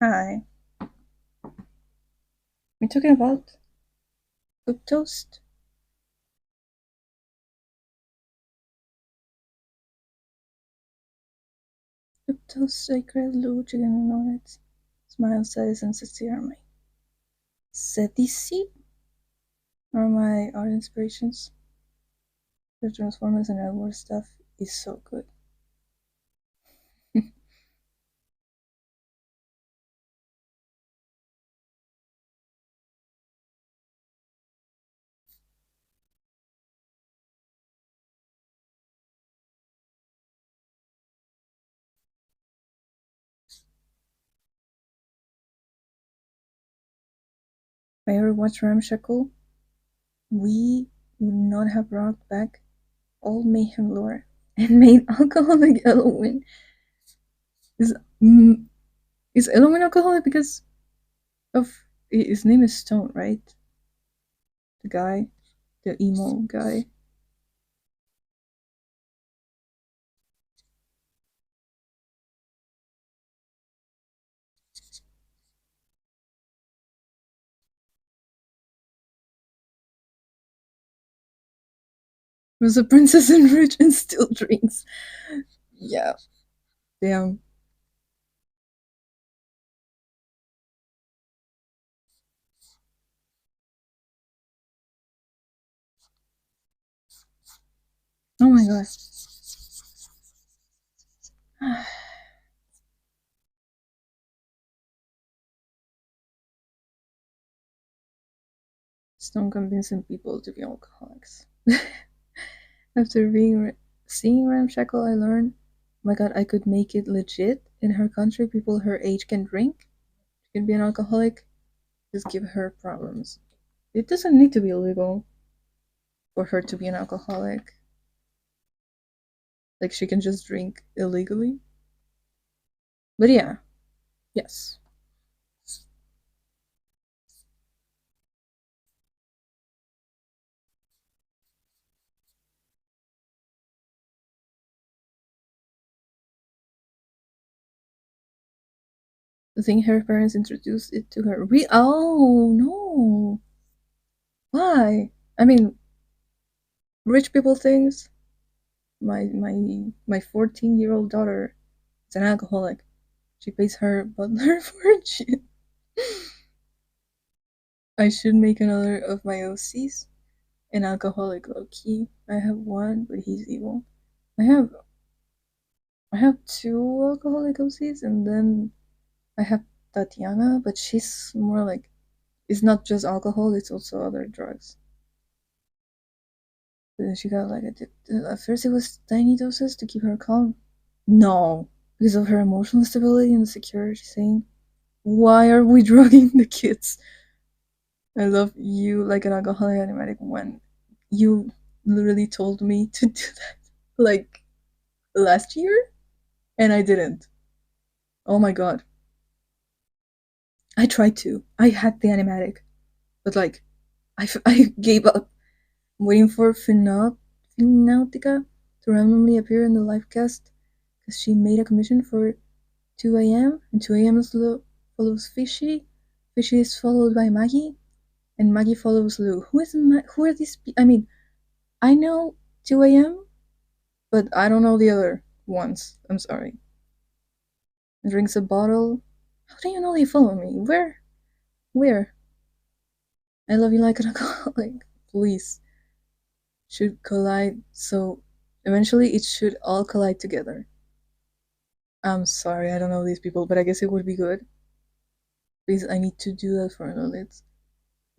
Hi. We're talking about cooked toast. Cooked toast, sacred, blue chicken and nuggets. Smile, size, and sincere my Setisi are my art inspirations. The Transformers and Edward stuff is so good. If I ever watched Ramshackle, we would not have brought back all mayhem lore and made alcoholic Elowin. Is mm, is Elowin alcoholic because of his name is Stone, right? The guy, the emo guy. Was a princess and rich and still drinks. Yeah, damn. Oh my god. Stone convincing people to be alcoholics. After seeing Ramshackle, I learned, oh my god, I could make it legit. In her country, people her age can drink. She can be an alcoholic. Just give her problems. It doesn't need to be illegal for her to be an alcoholic. Like she can just drink illegally. But yeah, yes. I think her parents introduced it to her. Oh no! Why? I mean, rich people things. My 14-year-old daughter is an alcoholic. She pays her butler for gin. I should make another of my OCs. An alcoholic low key. I have one, but he's evil. I have I have two alcoholic OCs, and then I have Tatiana, but she's more like it's not just alcohol; it's also other drugs. But then she got like addicted. At first, it was tiny doses to keep her calm. No, because of her emotional stability and security. She's saying, "Why are we drugging the kids?" I love you like an alcoholic animatic when you literally told me to do that like last year and I didn't. Oh my god. I tried to. I had the animatic, but like I gave up. I'm waiting for Finautica to randomly appear in the live cast because she made a commission for 2 a.m. and 2 a.m. follows Fishy. Fishy is followed by Maggie, and Maggie follows Lou. Who are these? I mean, I know 2 a.m., but I don't know the other ones. I'm sorry. Drinks a bottle. How do you know they follow me? Where? Where? I love you like an alcoholic. Please. Should collide. So eventually it should all collide together. I'm sorry, I don't know these people, but I guess it would be good. Because I need to do that for Lilith.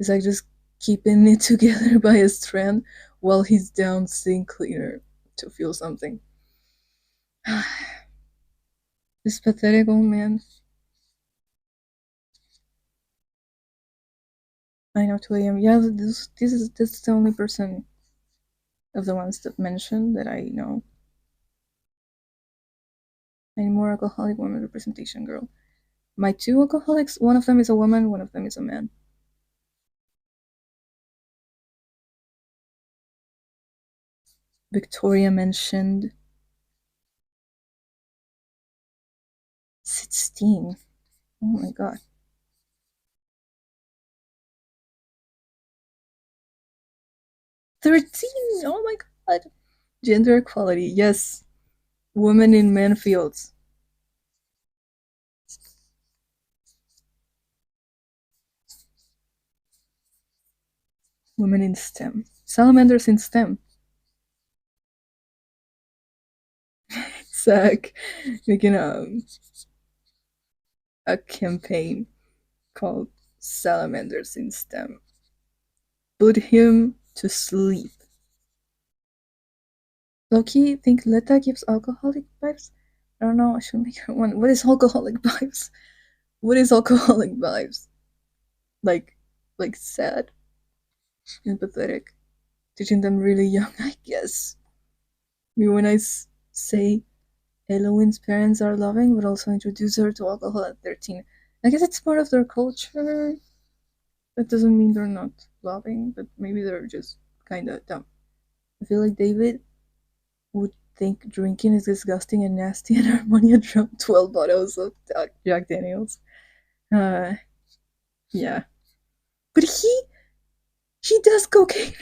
It's like just keeping it together by a strand while he's down sink cleaner to feel something. This pathetic old man. I know 2 a.m. Yeah, this is the only person of the ones that mentioned that I know. I need more alcoholic woman representation, girl. My two alcoholics, one of them is a woman, one of them is a man. Victoria mentioned 16. Oh my god. 13! Oh my god. Gender equality, yes. Women in men fields. Women in STEM. Salamanders in STEM. Zach making a campaign called Salamanders in STEM. Put him to sleep. Loki think Letta gives alcoholic vibes? I don't know, I should make her one. What is alcoholic vibes? What is alcoholic vibes? Like like sad and pathetic. Teaching them really young, I guess. Me when say Eloine's parents are loving, but also introduce her to alcohol at 13. I guess it's part of their culture. That doesn't mean they're not loving, but maybe they're just kind of dumb. I feel like David would think drinking is disgusting and nasty, and Harmonia drank 12 bottles of Jack Daniels. Uh, yeah. But he does cocaine.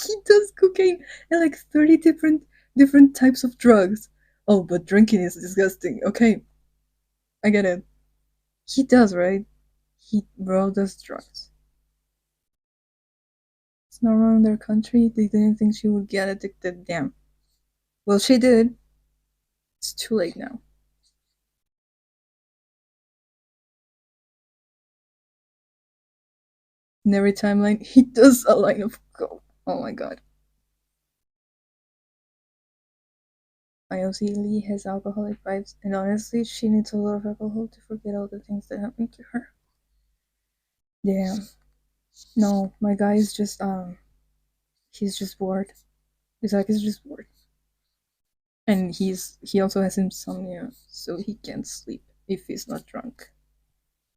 He does cocaine and like 30 different types of drugs. Oh, but drinking is disgusting. Okay, I get it. He does, right? He bro does drugs. It's normal in their country. They didn't think she would get addicted. Damn. Well, she did. It's too late now. In every timeline, he does a line of coke. Oh my god. IOC Lee has alcoholic vibes, and honestly, she needs a lot of alcohol to forget all the things that happened to her. Damn. No, my guy is just he's just bored. Isaac is just bored. And he also has insomnia, so he can't sleep if he's not drunk.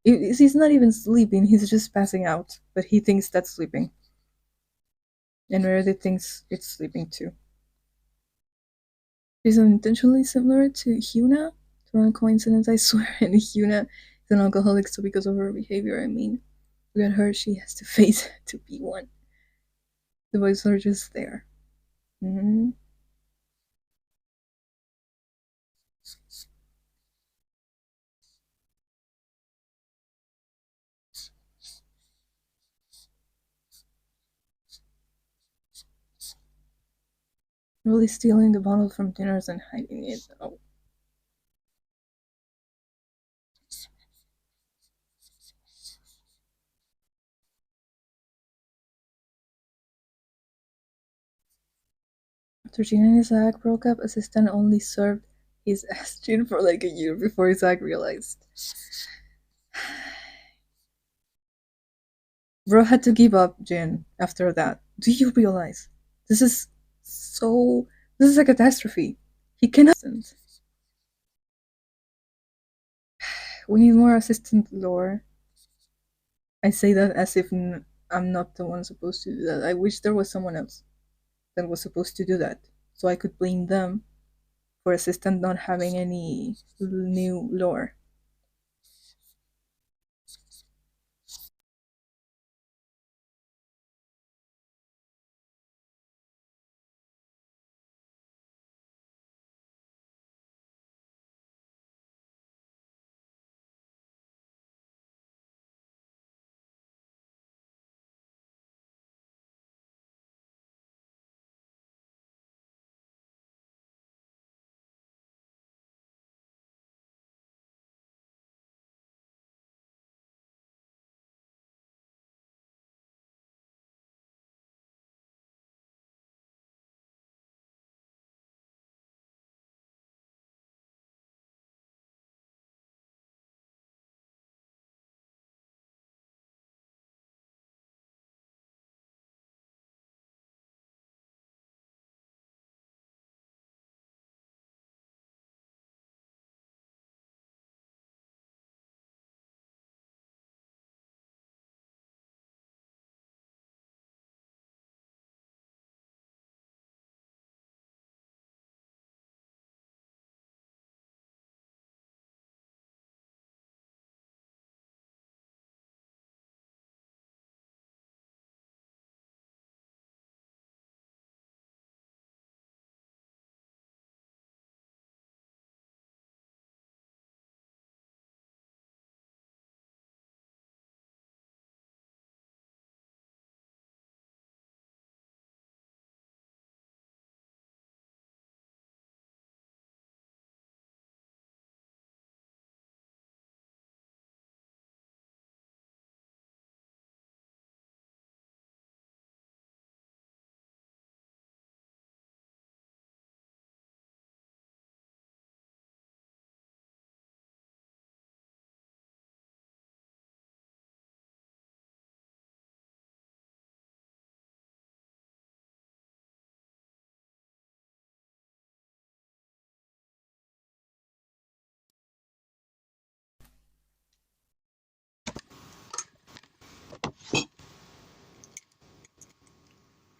He's not even sleeping, he's just passing out, but he thinks that's sleeping. And Meredith thinks it's sleeping too. She's unintentionally similar to Hyuna. Total coincidence, I swear. And Hyuna is an alcoholic, so because of her behavior, I mean, look at her, she has to face to be one. The boys are just there. Mm-hmm. Really stealing the bottle from dinners and hiding it. Oh. 13 and Isaac broke up. Assistant only served his ass gin for like a year before Isaac realized. Bro had to give up gin after that. Do you realize? This is so. This is a catastrophe. He cannot. We need more assistant lore. I say that as if I'm not the one supposed to do that. I wish there was someone else that was supposed to do that, so I could blame them for assistant not having any new lore.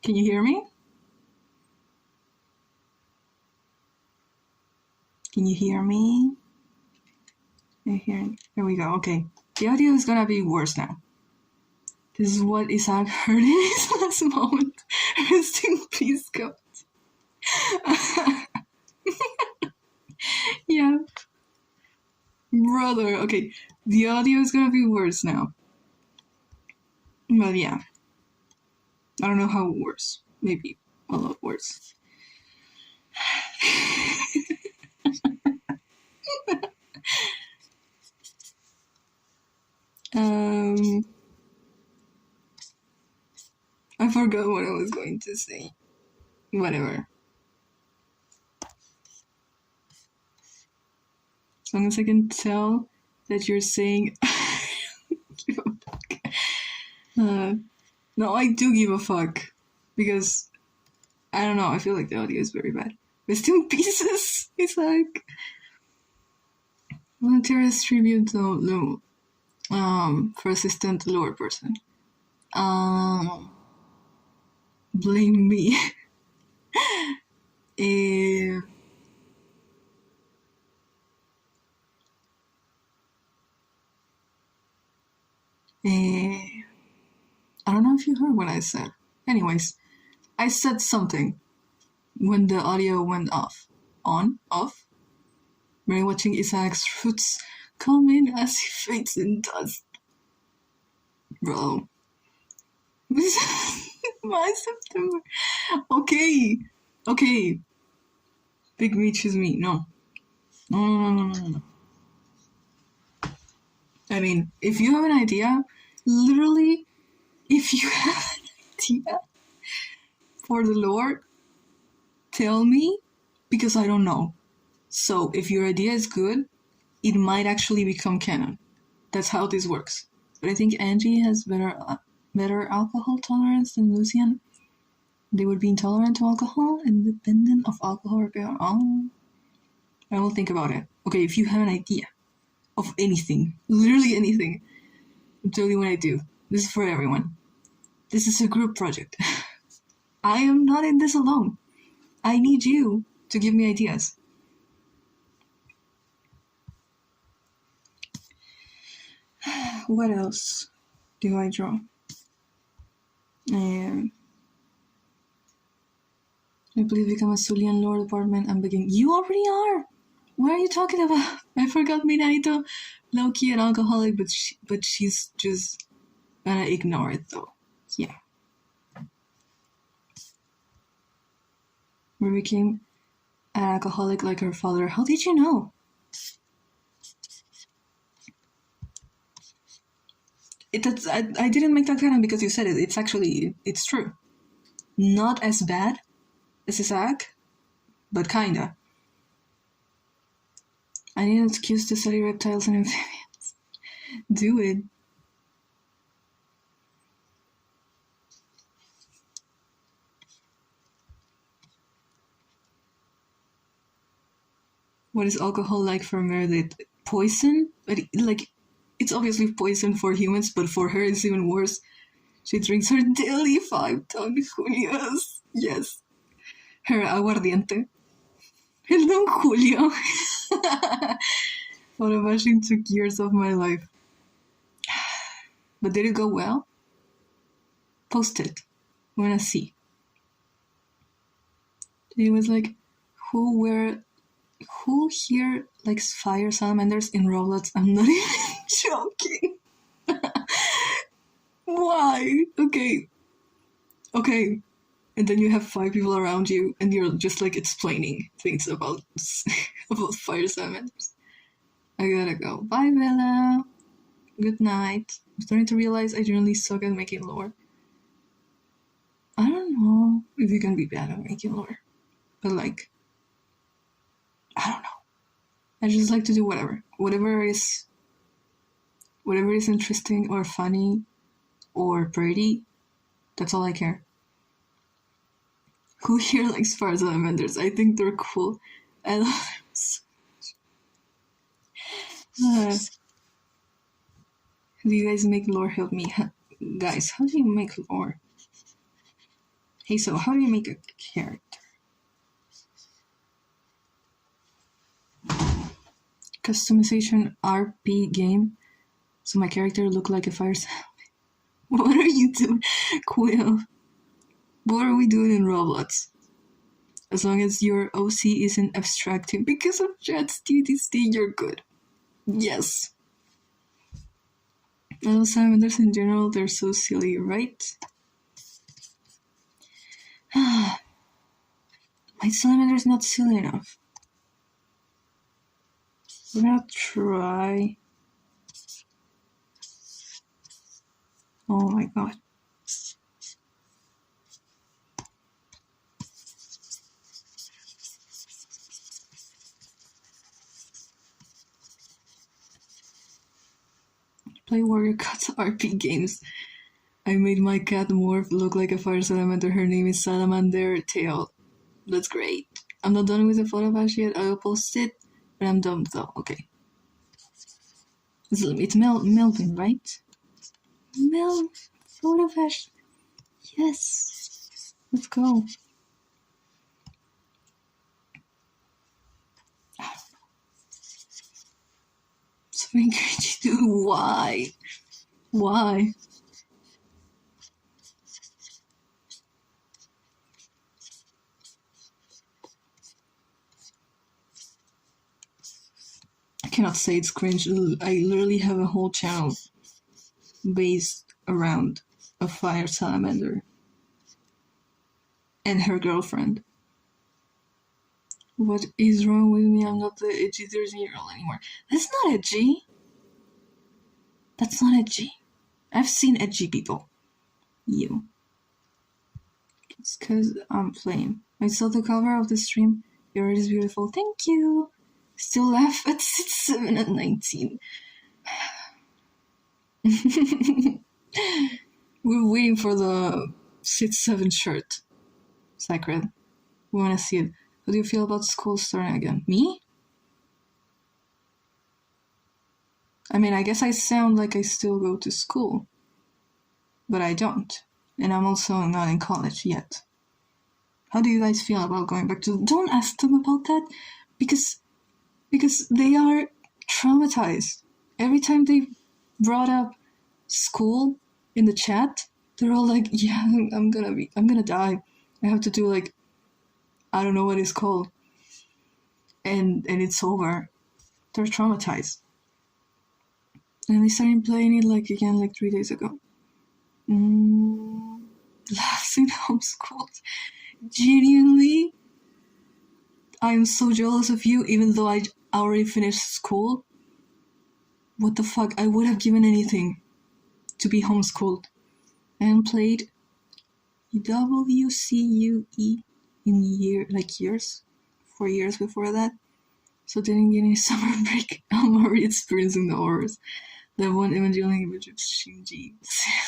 Can you hear me? Can you hear me? Here we go. Okay. The audio is gonna be worse now. This is what Isaac heard in his last moment. Rest in peace, God. Yeah. Brother, okay. The audio is gonna be worse now. But yeah. I don't know how worse. Maybe a lot worse. I forgot what I was going to say. Whatever. As long as I can tell that you're saying give a fuck. No, I do give a fuck. Because I don't know, I feel like the audio is very bad. Rest in pieces! It's like volunteers tribute to for assistant lower person. Blame me. I don't know if you heard what I said. Anyways, I said something when the audio went off. On? Off? Mary watching Isaac's roots come in as he fades in dust. Bro. My September. Okay. Okay. Big me, choose me. No. No. I mean, if you have an idea, literally, if you have an idea for the lore, tell me, because I don't know. So if your idea is good, it might actually become canon. That's how this works. But I think Angie has better alcohol tolerance than Lucian. They would be intolerant to alcohol, independent of alcohol or beer. Oh, I will think about it. Okay, if you have an idea of anything, literally anything, I'll tell you what I do. This is for everyone. This is a group project. I am not in this alone. I need you to give me ideas. What else do I draw? I believe become a Sulian lore department and begin. You already are! What are you talking about? I forgot Minaito, low-key and alcoholic, but she's just gonna ignore it though. Yeah. We became an alcoholic like her father. How did you know? I didn't make that canon because you said it. It's actually, it's true. Not as bad as Isaac, but kinda. I need an excuse to study reptiles and amphibians. Do it. What is alcohol like for Meredith? Poison? But it's obviously poison for humans, but for her it's even worse. She drinks her daily 5-ton Julios. Yes. Her aguardiente. El Don Julio. Photobashing took years of my life. But did it go well? Post it. I wanna see. It was like, who here likes fire salamanders in Roblox? I'm not even joking. Why? Okay. And then you have 5 people around you, and you're just like explaining things about fire salamanders. I gotta go. Bye, Bella. Good night. I'm starting to realize I generally suck at making lore. I don't know if you can be bad at making lore, but like, I don't know. I just like to do whatever is interesting or funny or pretty. That's all I care. Who here likes fire salamanders? I think they're cool. I love them so much. Do you guys make lore? Help me. Guys, how do you make lore? Hey, so how do you make a character? Customization RP game. So my character look like a fire salamander. What are you doing, Quill? What are we doing in Roblox? As long as your OC isn't abstracting because of Jet's TTC, you're good. Yes. Little salamanders in general, they're so silly, right? My salamander's not silly enough. We're gonna try. Oh my god. Play Warrior Cats RP games. I made my cat morph look like a fire salamander. Her name is Salamander Tail. That's great. I'm not done with the photo bash yet. I'll post it, but I'm done though. Okay. It's Melvin, right? Mel, photo bash. Yes. Let's go. Something crazy to do. Why? Why? I cannot say it's cringe. I literally have a whole channel based around a fire salamander and her girlfriend. What is wrong with me? I'm not the edgy 13-year-old anymore. That's not edgy. That's not edgy. I've seen edgy people. You. It's because I'm playing. I saw the cover of the stream. Your art is beautiful. Thank you. Still laugh at 6, 7, and 19. We're waiting for the 6, 7 shirt. Sacred. We want to see it. How do you feel about school starting again? Me? I mean, I guess I sound like I still go to school. But I don't. And I'm also not in college yet. How do you guys feel about going back to... Don't ask them about that. Because they are traumatized. Every time they brought up school in the chat, they're all like, yeah, I'm gonna die. I have to do like, I don't know what it's called. And it's over. They're traumatized. And they started playing it like again like 3 days ago. Laughs in homeschooled. Genuinely, I'm so jealous of you, even though I already finished school. What the fuck? I would have given anything to be homeschooled. And played WCUE in years. 4 years before that. So didn't get any summer break. I'm already experiencing the horrors. That one Evangelion image of Shinji.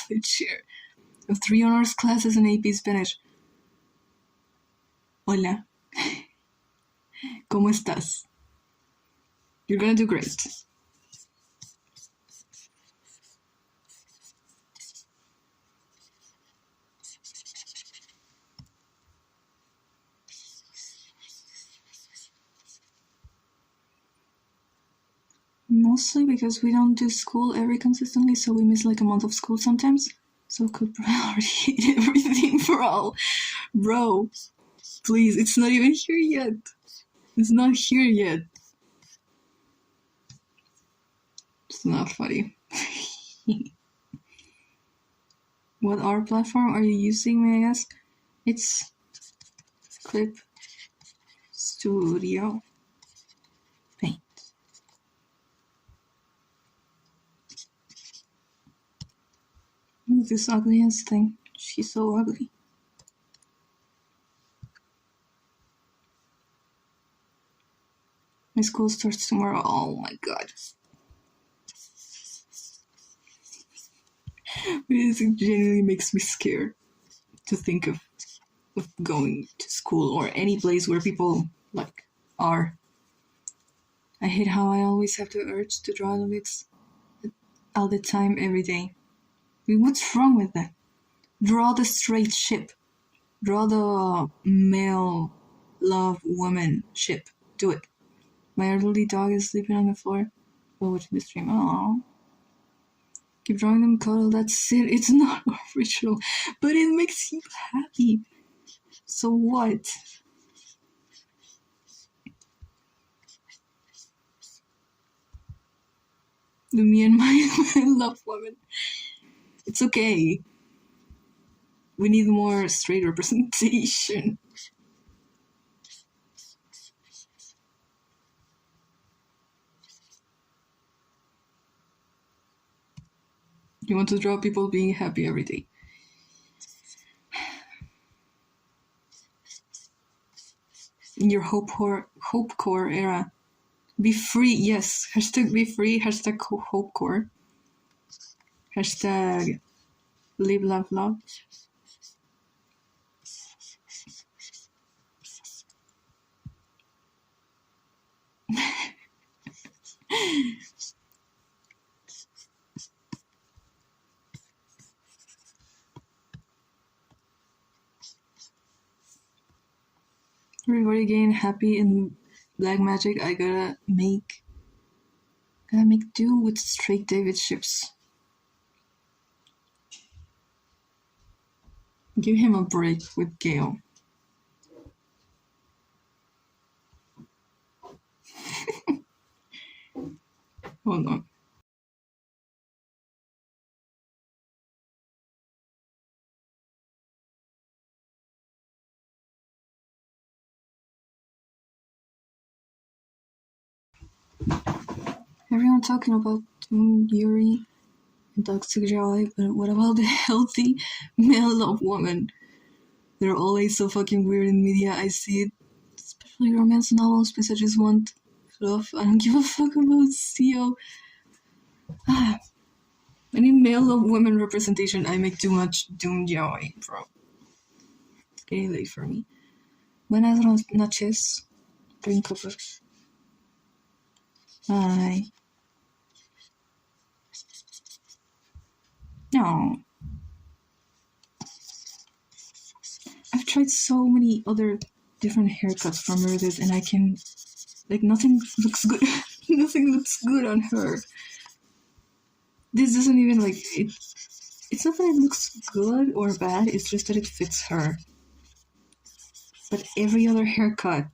The chair. Of 3 honors classes in AP Spanish. Hola. ¿Cómo estás? You're gonna do great. Mostly because we don't do school every consistently, so we miss like a month of school sometimes. So could priority everything for all. Bro, please, it's not even here yet. It's not here yet. It's not funny. What art platform are you using, may I ask? It's Clip Studio Paint. This ugly ass thing. She's so ugly. My school starts tomorrow. Oh my god. This genuinely makes me scared to think of going to school or any place where people like are. I hate how I always have the urge to draw the lips all the time, every day. I mean, what's wrong with that? Draw the straight ship. Draw the male love woman ship. Do it. My elderly dog is sleeping on the floor while watching the stream. Aww. Keep drawing them cuddle, that's it. It's not original, but it makes you happy. So what? The me and my love woman. It's okay. We need more straight representation. You want to draw people being happy every day. In your hope core era. Be free, yes. Hashtag be free, hashtag hope core. Hashtag live, love, love. Everybody getting happy in black magic. I gotta make do with straight David ships. Give him a break with Gale. Hold on. Everyone talking about Yuri and toxic joy, but what about the healthy male love woman? They're always so fucking weird in media. I see it, especially romance novels, because I just want fluff. I don't give a fuck about CO. I need male love woman representation. I make too much doom yaoi, bro. It's getting late for me. Buenas noches. Drink over. Bye. No. I've tried so many other different haircuts from Meredith, and I can, like, nothing looks good. Nothing looks good on her. This doesn't even, like, it's not that it looks good or bad, it's just that it fits her. But every other haircut,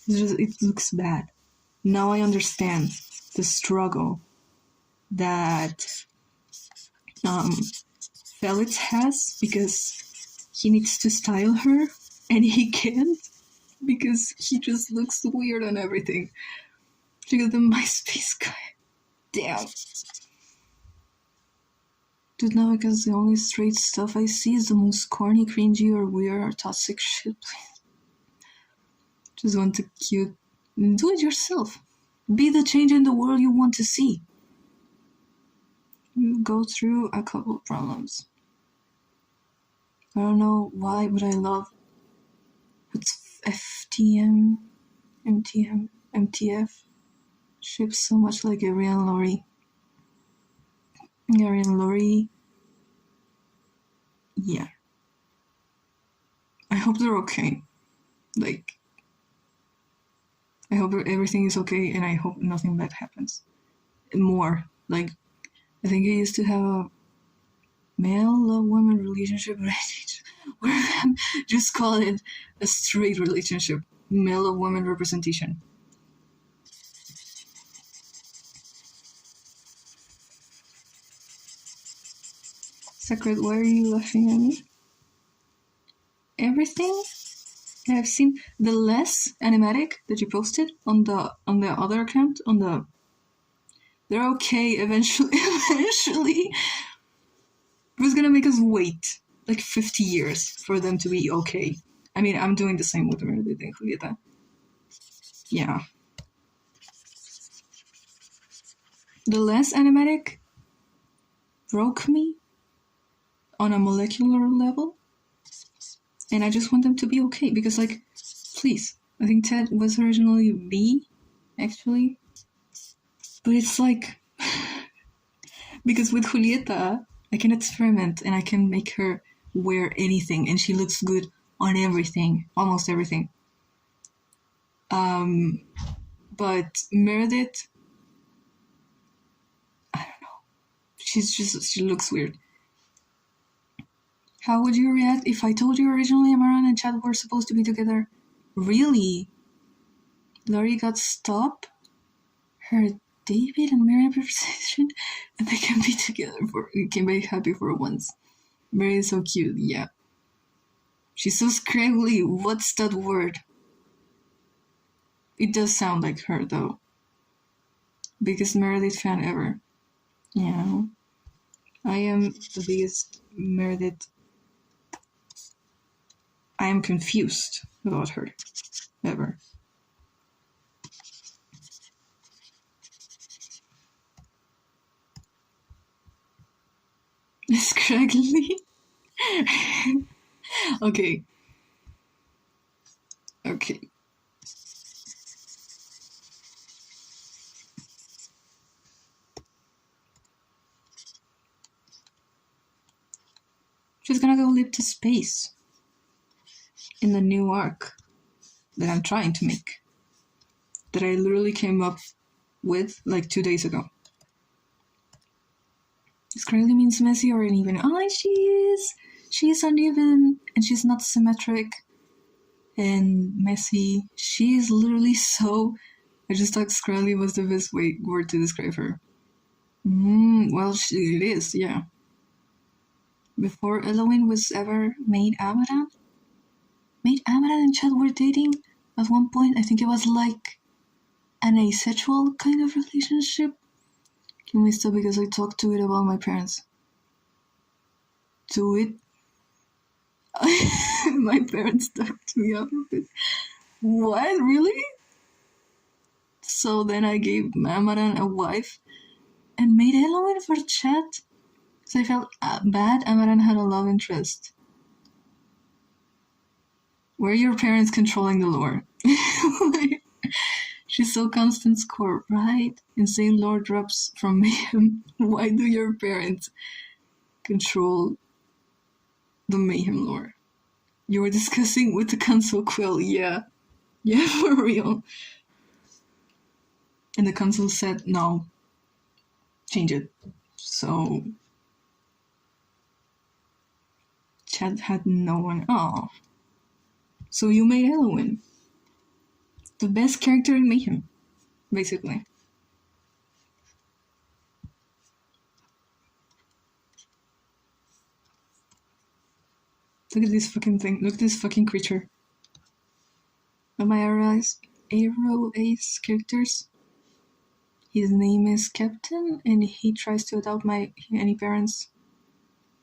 it looks bad. Now I understand the struggle that Felix has, because he needs to style her and he can't because he just looks weird on everything. Look at the MySpace guy. Damn. Dude, now because the only straight stuff I see is the most corny, cringy, or weird or toxic shit. Just want to cute. Do it yourself. Be the change in the world you want to see. You go through a couple problems. I don't know why, but I love it's FTM, MTM, MTF ships so much, like Gary and Laurie. Gary and Laurie. Yeah. I hope they're okay. Like, I hope everything is okay, and I hope nothing bad happens. More. Like, I think I used to have a male-woman relationship, but I just call it a straight relationship. Male-woman representation. Sacred, why are you laughing at me? Everything I've seen, the less animatic that you posted on the other account, they're okay eventually. Eventually, it was gonna make us wait like 50 years for them to be okay. I mean, I'm doing the same with Meredith and Julieta. Yeah. The less animatic broke me on a molecular level, and I just want them to be okay, because, like, please, I think Ted was originally B, actually, but it's like, because with Julieta, I can experiment and I can make her wear anything, and she looks good on everything, almost everything. But Meredith, I don't know, She looks weird. How would you react if I told you originally Amaran and Chad were supposed to be together? Really? Laurie got stopped? Her David and Mary conversation? And they can be together can be happy for once. Mary is so cute, yeah. She's so scraggly, what's that word? It does sound like her, though. Biggest Meredith fan ever. Yeah. I am the biggest Meredith. I am confused about her. Ever. Scraggly? Okay. Okay. She's gonna go live to space. In the new arc that I'm trying to make. That I literally came up with like 2 days ago. Scraggly means messy or uneven. Oh, she is! She is uneven and she's not symmetric and messy. She is literally so... I just thought scraggly was the best word to describe her. Well, it is, yeah. Before Elowen was ever made Amaran? Made Amaran and Chad were dating at one point. I think it was like an asexual kind of relationship. Can we stop because I talked to it about my parents? To it? My parents talked me up a bit. What? Really? So then I gave Amaran a wife and made Elowen for Chad. So I felt bad Amaran had a love interest. Were your parents controlling the lore? She's so constant score, right? Insane lore drops from Mayhem. Why do your parents control the Mayhem lore? You were discussing with the console quill, yeah. Yeah, for real. And the console said, no. Change it. So... Chad had no one. Oh. So you made Elowen. The best character in Mayhem, basically. Look at this fucking thing. Look at this fucking creature. One of my Arrow Ace characters. His name is Captain, and he tries to adopt any parents'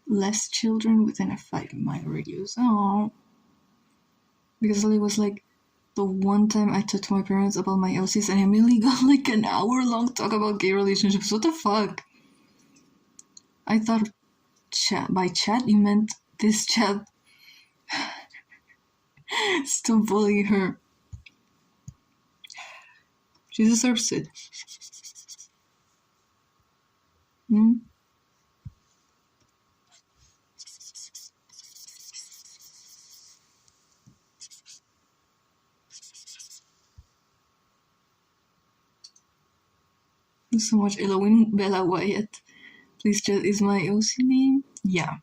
less children within a 5-mile radius. Oh. Because it was like the one time I talked to my parents about my LCs and I immediately got like an hour-long talk about gay relationships. What the fuck? I thought by chat you meant this chat. Still bullying her. She deserves it. So much Elowen Bella Wyatt. Please chat is my OC name? Yeah.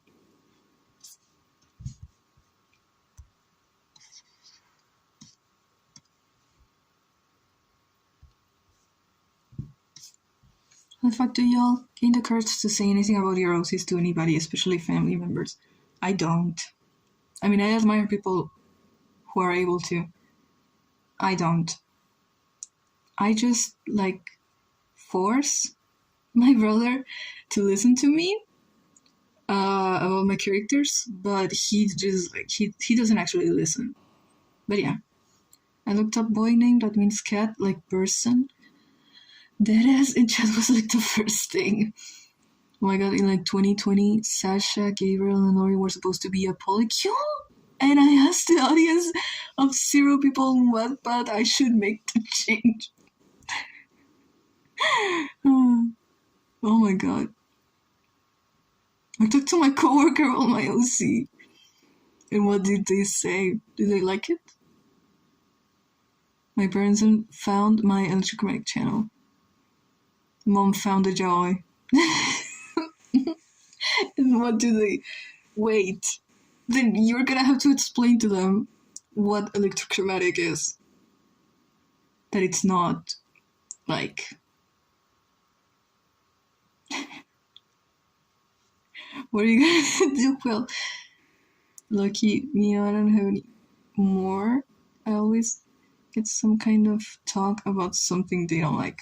How the fuck do y'all gain the courage to say anything about your OCs to anybody, especially family members? I don't. I mean, I admire people who are able to. I don't. I just, like, force my brother to listen to me about my characters, but he just, like, he doesn't actually listen. But yeah. I looked up boy name, that means cat, like person. Deadass in chat was like the first thing. Oh my god, in like 2020, Sasha, Gabriel, and Nori were supposed to be a polycule? And I asked the audience of 0 people on Wattpad I should make the change. Oh my god. I talked to my coworker on my OC. And what did they say? Did they like it? My parents found my electromagnetic channel. Mom found the joy. And what do they... Wait. Then you're gonna have to explain to them what electrochromatic is. That it's not, like... What are you gonna do? Well, lucky me, I don't have any more. I always get some kind of talk about something they don't like.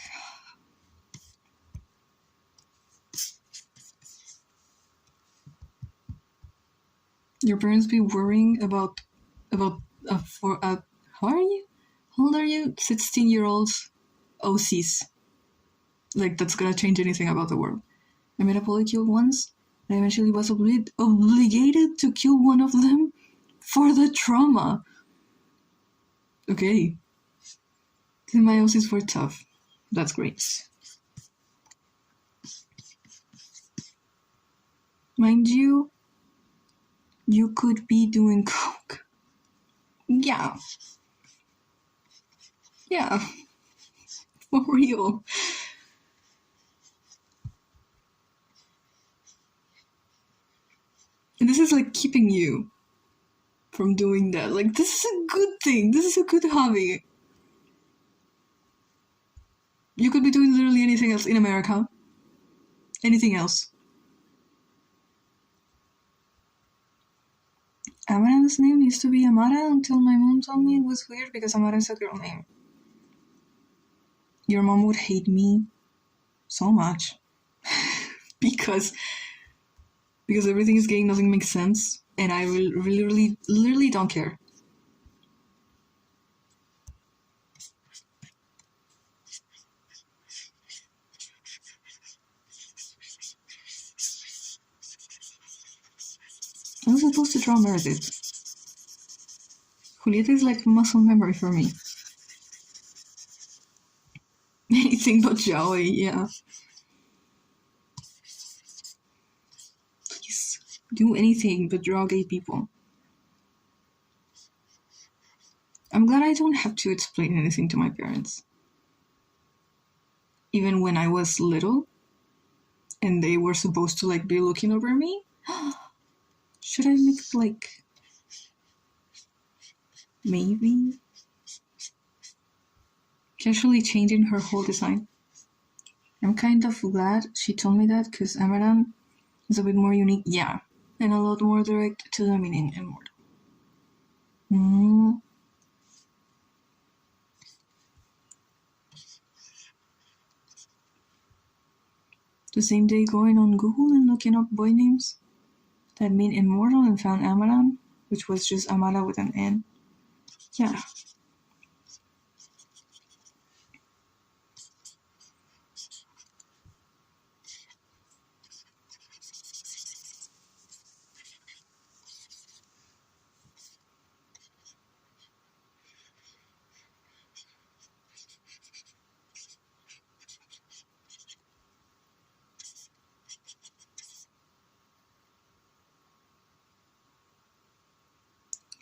Your parents be worrying about how are you? How old are you? 16-year-olds OCs. Like that's gonna change anything about the world. I made a polycule once, and I eventually was obligated to kill one of them for the trauma. Okay. The meiosis were tough. That's great. Mind you, you could be doing coke. Yeah. Yeah. For real. And this is like keeping you from doing that. Like, this is a good thing. This is a good hobby. You could be doing literally anything else in America. Anything else. Amaran's name used to be Amara until my mom told me it was weird because Amara is a girl name. Your mom would hate me so much. because everything is gay, nothing makes sense, and I literally don't care. I was supposed to draw Meredith. Julieta is like muscle memory for me. Anything but yaoi, yeah. Please, do anything but draw gay people. I'm glad I don't have to explain anything to my parents. Even when I was little, and they were supposed to like be looking over me. Should I make like... maybe? Casually changing her whole design. I'm kind of glad she told me that, because Amaran is a bit more unique, yeah, and a lot more direct to the meaning and more. The same day going on Google and looking up boy names that mean immortal and found Amaran, which was just Amara with an N. Yeah.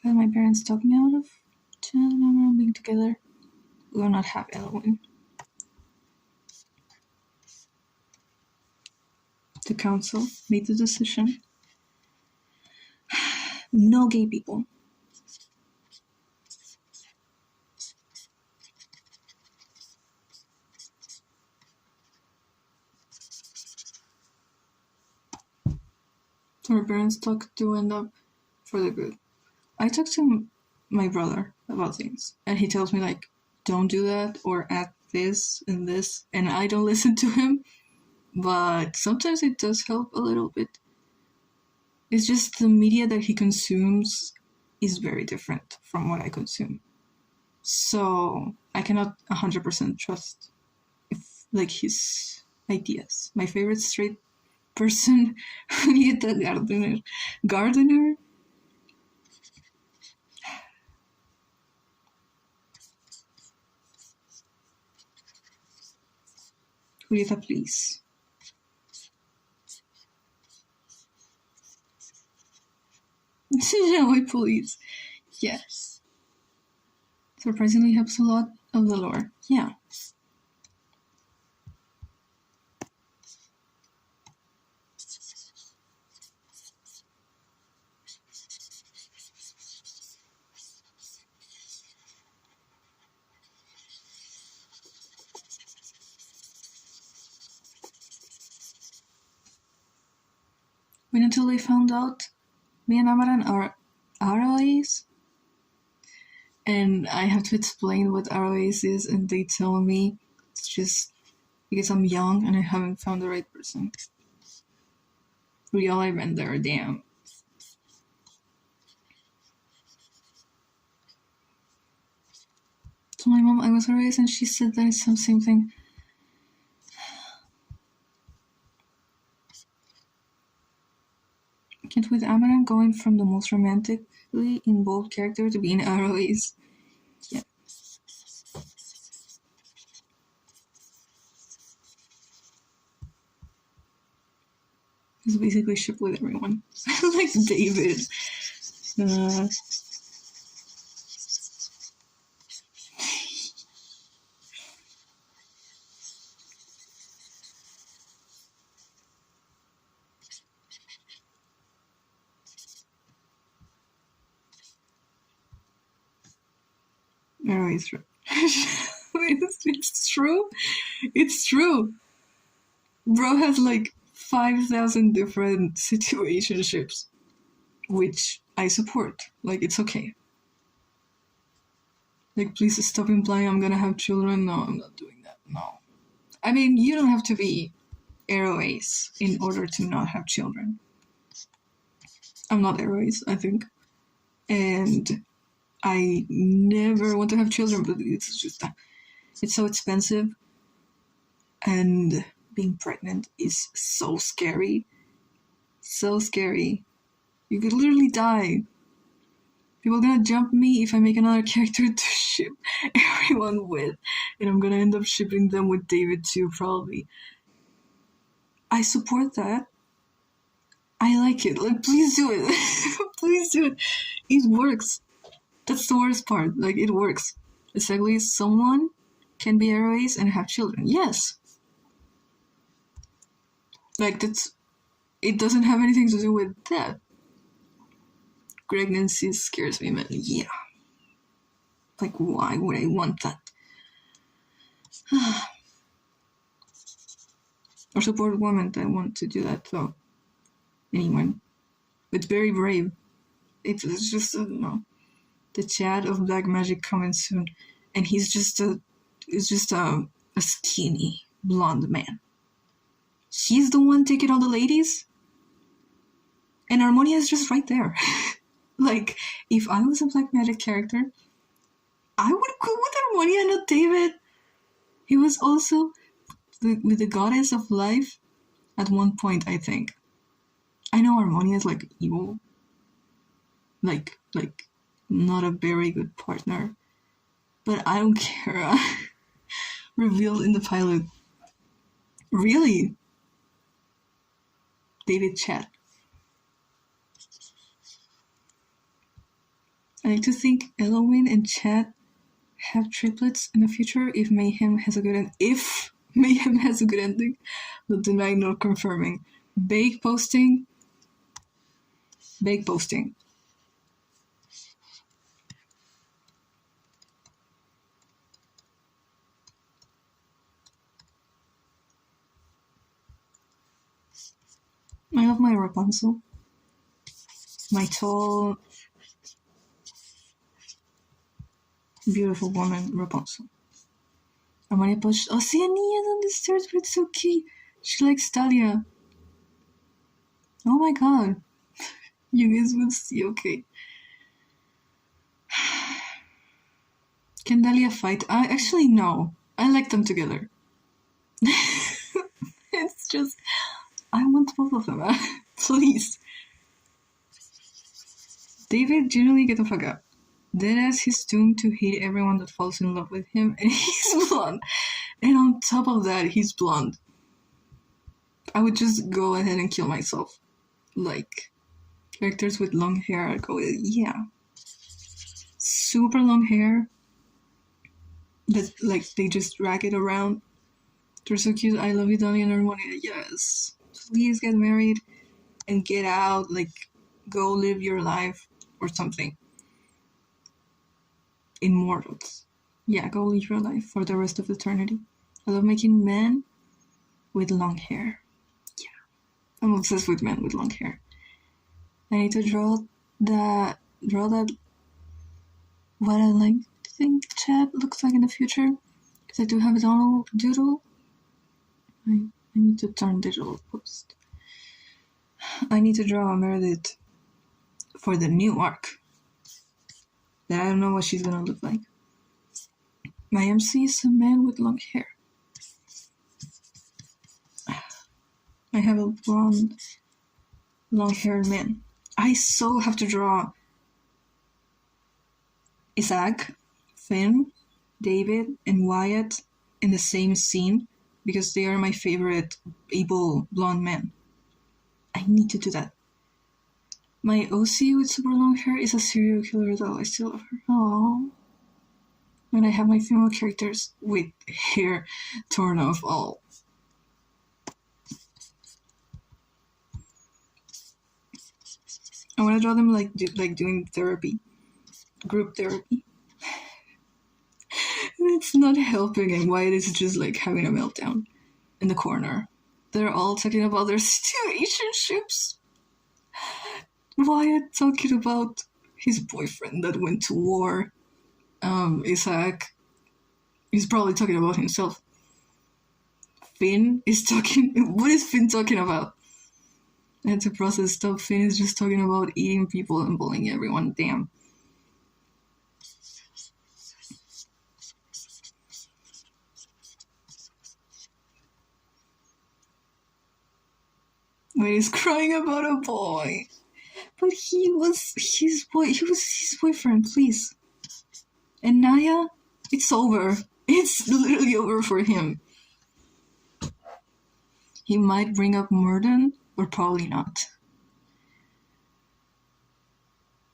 That my parents talked me out of Chad and Amaran being together. We were not happy, Elowen. The council made the decision. No gay people. So our parents talked to end up for the good. I talked to my brother about things, and he tells me like, don't do that, or add this, and I don't listen to him, but sometimes it does help a little bit. It's just the media that he consumes is very different from what I consume. So I cannot 100% trust like his ideas. My favorite straight person, Julieta Gardener. Julieta, please. Yaoi police. Yes. Surprisingly helps a lot of the lore. Yeah. Wait until they found out me and Amaran are ROAs, and I have to explain what ROAs is, and they tell me it's just because I'm young and I haven't found the right person. Real, I've been there, damn. To my mom, I was ROAs, and she said that it's the same thing. Can't with Amaran going from the most romantically involved character to being ROAs. Yeah. He's basically ship with everyone. Like David. ROAs. It's true. It's true. Bro has like 5,000 different situationships, which I support. Like, it's okay. Like, please stop implying I'm gonna have children. No, I'm not doing that. No. I mean, you don't have to be ROAs in order to not have children. I'm not ROAs, I think. And I never want to have children, but it's just that it's so expensive. And being pregnant is so scary. So scary. You could literally die. People are gonna jump me if I make another character to ship everyone with. And I'm gonna end up shipping them with David too, probably. I support that. I like it. Like, please do it. Please do it. It works. That's the worst part. Like, it works. Exactly, someone can be ROAs and have children. Yes. Like, it doesn't have anything to do with that. Pregnancy scares me, man. Yeah. Like, why would I want that? Or support women that want to do that, though. Anyone. It's very brave. It's just, no. The chat of Black Magic coming soon. And he's just a skinny, blonde man. He's the one taking all the ladies? And Harmonia is just right there. Like, if I was a Black Magic character, I would go with Harmonia, not David. He was also with the goddess of life at one point, I think. I know Harmonia is like evil. Like not a very good partner. But I don't care. Revealed in the pilot. Really? David chat. I like to think Elowen and Chad have triplets in the future if Mayhem has a good ending. Not denying nor confirming. Bake posting. I love my Rapunzel. My tall, beautiful woman, Rapunzel. Harmonia pushed Oceania on the stairs, but it's so cute. She likes Dahlia. Oh my god. You guys will see, okay. Can Dahlia fight? Actually, no. I like them together. It's just, I want both of them. Please. David, generally get the fuck up. Deadass, he's doomed to hate everyone that falls in love with him, and he's blonde. And on top of that, he's blonde. I would just go ahead and kill myself. Like, characters with long hair, I'd go, yeah. Super long hair. That, like, they just drag it around. They're so cute. I love you, Donnie and Harmonia. Yes. Please get married and get out. Like, go live your life or something. Immortals. Yeah, go live your life for the rest of eternity. I love making men with long hair. Yeah. I'm obsessed with men with long hair. I need to draw that what I like to think chat looks like in the future. Because I do have a doodle. I need to turn digital post. I need to draw Meredith for the new arc. That I don't know what she's gonna look like. My MC is a man with long hair. I have a blonde, long-haired man. I so have to draw Isaac, Finn, David, and Wyatt in the same scene because they are my favorite evil blonde men. I need to do that. My OC with super long hair is a serial killer though. I still love her. Aww. And I have my female characters with hair torn off all. I want to draw them like doing therapy, group therapy. It's not helping, and Wyatt is just like having a meltdown in the corner. They're all talking about their situationships. Wyatt talking about his boyfriend that went to war. Isaac, he's probably talking about himself. Finn is talking. What is Finn talking about? I had to process stuff. Finn is just talking about eating people and bullying everyone. Damn. When he's crying about a boy. But he was his boyfriend, please. And Naya, it's over. It's literally over for him. He might bring up Murden, or probably not.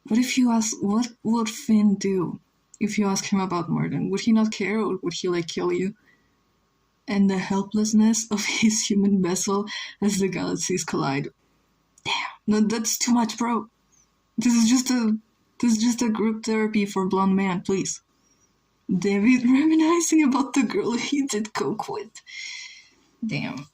What if you ask, what would Finn do if you ask him about Murden? Would he not care, or would he like kill you? And the helplessness of his human vessel as the galaxies collide. Damn, no, that's too much, bro. This is just a group therapy for blonde man, please. David reminiscing about the girl he did coke with. Damn.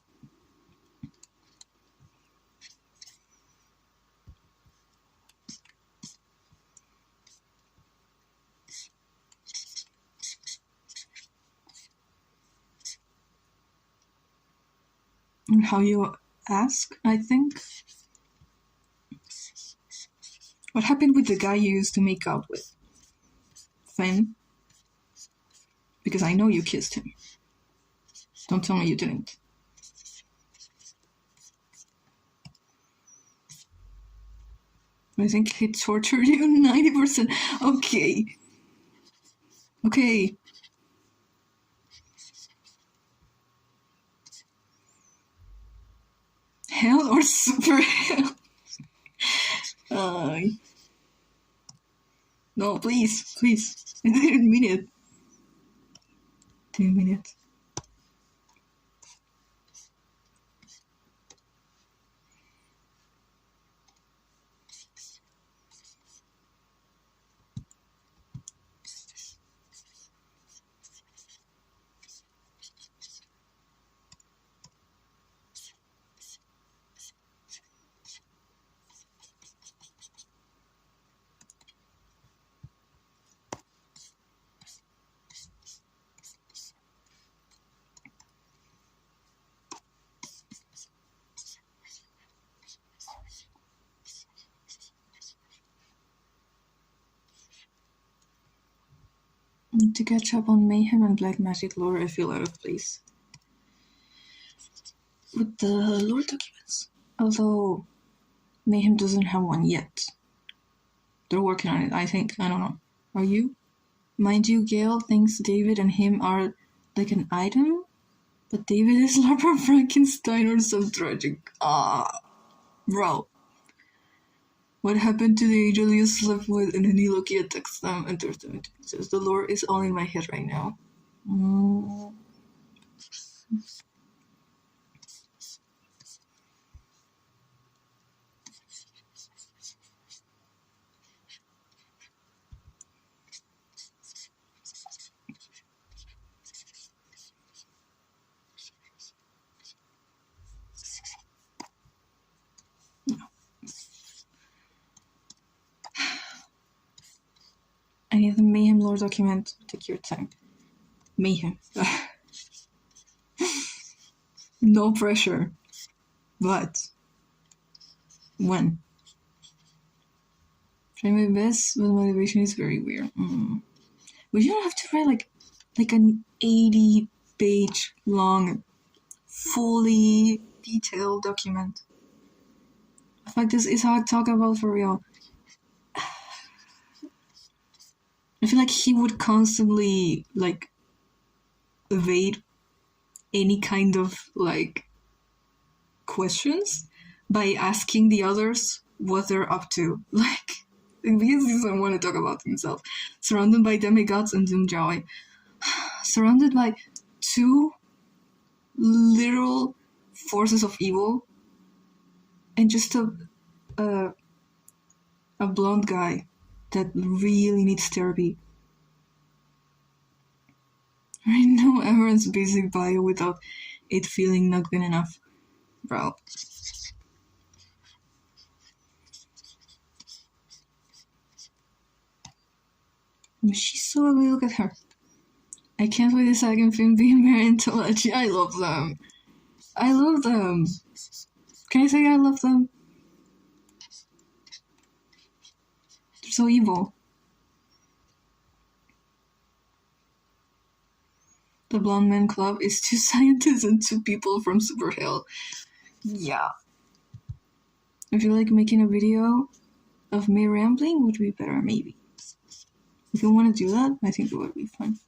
And how you ask, I think. What happened with the guy you used to make out with? Finn? Because I know you kissed him. Don't tell me you didn't. I think he tortured you 90%. Okay. Okay. Hell or super hell? No, please, please. I didn't mean it. Didn't mean it. To catch up on Mayhem and Black Magic lore, I feel out of place with the lore documents. Although Mayhem doesn't have one yet. They're working on it, I think. I don't know. Are you? Mind you, Gail thinks David and him are like an item, but David is Laura Frankenstein or some tragic. Bro. What happened to the angel you slept with? And then Loki attacks them and turns them into pieces. The lore is all in my head right now. No. I need the Mayhem Lore document. Take your time. Mayhem. No pressure. But when? Try my best, but motivation is very weird. We don't have to write like an 80-page long, fully detailed document. Like this is how I talk about for real. I feel like he would constantly like evade any kind of like questions by asking the others what they're up to. Like because he doesn't want to talk about himself. Surrounded by demigods and Doomjawi. Surrounded by two literal forces of evil and just a blonde guy that really needs therapy. I know everyone's basic bio without it feeling not good enough. Bro. She's so ugly, look at her. I can't wait a second film being married into Legend. I love them. I love them. Can I say I love them? They're so evil. The Blonde Men Club is 2 scientists and 2 people from Superhill. Yeah. I feel like making a video of me rambling would be better, maybe. If you want to do that, I think it would be fun.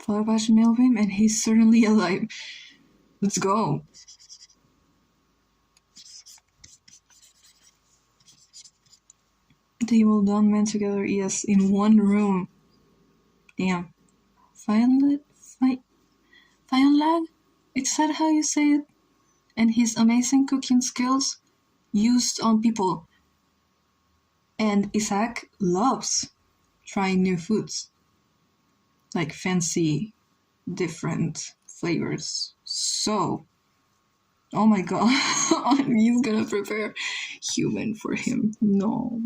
Follow Passion Melvin, and he's certainly alive. Let's go. The evil Dawn men together, yes, in one room. Damn. Fionlag? Is that how you say it? And his amazing cooking skills used on people. And Isaac loves trying new foods. Like fancy, different flavors. So, oh my god, he's gonna prepare human for him. No.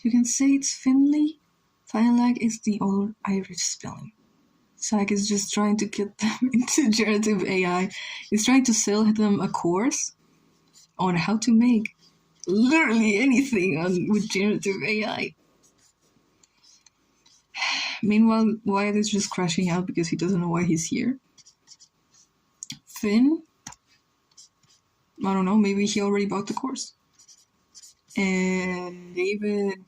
You can say it's Finley. Fionlag is the old Irish spelling. Zach is just trying to get them into generative AI. He's trying to sell them a course on how to make literally anything with generative AI. Meanwhile, Wyatt is just crashing out because he doesn't know why he's here. Finn? I don't know, maybe he already bought the course. And David...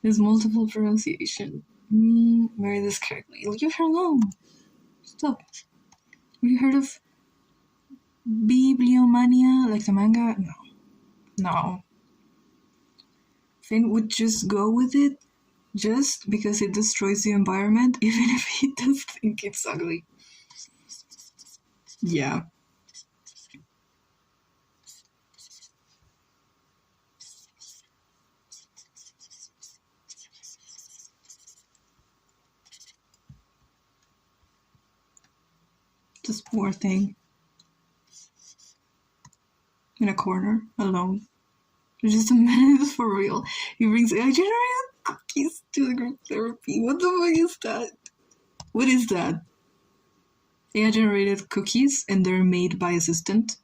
There's multiple pronunciation. Marry this correctly. Leave her alone. Stop. Have you heard of Bibliomania, like the manga? No. Finn would just go with it just because it destroys the environment, even if he does think it's ugly. Yeah. This poor thing. In a corner, alone. Just a minute for real. He brings AI-generated cookies to the group therapy. What the fuck is that? What is that? AI-generated cookies and they're made by assistant?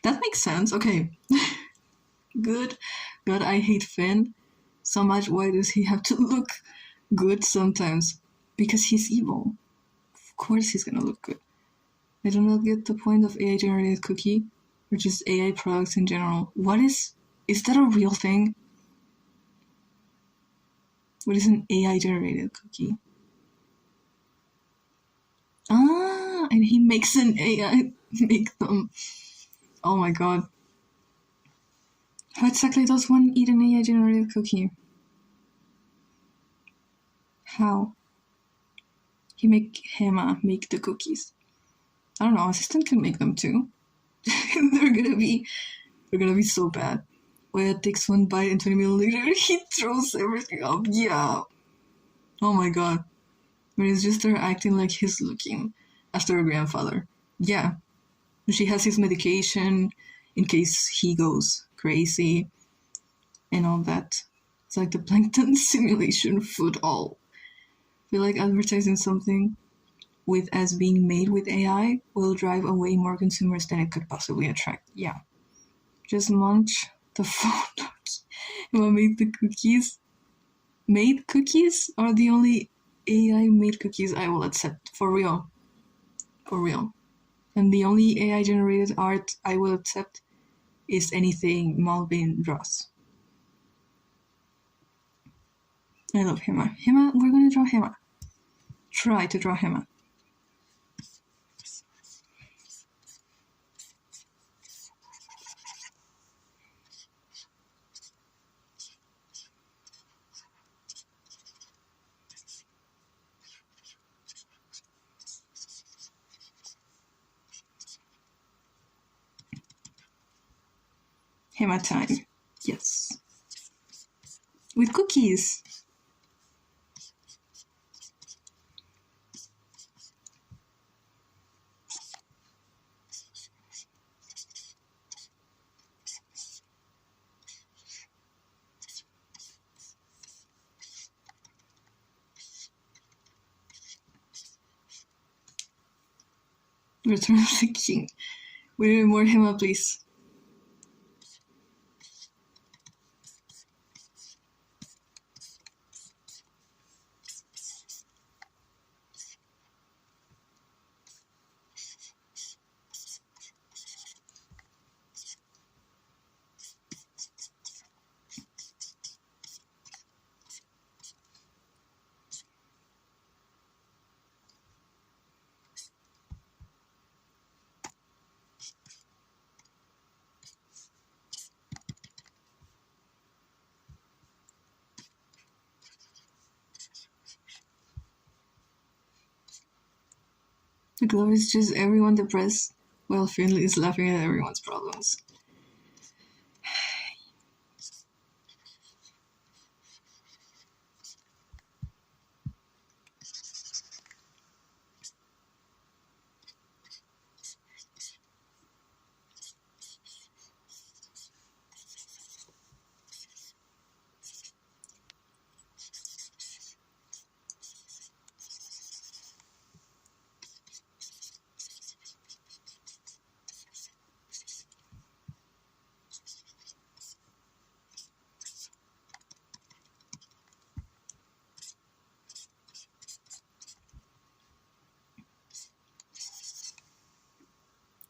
That makes sense. Okay. Good. God, I hate Finn so much. Why does he have to look good sometimes? Because he's evil. Of course he's gonna look good. I do not get the point of AI-generated cookie, or just AI products in general. What is that a real thing? What is an AI-generated cookie? And he makes an AI make them. Oh my god. How exactly does one eat an AI-generated cookie? How? He make Hema make the cookies. I don't know, assistant can make them too. they're gonna be so bad. Where it takes one bite and 20 minutes later he throws everything up. Yeah. Oh my god. But it's just her acting like he's looking after her grandfather. Yeah. She has his medication in case he goes crazy and all that. It's like the plankton simulation food all. I feel like advertising something with as being made with AI will drive away more consumers than it could possibly attract. Yeah. Just munch the phone. What made the cookies? Made cookies are the only AI made cookies I will accept. For real. For real. And the only AI generated art I will accept is anything Malvin draws. I love Hema. Hema, we're gonna draw Hema. Try to draw Hema. Hema time. Yes. With cookies. Return of the King. We need more Hema, please. The glove is just everyone depressed, while Finley is laughing at everyone's problems.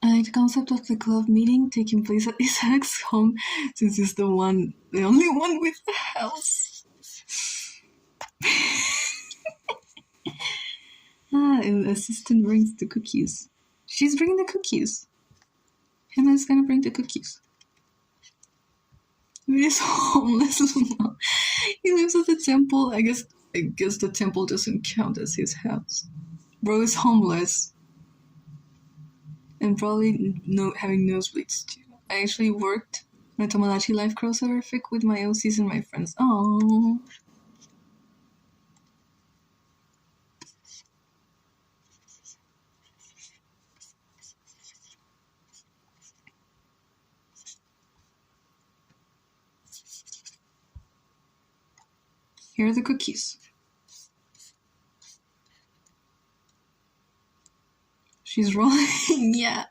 I like the concept of the club meeting taking place at Isaac's home, since he's the only one with the house. And the assistant brings the cookies. She's bringing the cookies. Hannah's gonna bring the cookies. He's homeless now. He lives at the temple. I guess the temple doesn't count as his house. Bro is homeless. And probably having nosebleeds too. I actually worked on a Tomodachi Life crossover fic with my OCs and my friends. Oh. Here are the cookies. She's rolling, yeah.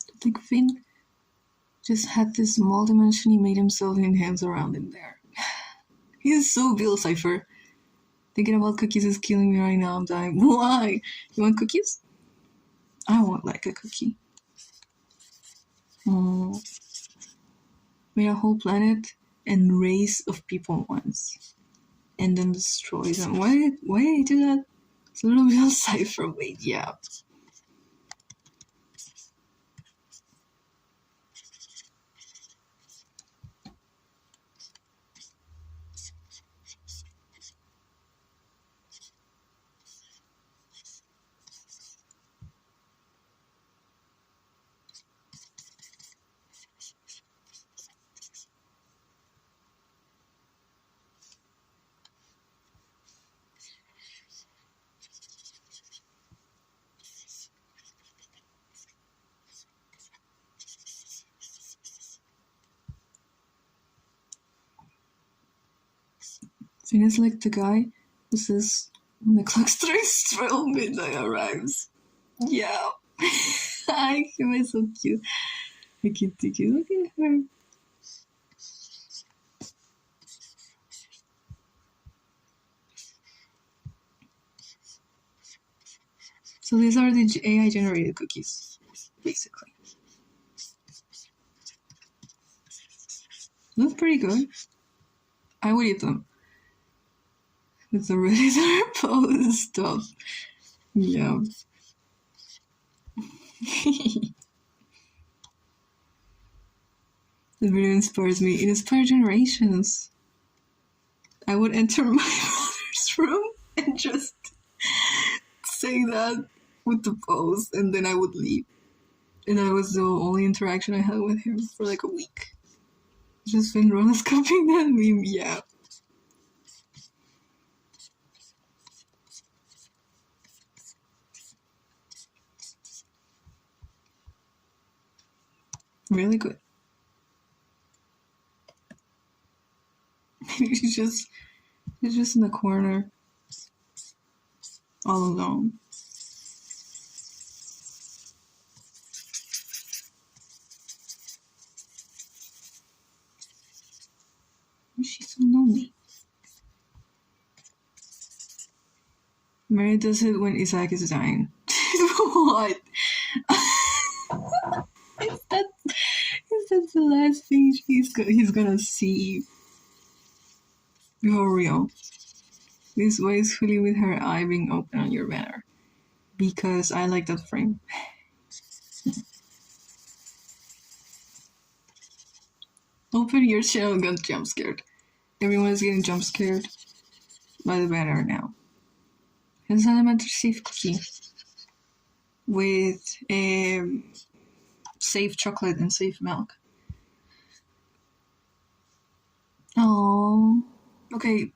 I think Finn just had this small dimension he made himself and hands around in there. He is so Bill Cipher. Thinking about cookies is killing me right now. I'm dying. Why? You want cookies? I want like a cookie. Oh. made a whole planet and race of people once, and then destroy them. Why did he do that? It's a little bit outside from me, yeah. Thing is like the guy who says when the clock strikes 12 midnight arrives. Yeah. I him is so cute. I can't take it. Look at her. So these are the AI generated cookies, basically. Look pretty good. I would eat them. With the Redditor pose stuff. Yeah. The video inspires me. It inspires generations. I would enter my mother's room and just say that with the pose, and then I would leave. And that was the only interaction I had with him for like a week. Just been rotoscoping that meme, yeah. Really good. he's just in the corner, all alone. She's so lonely. Mary does it when Isaac is dying. What? Is that the last thing he's gonna see before real? This wastefully with her eye being open on your banner. Because I like that frame. Open your channel got jump scared. Everyone is getting jump scared by the banner now. It's an elementary safe cookie with safe chocolate and safe milk. Oh, okay.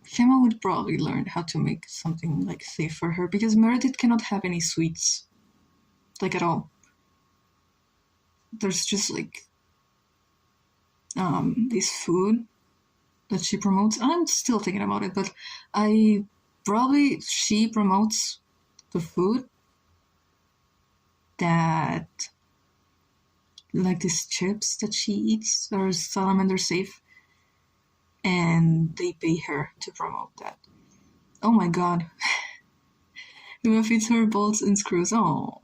Gemma would probably learn how to make something like safe for her because Meredith cannot have any sweets, like at all. There's just like this food that she promotes. I'm still thinking about it, but she promotes the food that like these chips that she eats are salamander safe, and they pay her to promote that. Oh my god. Emma feeds her bolts and screws. Oh.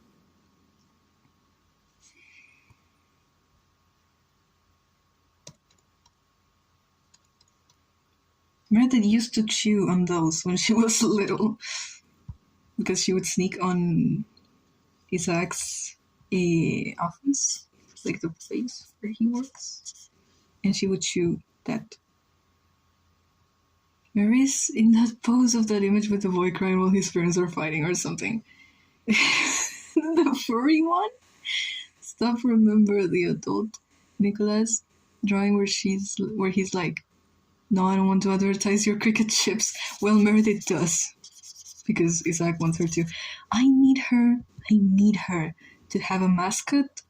Meredith used to chew on those when she was little because she would sneak on Isaac's office, like the place where he works, and she would chew that. Mary's in that pose of that image with the boy crying while his parents are fighting or something. The furry one? Stop, remember the adult Nicholas drawing where he's like, no, I don't want to advertise your cricket chips. Well, Meredith does. Because Isaac wants her to. I need her to have a mascot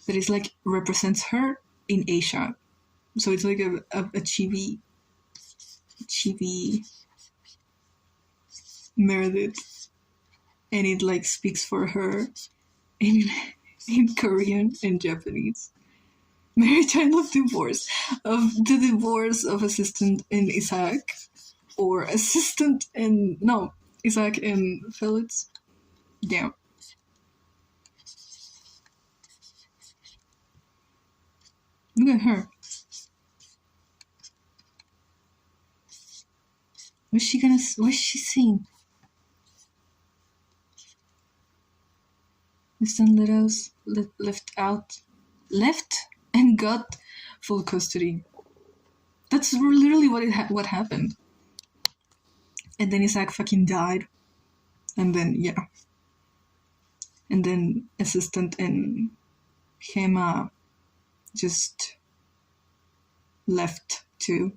that is like, represents her in Asia. So it's like a chibi Meredith. And it like speaks for her in Korean and Japanese. Maritime of divorce. Of the divorce of assistant and Isaac. Or assistant and Isaac and Felix. Damn. Look at her. What's she saying? His son left and got full custody. That's literally what happened. And then Isaac fucking died. And then, yeah. And then assistant and Gemma just left too.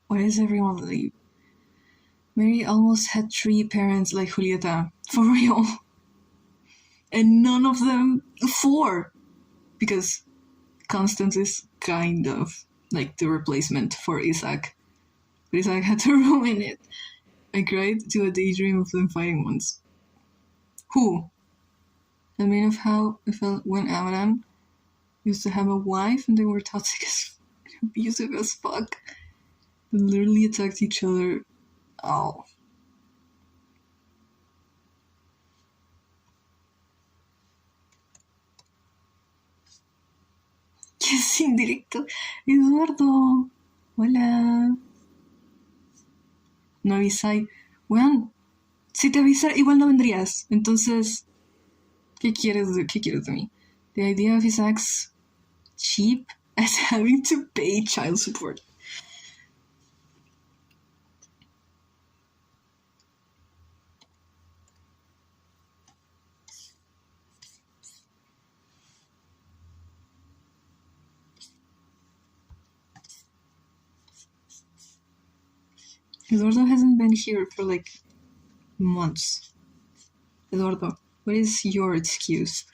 Why does everyone leave? Mary almost had 3 parents like Julieta. For real. And none of them 4. Because Constance is kind of like the replacement for Isaac. But Isaac had to ruin it. I cried to a daydream of them fighting once. Who? I mean of how I felt when Abraham used to have a wife and they were toxic as abusive as fuck. They literally attacked each other. Oh. ¿Qué es indirecto? Eduardo. Hola. No avisáis. Weón, si te avisara, igual no vendrías. Entonces, ¿qué quieres de mí? The idea of Isaac's cheap as having to pay child support. Eduardo hasn't been here for like months. Eduardo, what is your excuse?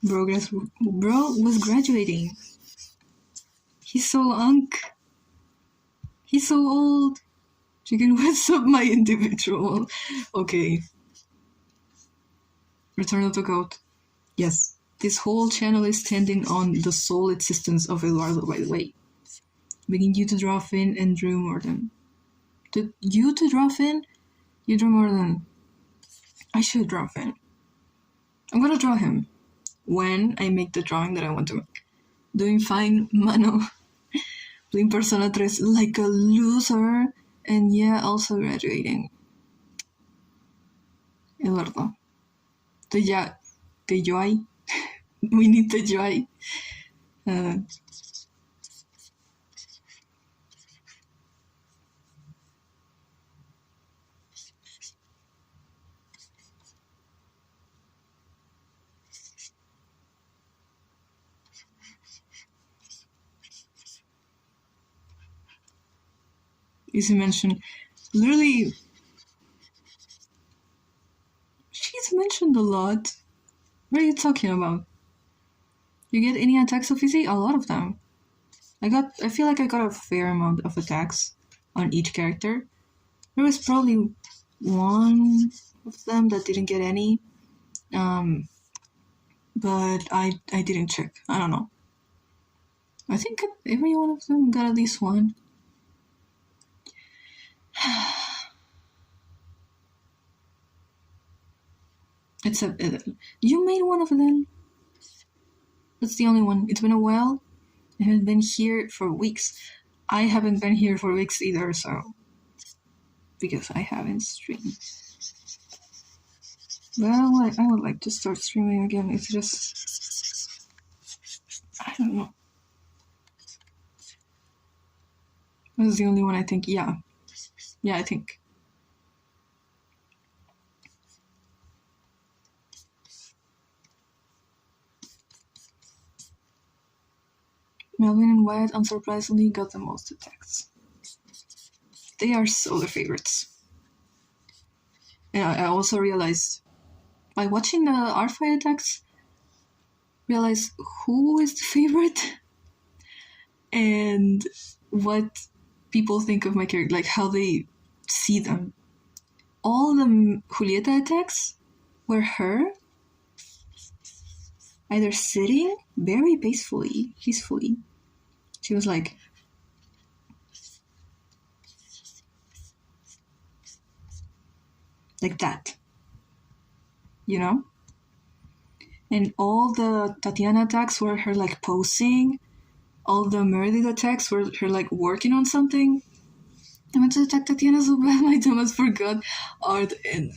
Bro was graduating. He's so unk. He's so old. Chicken, what's up, my individual? Okay. Return of the goat. Yes. This whole channel is standing on the sole existence of Eduardo, by the way. Begging you to draw Finn and Drew Morden. You to draw Finn? You draw Morden. I should draw Finn. I'm gonna draw him when I make the drawing that I want to make. Doing fine, mano. Playing Persona 3 like a loser. And yeah, also graduating. Eduardo. The joy. We need the joy. Easy mention. Literally, she's mentioned a lot. What are you talking about? You get any attacks of Izzy? A lot of them. I feel like I got a fair amount of attacks on each character. There was probably one of them that didn't get any. But I didn't check. I don't know. I think every one of them got at least one. Except Edel. You made one of them? That's the only one. It's been a while. I haven't been here for weeks. I haven't been here for weeks either, so... Because I haven't streamed. Well, I would like to start streaming again. It's just... I don't know. That's the only one I think. Yeah. Yeah, I think. Melvin and Wyatt, unsurprisingly, got the most attacks. They are so the favorites. And I also realized, by watching the art fight attacks, realize who is the favorite and what people think of my character, like how they see them. All the Julieta attacks were her either sitting very peacefully. She was like, like that, you know? And all the Tatiana attacks were her like posing. All the Meredith attacks were her like working on something. I went to attack Tatiana so bad my dumbass forgot art in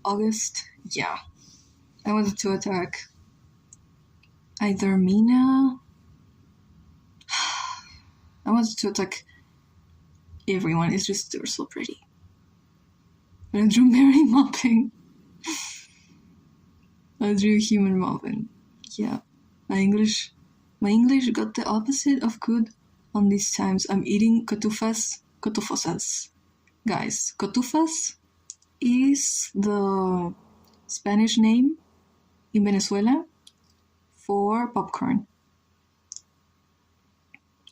August. Yeah. I wanted to attack either Mina. I wanted to attack everyone. It's just they were so pretty. And I drew Mary mopping. I drew human mopping. Yeah. My English got the opposite of good on these times. I'm eating cotufosas. Guys, cotufas is the Spanish name in Venezuela for popcorn.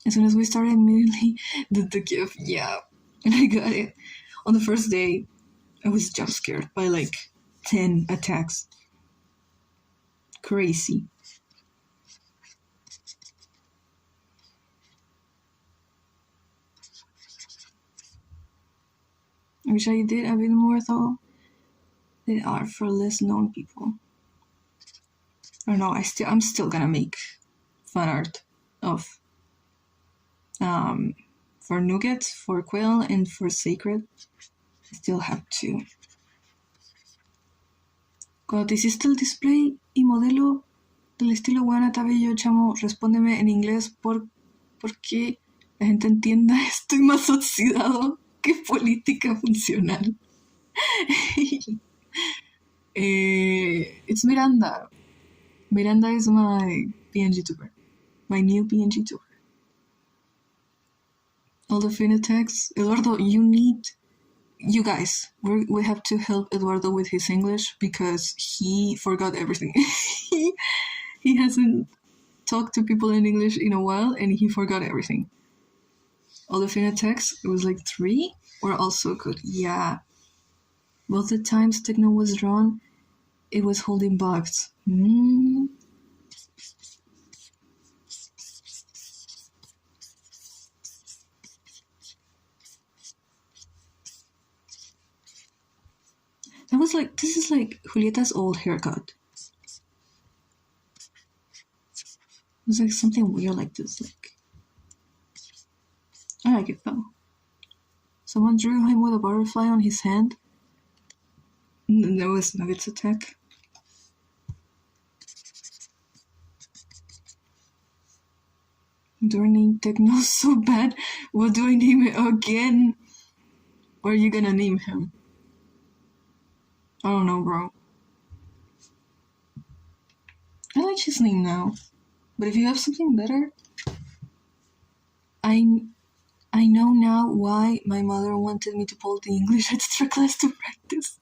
As soon as we started, immediately did the gift. Yeah, and I got it. On the first day, I was jump scared by like 10 attacks. Crazy. I wish I did a bit more though. They are for less known people. I don't know. I'm still gonna make fan art of for Nugget, for Quill, and for Sacred. I still have to. Cuando te hiciste el display y modelo del estilo buena cabello, chamo, respóndeme en inglés porque la gente entienda. Estoy más oxidado que política funcional. It's Miranda. Miranda is my PNG tuber. My new PNG tuber. All the Finitex. Eduardo, you guys, we have to help Eduardo with his English because he forgot everything. he hasn't talked to people in English in a while and he forgot everything. All the Finitex, it was like 3, were also good. Yeah. Both the times Techno was drawn, it was holding bugs. I was like, this is like Julieta's old haircut. It was like something weird like this. Like, I like it though. Someone drew him with a butterfly on his hand. And that was Nugget's attack. Do I name Techno so bad? What do I name it again? What are you gonna name him? I don't know, bro. I like his name now. But if you have something better, I know now why my mother wanted me to pull the English extra class to practice.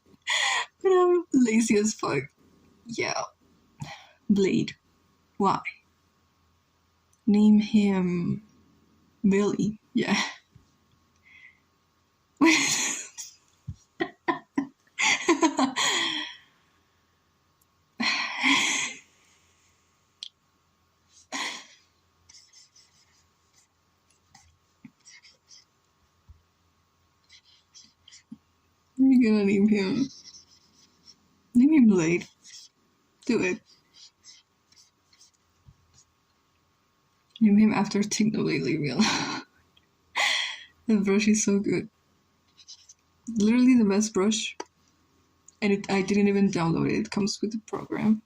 But I'm lazy as fuck. Yeah. Blade. Why? Name him Billy. Yeah. You're gonna name him. Name him Blade. Do it. Name him after Techno lately, real. That brush is so good. Literally the best brush. And I didn't even download it. It comes with the program.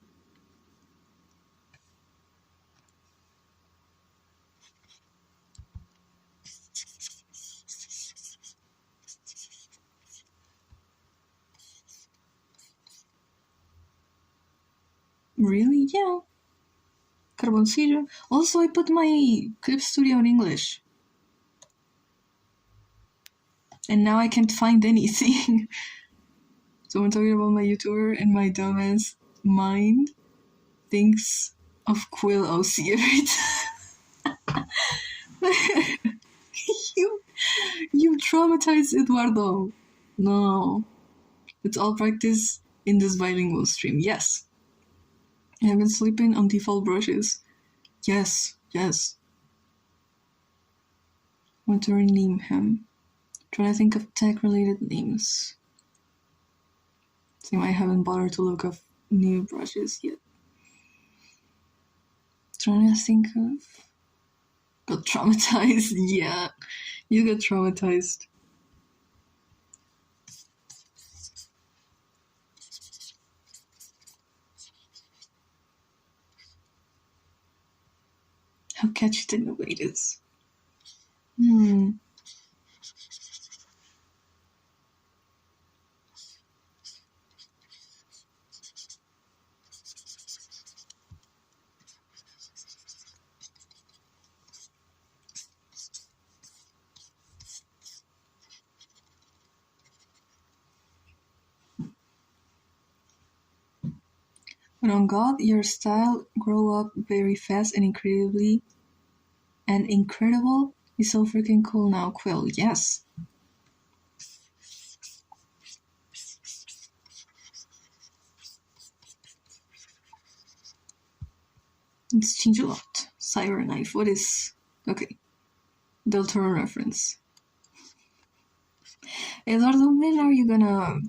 Really? Yeah. Carboncillo. Also, I put my Clip Studio in English. And now I can't find anything. So I'm talking about my YouTuber and my dumbass mind thinks of Quill OC every time. you traumatized Eduardo. No. It's all practice in this bilingual stream. Yes. I have been sleeping on default brushes. Yes. I want to rename him. Trying to think of tech-related names. So I haven't bothered to look up new brushes yet. Trying to think of. Got traumatized. Yeah, you got traumatized. How catchy the new weight is. But on God, your style grow up very fast and incredible. He's so freaking cool now, Quill. Yes. It's changed a lot. Cyberknife. What is... Okay. Deltoro reference. Eduardo, when are you gonna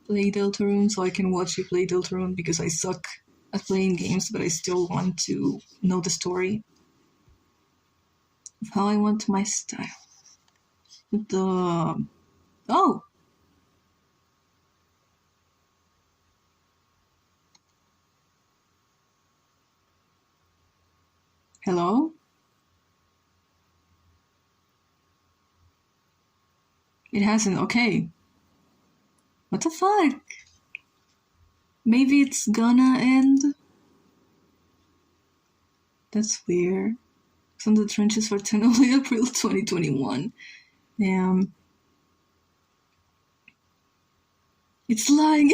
play Deltarune so I can watch you play Deltarune? Because I suck at playing games, but I still want to know the story of how I want my style. The... Oh! Hello? It hasn't. Okay. What the fuck? Maybe it's gonna end? That's weird. It's on the trenches for 10 only April 2021. Damn. It's lying.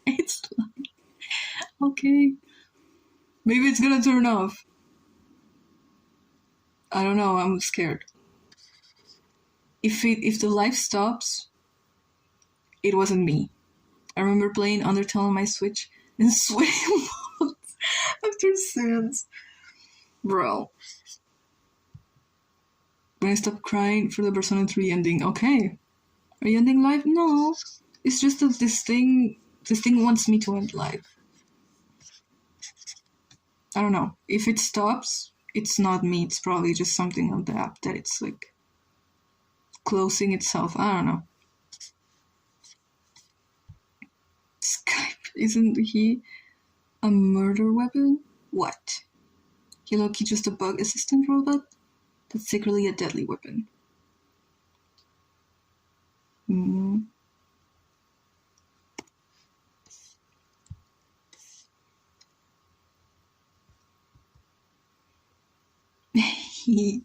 It's lying. Okay. Maybe it's gonna turn off. I don't know, I'm scared. If the life stops, it wasn't me. I remember playing Undertale on my Switch and sweating after Sans. Bro. When I stopped crying for the Persona 3 ending. Okay. Are you ending live? No. It's just that this thing wants me to end live. I don't know. If it stops, it's not me. It's probably just something on the app that it's like closing itself. I don't know. Skype, isn't he a murder weapon? What? He low-key just a bug assistant robot? That's secretly a deadly weapon. He...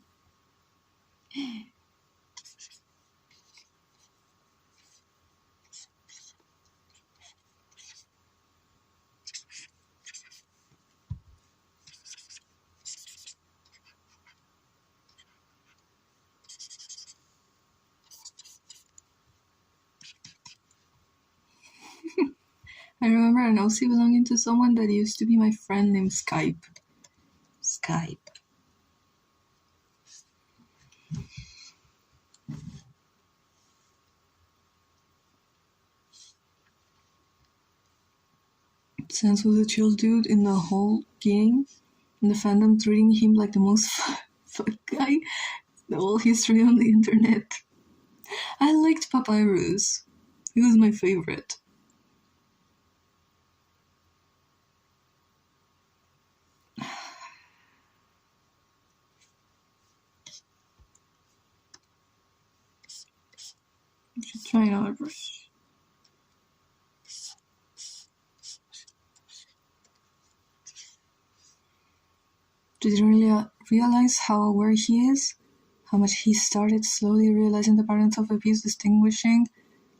I remember an OC belonging to someone that used to be my friend named Skype. Skype. Sans was a chill dude in the whole game, and the fandom treating him like the most fuck guy in the whole history on the internet. I liked Papyrus. He was my favorite. I should try another brush. Did you really realize how aware he is? How much he started slowly realizing the patterns of abuse, distinguishing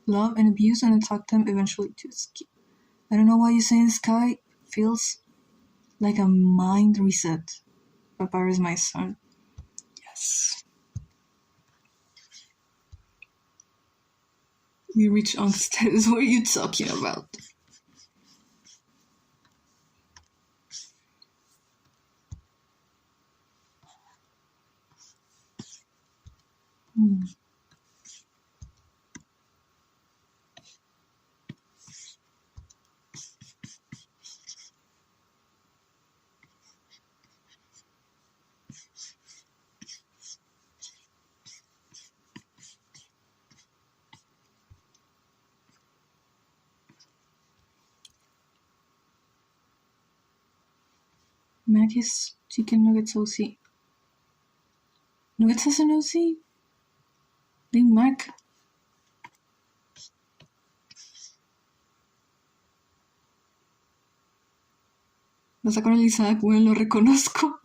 love and abuse, and taught them eventually to escape. I don't know why you're saying Sky feels like a mind reset. Papyrus, my son. Yes. We reach on status. What are you talking about? Maggie's chicken nuggets OC. ¿Nuggets has an OC? Big Mac. Lo saco en el Isaac, bueno, lo reconozco.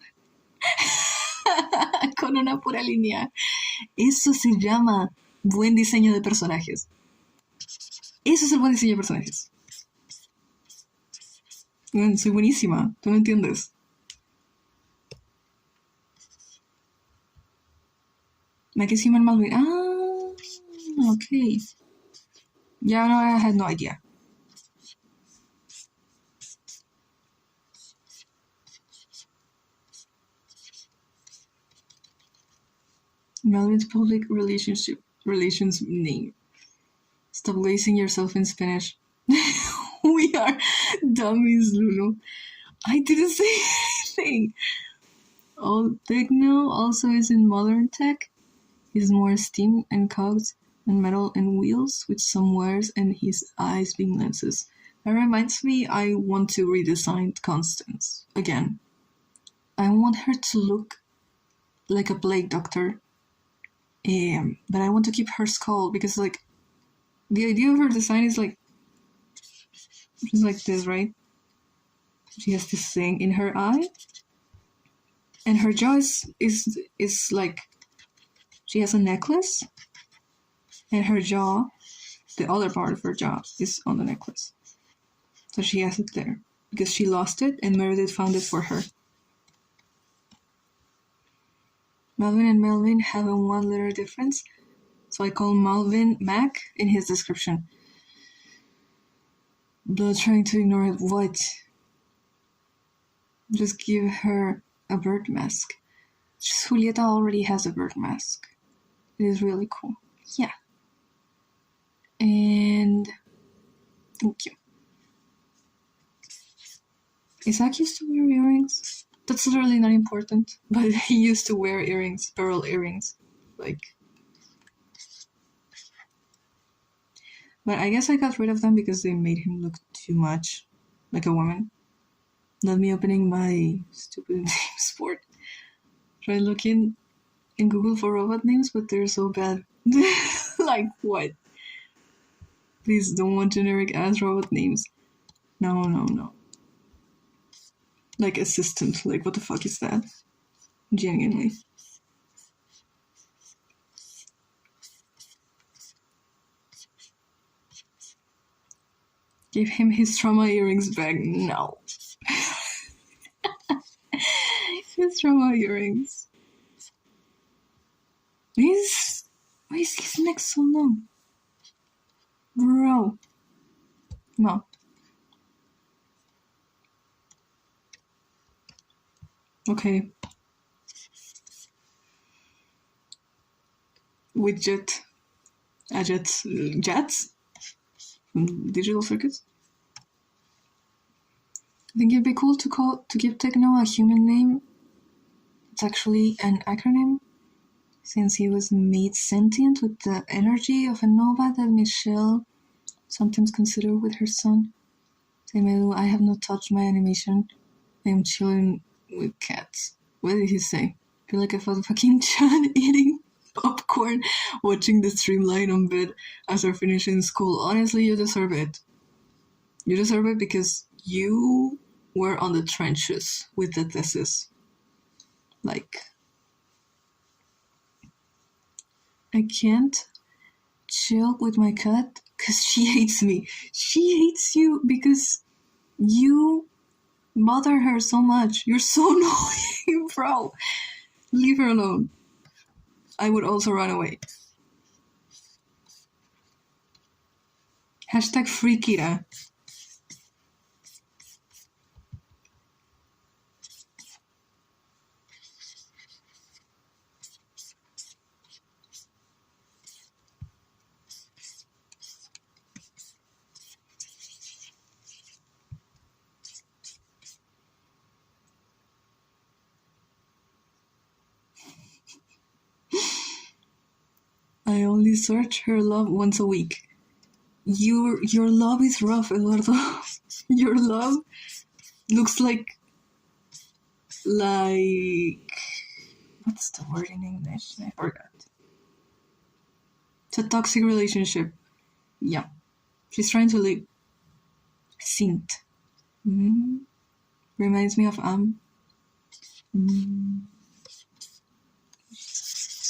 Con una pura línea. Eso se llama buen diseño de personajes. Eso es el buen diseño de personajes. Soy buenísima, tú no entiendes. Maggie's human Malvin. Ah, okay. Yeah, no, I had no idea. Melvin's public relations name. Stop lacing yourself in Spanish. We are dummies, Lulu. I didn't say anything. Old Techno also is in modern tech. He's more steam and cogs and metal and wheels with some wires and his eyes being lenses. That reminds me, I want to redesign Constance again. I want her to look like a plague doctor. But I want to keep her skull because, like, the idea of her design is like, she's like this, right? She has this thing in her eye, and her jaw is like, she has a necklace, and her jaw, the other part of her jaw, is on the necklace. So she has it there because she lost it, and Meredith found it for her. Melvin and Melvin have a one-letter difference, so I call Melvin Mac in his description. Blood trying to ignore it. What? Just give her a bird mask. Julieta already has a bird mask. It is really cool. Yeah. And thank you. Isaac used to wear earrings. That's literally not important, but he used to wear earrings, pearl earrings, like. But I guess I got rid of them because they made him look too much like a woman. Not me opening my stupid names board. Try looking in Google for robot names, but they're so bad. Like what? Please don't want generic ass robot names. No. Like assistant, like what the fuck is that? Genuinely. Give him his trauma earrings back. No. His trauma earrings. Why is his neck so long? Bro. No. Okay. Widget. Jets? From Digital Circuits? I think it'd be cool to give Techno a human name. It's actually an acronym, since he was made sentient with the energy of a nova that Michelle sometimes considered with her son. Say, Melu, I have not touched my animation. I am chilling with cats. What did he say? Feel like a fucking Chan eating popcorn, watching the stream lying on bed after finishing school. Honestly, you deserve it. You deserve it because you were on the trenches with the thesis. Like, I can't chill with my cat because she hates me. She hates you because you bother her so much. You're so annoying, bro. Leave her alone. I would also run away. Hashtag free Kira. I only search her love once a week. Your love is rough, Eduardo. Your love looks like Like, what's the word in English? I forgot. It's a toxic relationship. Yeah. She's trying to leave. Sint. Reminds me of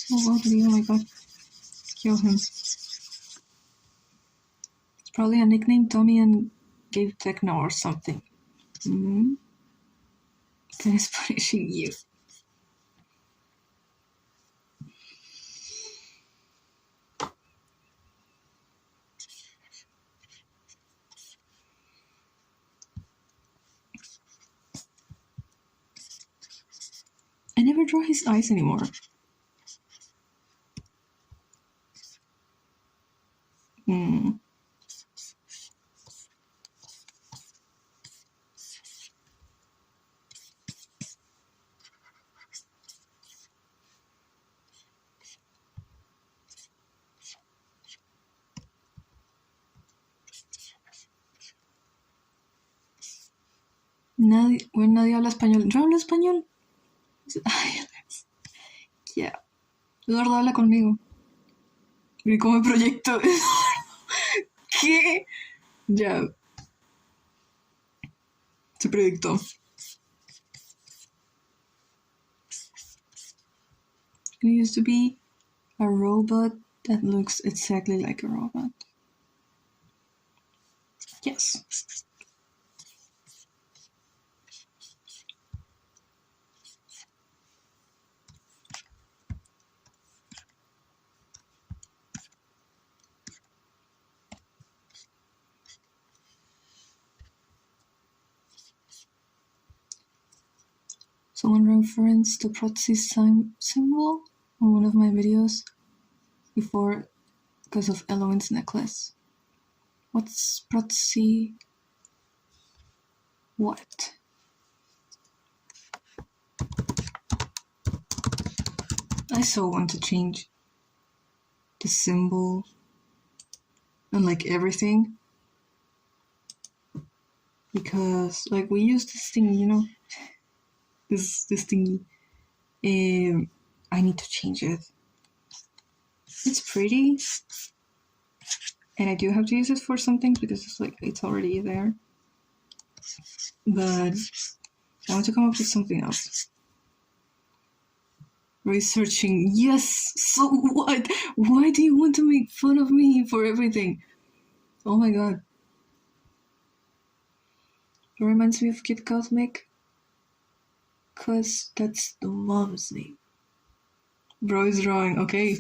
so ugly, oh my god. Kill him. It's probably a nickname Tommy and gave Techno or something. Then he's punishing you. I never draw his eyes anymore. Nadie habla español. ¿Yo hablo español? Yeah. Eduardo habla conmigo. ¿Y cómo me proyecto? ¿Qué? Ya. Se proyectó. It used to be a robot that looks exactly like a robot. Yes. Someone referenced the proxy symbol on one of my videos before because of Eloin's necklace. What's proxy? What? I so want to change the symbol and like everything. Because like we use this thing, you know? This thingy. I need to change it. It's pretty. And I do have to use it for something because it's like it's already there. But I want to come up with something else. Researching. Yes! So what? Why do you want to make fun of me for everything? Oh my god. It reminds me of Kid Cosmic. Cause that's the mom's name. Bro is drawing, okay.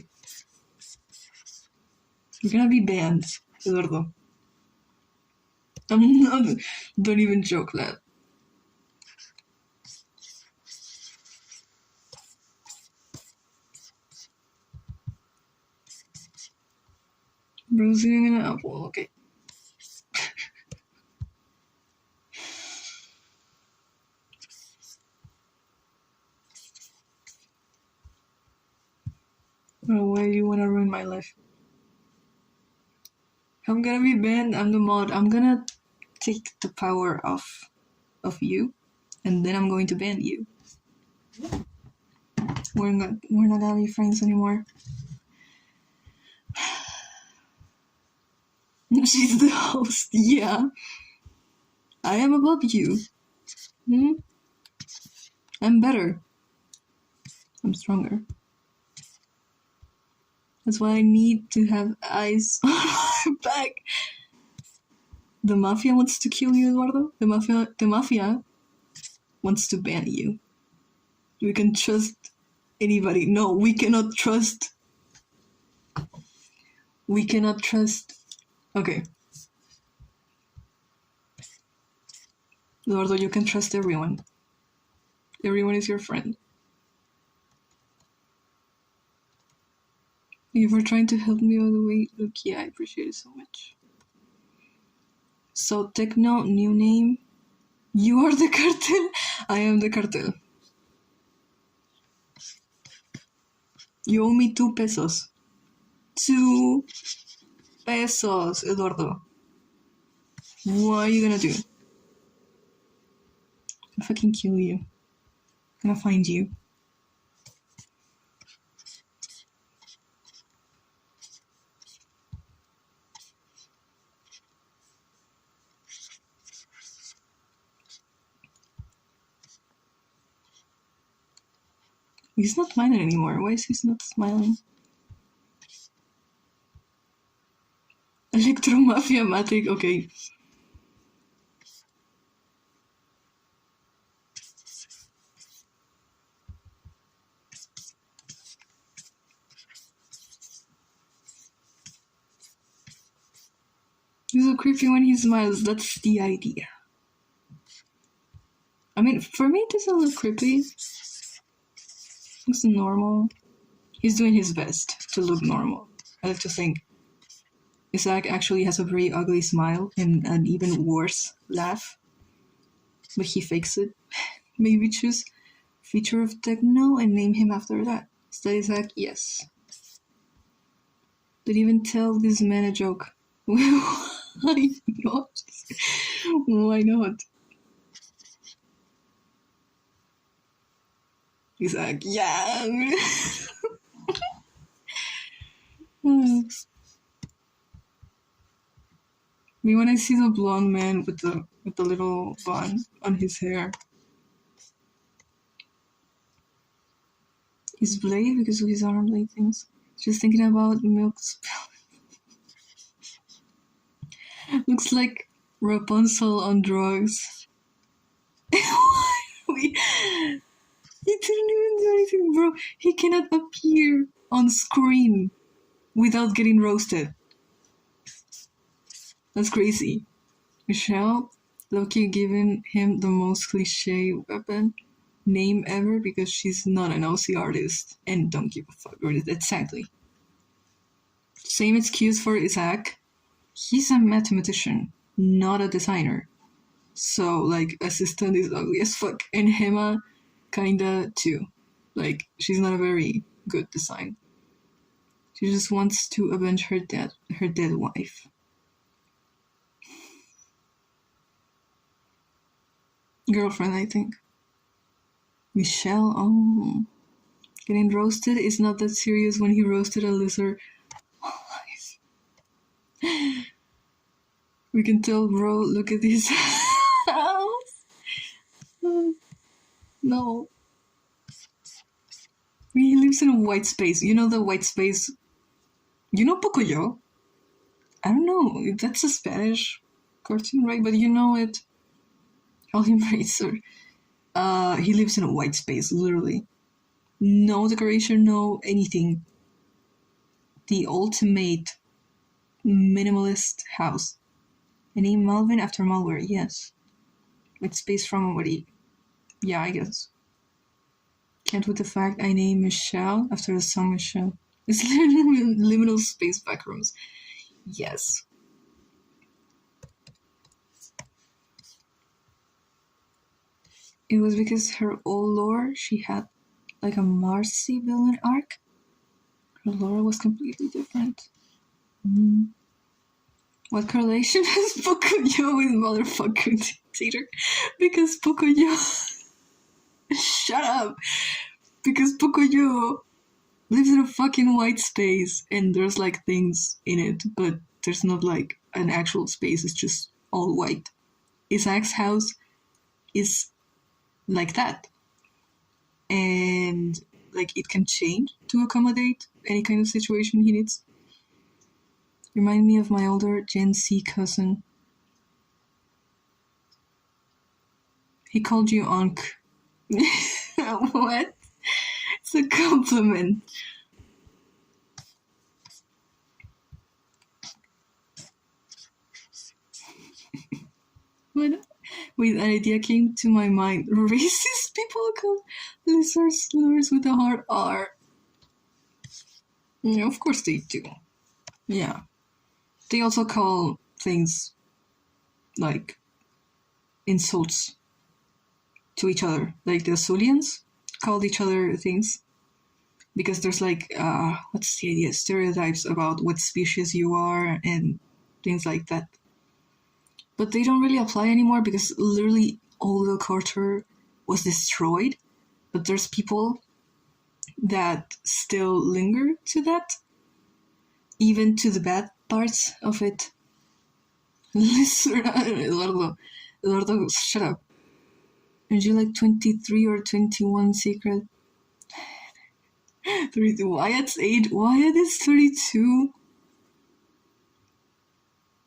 You're gonna be banned, Eduardo. I'm not. Don't even joke that. Bro's eating an apple, okay. Oh, why do you wanna ruin my life? I'm gonna be banned, I'm the mod. I'm gonna take the power of you, and then I'm going to ban you. We're not gonna be friends anymore. She's the host, yeah. I am above you. I'm better. I'm stronger. That's why I need to have eyes on my back. The mafia wants to kill you, Eduardo. The mafia wants to ban you. We can trust anybody. No, we cannot trust. We cannot trust. Okay. Eduardo, you can trust everyone. Everyone is your friend. You were trying to help me all the way. Look, yeah, I appreciate it so much. So, Techno, new name. You are the cartel. I am the cartel. You owe me 2 pesos. 2 pesos, Eduardo. What are you gonna do? I'll fucking kill you. Gonna find you. He's not smiling anymore. Why is he not smiling? Electromafia Matic, okay. He's so creepy when he smiles, that's the idea. I mean, for me it doesn't look creepy. Looks normal. He's doing his best to look normal. I like to think. Isaac actually has a very ugly smile and an even worse laugh. But he fakes it. Maybe choose feature of techno and name him after that. Is that Isaac? Yes. Did even tell this man a joke. Why not? Why not? Isaac, yeah. Me when I see the blonde man with the little bun on his hair. His blade because of his arm blade things. Just thinking about milk spell. Looks like Rapunzel on drugs. He didn't even do anything, bro. He cannot appear on screen without getting roasted. That's crazy. Michelle, Loki giving him the most cliche weapon name ever because she's not an OC artist and don't give a fuck. Exactly. Same excuse for Isaac. He's a mathematician, not a designer. So, like, assistant is ugly as fuck. And Hema, kinda too. Like, she's not a very good design. She just wants to avenge her dead wife. Girlfriend, I think. Michelle, oh. Getting roasted is not that serious when he roasted a lizard. We can tell, bro, look at this house. No. He lives in a white space. You know the white space? You know Pocoyo? I don't know. That's a Spanish cartoon, right? But you know it. Call him Razor. He lives in a white space, literally. No decoration, no anything. The ultimate minimalist house. I name Malvin after malware, yes. With space from already. Yeah, I guess. Can't with the fact I name Michelle after the song Michelle. It's liminal space backrooms. Yes. It was because her old lore, she had like a Marcy villain arc. Her lore was completely different. What correlation has Pocoyo with motherfucker dictator? Because Pocoyo... Shut up! Because Pocoyo lives in a fucking white space and there's like things in it, but there's not like an actual space, it's just all white. Isaac's house is like that. And like it can change to accommodate any kind of situation he needs. Remind me of my older Gen Z cousin. He called you Unc. What? It's a compliment. What? Wait, an idea came to my mind. Racist people call lizards slurs with a hard R. Yeah, of course they do. Yeah. They also call things like insults to each other. Like the Azulians called each other things. Because there's like, what's the idea? Stereotypes about what species you are and things like that. But they don't really apply anymore because literally all the culture was destroyed. but there's people that still linger to that, even to the bad parts of it. Eduardo, shut up. Aren't you like 23 or 21 secret? 32. Wyatt's age. Wyatt is 32.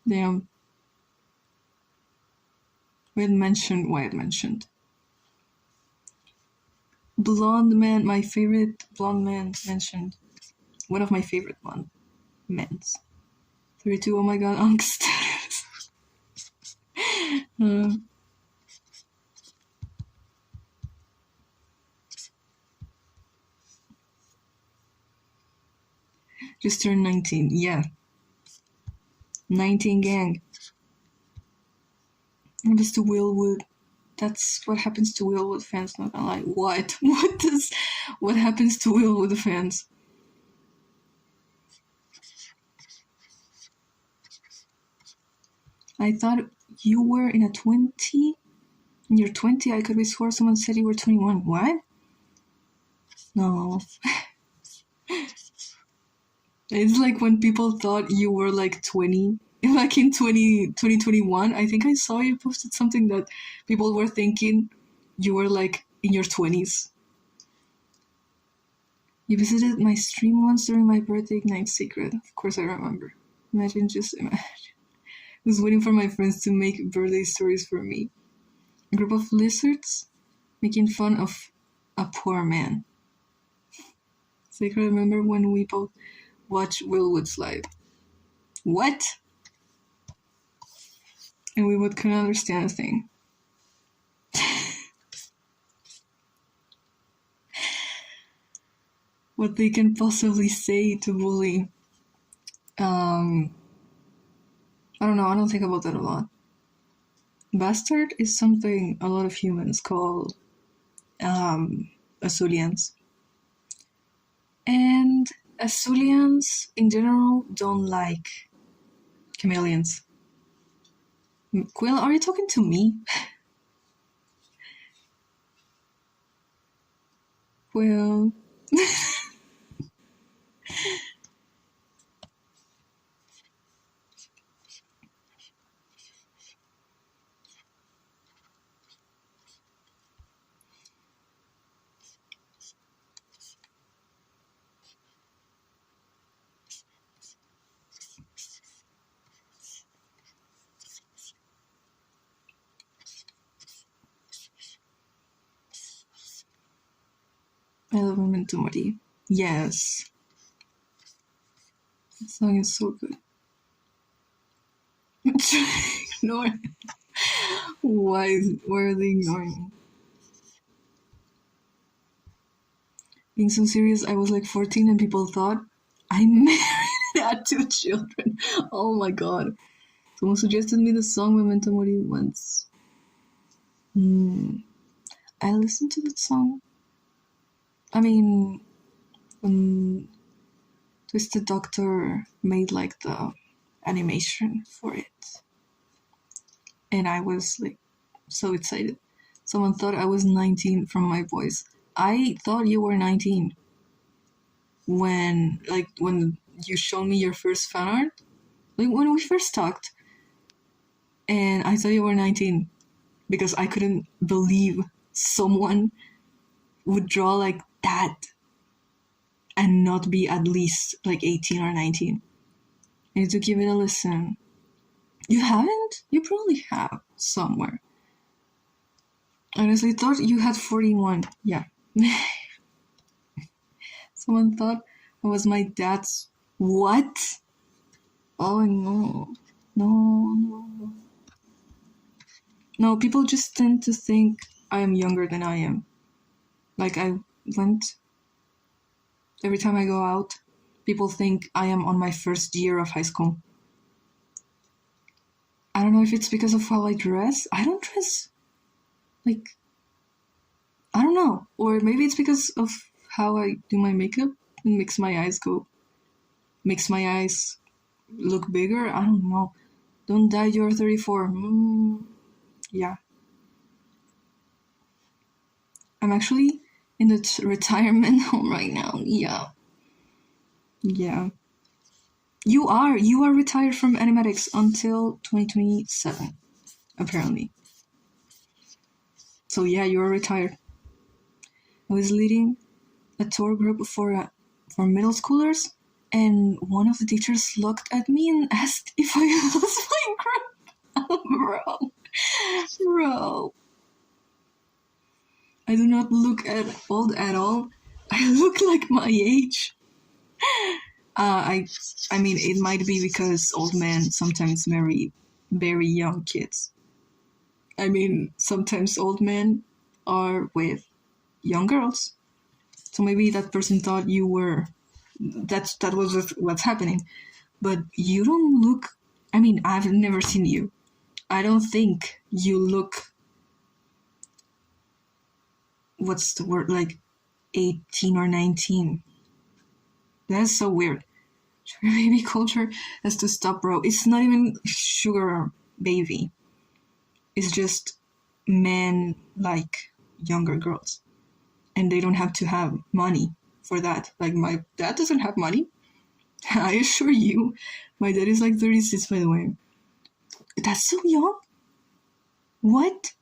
Damn. Wyatt mentioned. Blonde man, my favorite blonde man mentioned. One of my favorite blonde men's. 32, oh my god, angst. Just turned 19, yeah. 19 gang. What is to Willwood? That's what happens to Willwood fans, not gonna lie. What? What happens to Willwood fans? I thought you were in a 20? In your 20, I could be sworn someone said you were 21. What? No. It's like when people thought you were like 20. Like in 2021, I think I saw you posted something that people were thinking you were like in your 20s. You visited my stream once during my birthday Ignite Secret. Of course I remember. Imagine. I was waiting for my friends to make birthday stories for me. A group of lizards making fun of a poor man. So I can remember when we both watched Willwood's live. What? And we couldn't understand a thing. What they can possibly say to bully. I don't know, I don't think about that a lot. Bastard is something a lot of humans call Azulians. And Azulians in general don't like chameleons. Quill, are you talking to me? Quill. I love Memento Mori. Yes. That song is so good. Ignore. Why are they ignoring me? Being so serious, I was like 14 and people thought I married and had 2 children. Oh my god. Someone suggested me the song Memento Mori once. I listened to that song. I mean, when Twisted Doctor made like the animation for it. And I was like so excited. Someone thought I was 19 from my voice. I thought you were 19 when you showed me your first fan art. Like when we first talked. And I thought you were 19 because I couldn't believe someone would draw like that and not be at least like 18 or 19. I need to give it a listen. You haven't? You probably have somewhere. Honestly, thought you had 41. Yeah. Someone thought I was my dad's. What? Oh no. No. No, people just tend to think I am younger than I am. Like every time I go out, people think I am on my first year of high school. I don't know if it's because of how I dress. I don't dress like, I don't know. Or maybe it's because of how I do my makeup and makes my eyes look bigger. I don't know. Don't die, you're 34. Yeah. I'm actually in the retirement home right now. Yeah. Yeah. You are retired from animatics until 2027, apparently. So yeah, you are retired. I was leading a tour group for middle schoolers, and one of the teachers looked at me and asked if I was my group. Bro. I do not look at old at all. I look like my age. I mean, it might be because old men sometimes marry very young kids. I mean, sometimes old men are with young girls. So maybe that person thought you were. That was what's happening. But you don't look. I mean, I've never seen you. I don't think you look. What's the word? Like 18 or 19. That's so weird. Sugar baby culture has to stop, bro. It's not even sugar baby. It's just men like younger girls. And they don't have to have money for that. Like, my dad doesn't have money. I assure you. My dad is like 36, by the way. That's so young? What?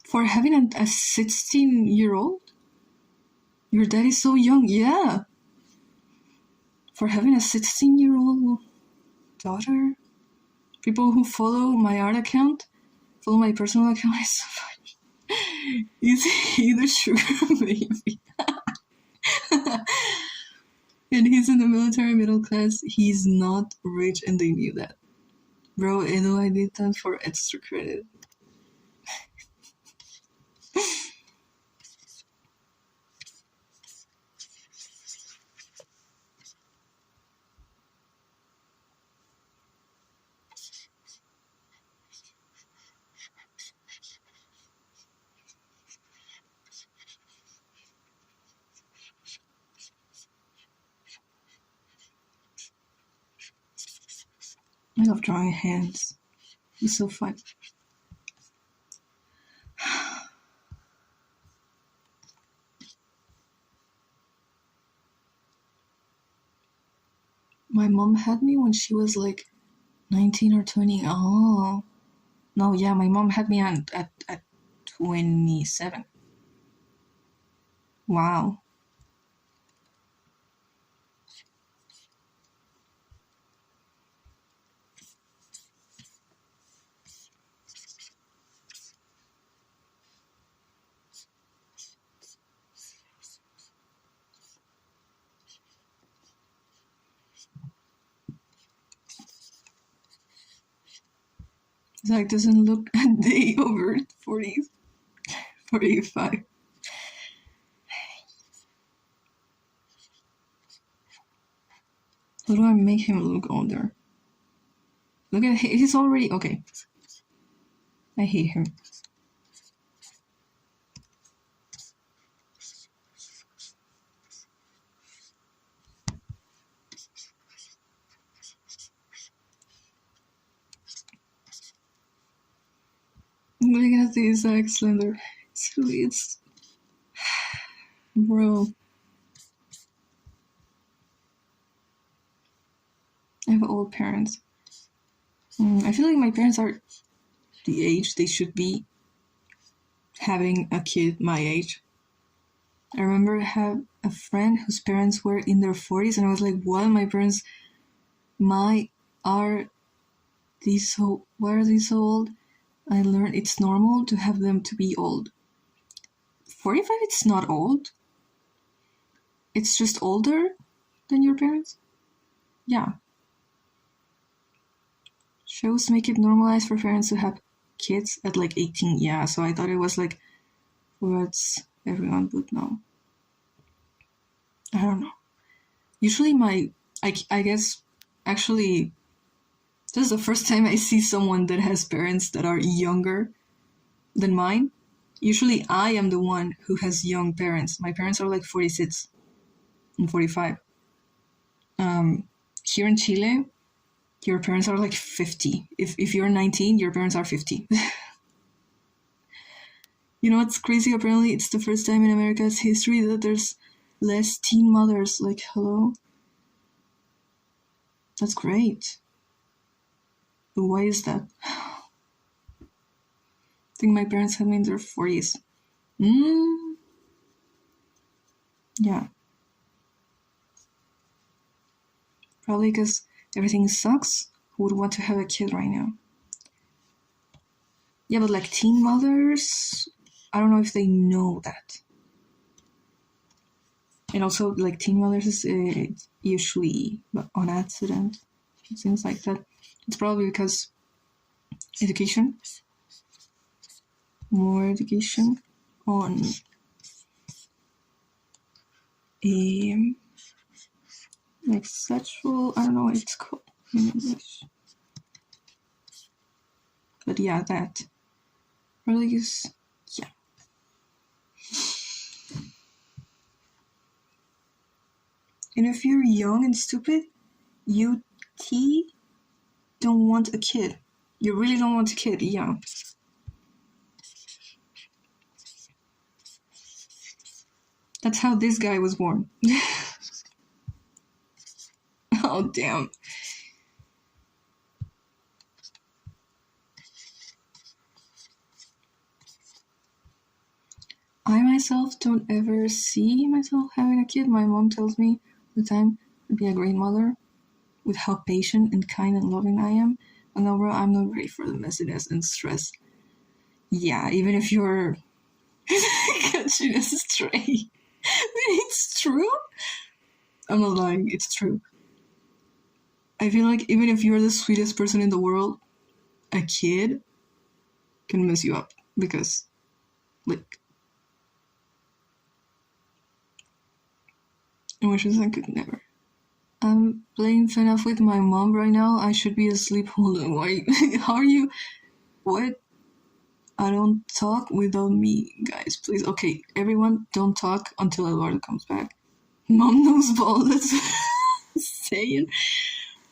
For having a 16-year-old? Your dad is so young, yeah. For having a 16-year-old daughter? People who follow my art account, follow my personal account, is so funny. Is he the sugar baby? And he's in the military middle class. He's not rich, and they knew that. Bro, I know I did that for extra credit. I love drawing hands. It's so fun. My mom had me when she was like 19 or 20. Oh. No, yeah, my mom had me at 27. Wow. Zach doesn't look a day over 40, 45. How do I make him look older? Look at him. He's already... Okay. I hate him. Look at this Zach Slender. It's... Bro. I have old parents. I feel like my parents are the age they should be having a kid my age. I remember I had a friend whose parents were in their 40s, and I was like, what? My parents, why are they so old? I learned it's normal to have them to be old. 45, it's not old. It's just older than your parents? Yeah. Shows make it normalized for parents to have kids at like 18. Yeah, so I thought it was like what's everyone would know. I don't know. Usually I guess, actually, this is the first time I see someone that has parents that are younger than mine. Usually I am the one who has young parents. My parents are like 46 and 45. Here in Chile, your parents are like 50. If you're 19, your parents are 50. You know what's crazy? Apparently, it's the first time in America's history that there's less teen mothers. Like, hello? That's great. But why is that? I think my parents had me in their 40s. Yeah. Probably because everything sucks. Who would want to have a kid right now? Yeah, but like teen mothers, I don't know if they know that. And also, like teen mothers is usually on accident. It seems like that. It's probably because education, more education on like sexual. I don't know what it's called in English, but yeah, that probably is. Yeah. And if you're young and stupid, you don't want a kid. You really don't want a kid, yeah. That's how this guy was born. Oh, damn. I myself don't ever see myself having a kid. My mom tells me all the time I'd be a great mother with how patient and kind and loving I am. And overall, I'm not ready for the messiness and stress. Yeah, even if you're catching a stray. It's true. I'm not lying, it's true. I feel like even if you're the sweetest person in the world, a kid can mess you up because, like, I wish I could never. I'm playing FNAF with my mom right now. I should be asleep. Hold on, why? How are you? What? I don't talk without me, guys. Please, okay, everyone, don't talk until Eduardo comes back. Mom knows ball. That's saying.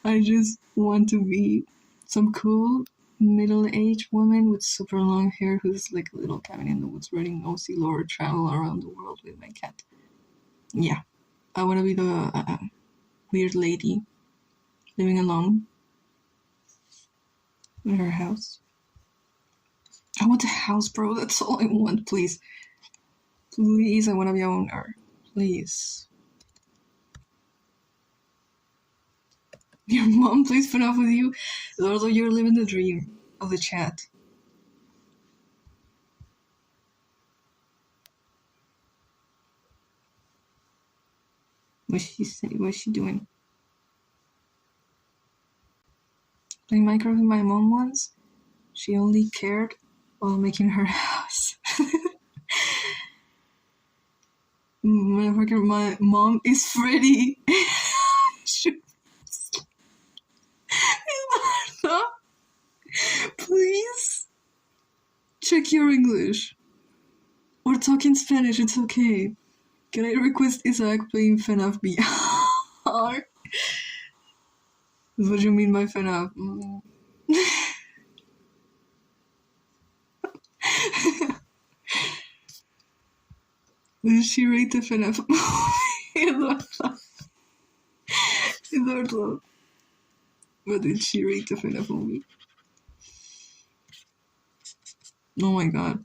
I just want to be some cool middle-aged woman with super long hair who's like a little cabin in the woods reading OC lore, travel around the world with my cat. Yeah, I want to be the weird lady living alone in her house. I want a house, bro. That's all I want, please. Please, I want to be a owner. Please. Your mom plays FNAF with you, although you're living the dream of the chat. What's she saying? What's she doing? Playing Minecraft with my mom once. She only cared while making her house. Motherfucker, my mom is Freddy. Please check your English. Or talk in Spanish, it's okay. Can I request Isaac playing FNAF VR? That's what you mean by FNAF. What did she rate the FNAF movie? Eduardo. What did she rate the FNAF movie? Oh my god.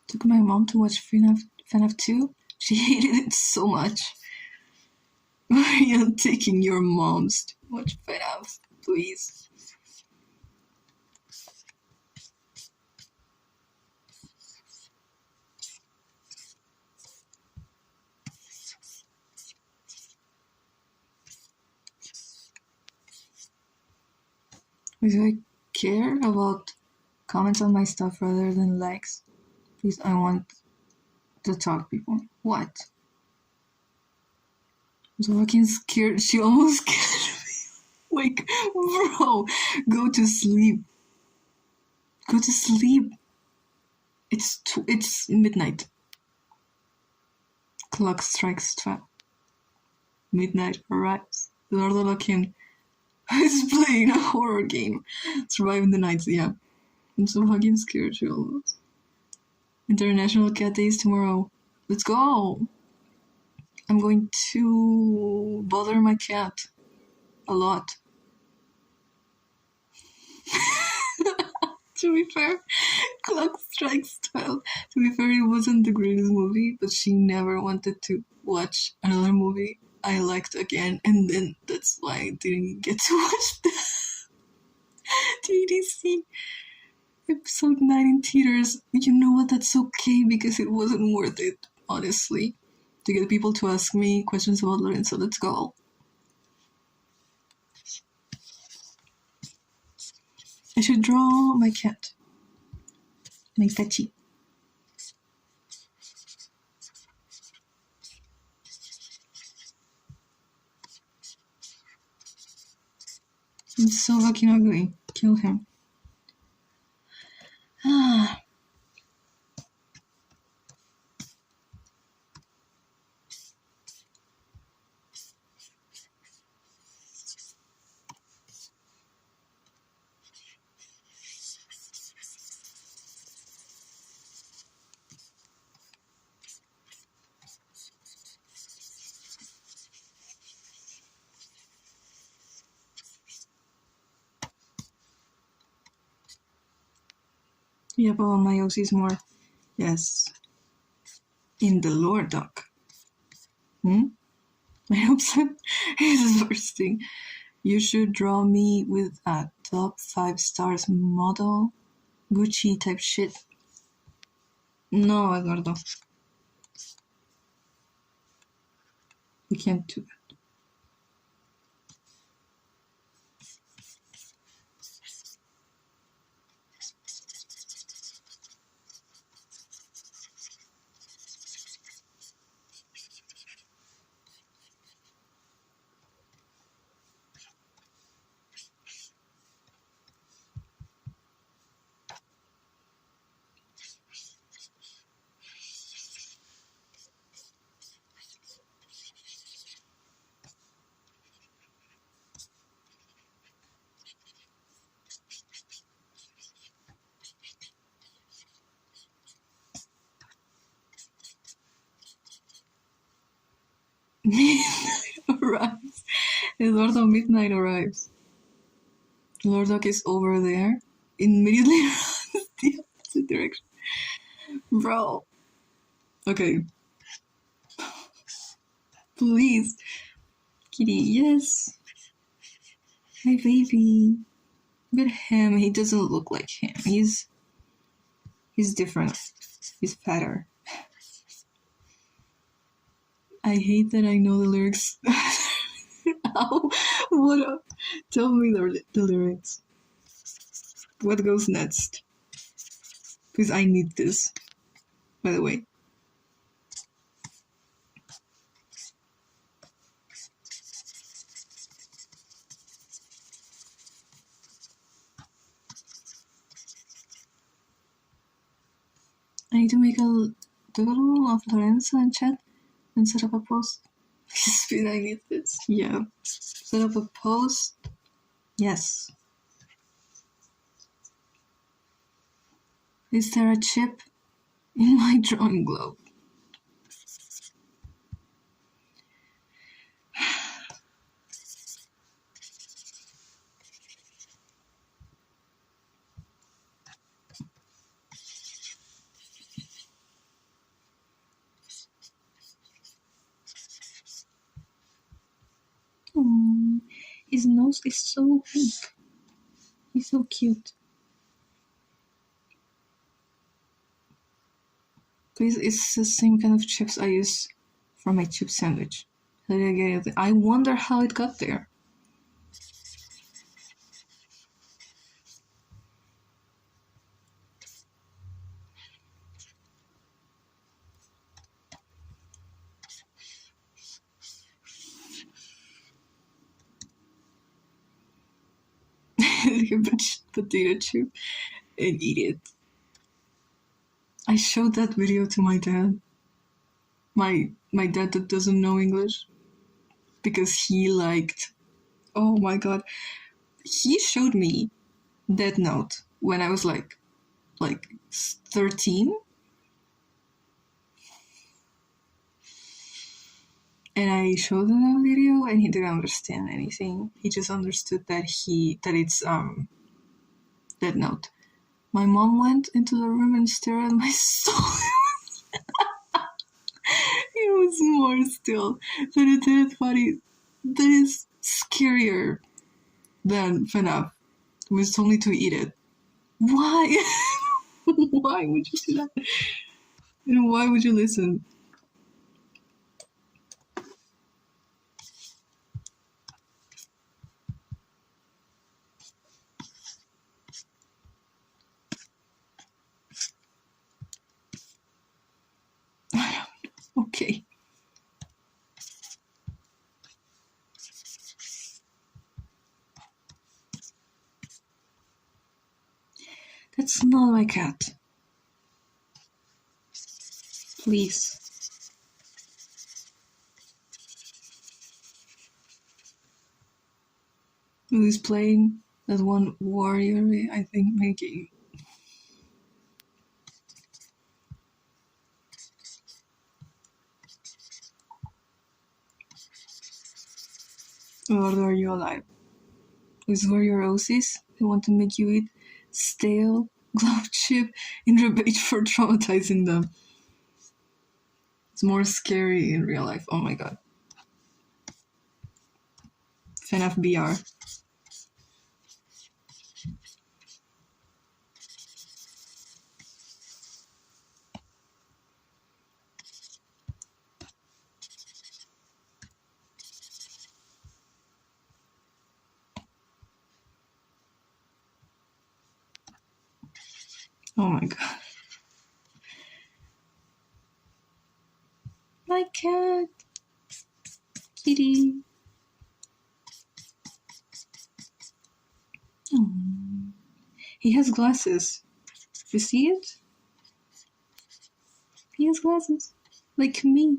Took my mom to watch FNAF 2. She hated it so much. Marianne taking your mom's too much fat ass, please. Do I care about comments on my stuff rather than likes? Please, I want to talk, people. What? I was fucking scared. She almost scared me. Like, bro, go to sleep. Go to sleep. It's midnight. Clock strikes 12. Midnight arrives. Eduardo Lokin is playing a horror game. Surviving the nights, yeah. I'm so fucking scared, she almost. International Cat Day is tomorrow. Let's go! I'm going to bother my cat a lot. To be fair, Clock Strikes 12. To be fair, it wasn't the greatest movie, but she never wanted to watch another movie I liked again, and then that's why I didn't get to watch the TDC episode 9 in theaters. You know what? That's okay because it wasn't worth it, honestly. To get people to ask me questions about Lorenzo, let's go. I should draw my cat. My petty. He's so fucking ugly. Kill him. Ah. Yeah, but my OC's more. Yes. In the lore doc. I hope so. It's bursting. You should draw me with a top 5 stars model. Gucci type shit. No, Eduardo. We can't do that. Midnight arrives. Eduardo, midnight arrives. Lordock is over there. Immediately runs the opposite direction. Bro. Okay. Please. Kitty, yes. Hi, baby. Look at him. He doesn't look like him. He's different. He's fatter. I hate that I know the lyrics. Ow. What up? Tell me the lyrics. What goes next? Because I need this, by the way. I need to make a doodle of Lorenzo and chat and set up a post. Speed, I need this. Yeah. Set up a post. Yes. Is there a chip in my drawing glove? Oh, his nose is so big. He's so cute. Please, it's the same kind of chips I use for my chip sandwich. I wonder how it got there. Potato chip and eat it. I showed that video to my dad. My dad that doesn't know English. Because he liked, oh my god. He showed me Death Note when I was like 13. And I showed him that video and he didn't understand anything. He just understood that it's Death Note. My mom went into the room and stared at my soul. It was more still. But it is funny. That is scarier than FNAF. It was told me to eat it. Why? Why would you do that? And why would you listen? Okay. That's not my cat. Please. Who's playing that one warrior, I think, making. Eduardo, are you alive? Is warrior Osis? They want to make you eat stale glove chip in rebate for traumatizing them. It's more scary in real life. Oh my god. FNAF BR. Oh my god. My cat. Kitty. Oh. He has glasses. You see it? He has glasses. Like me.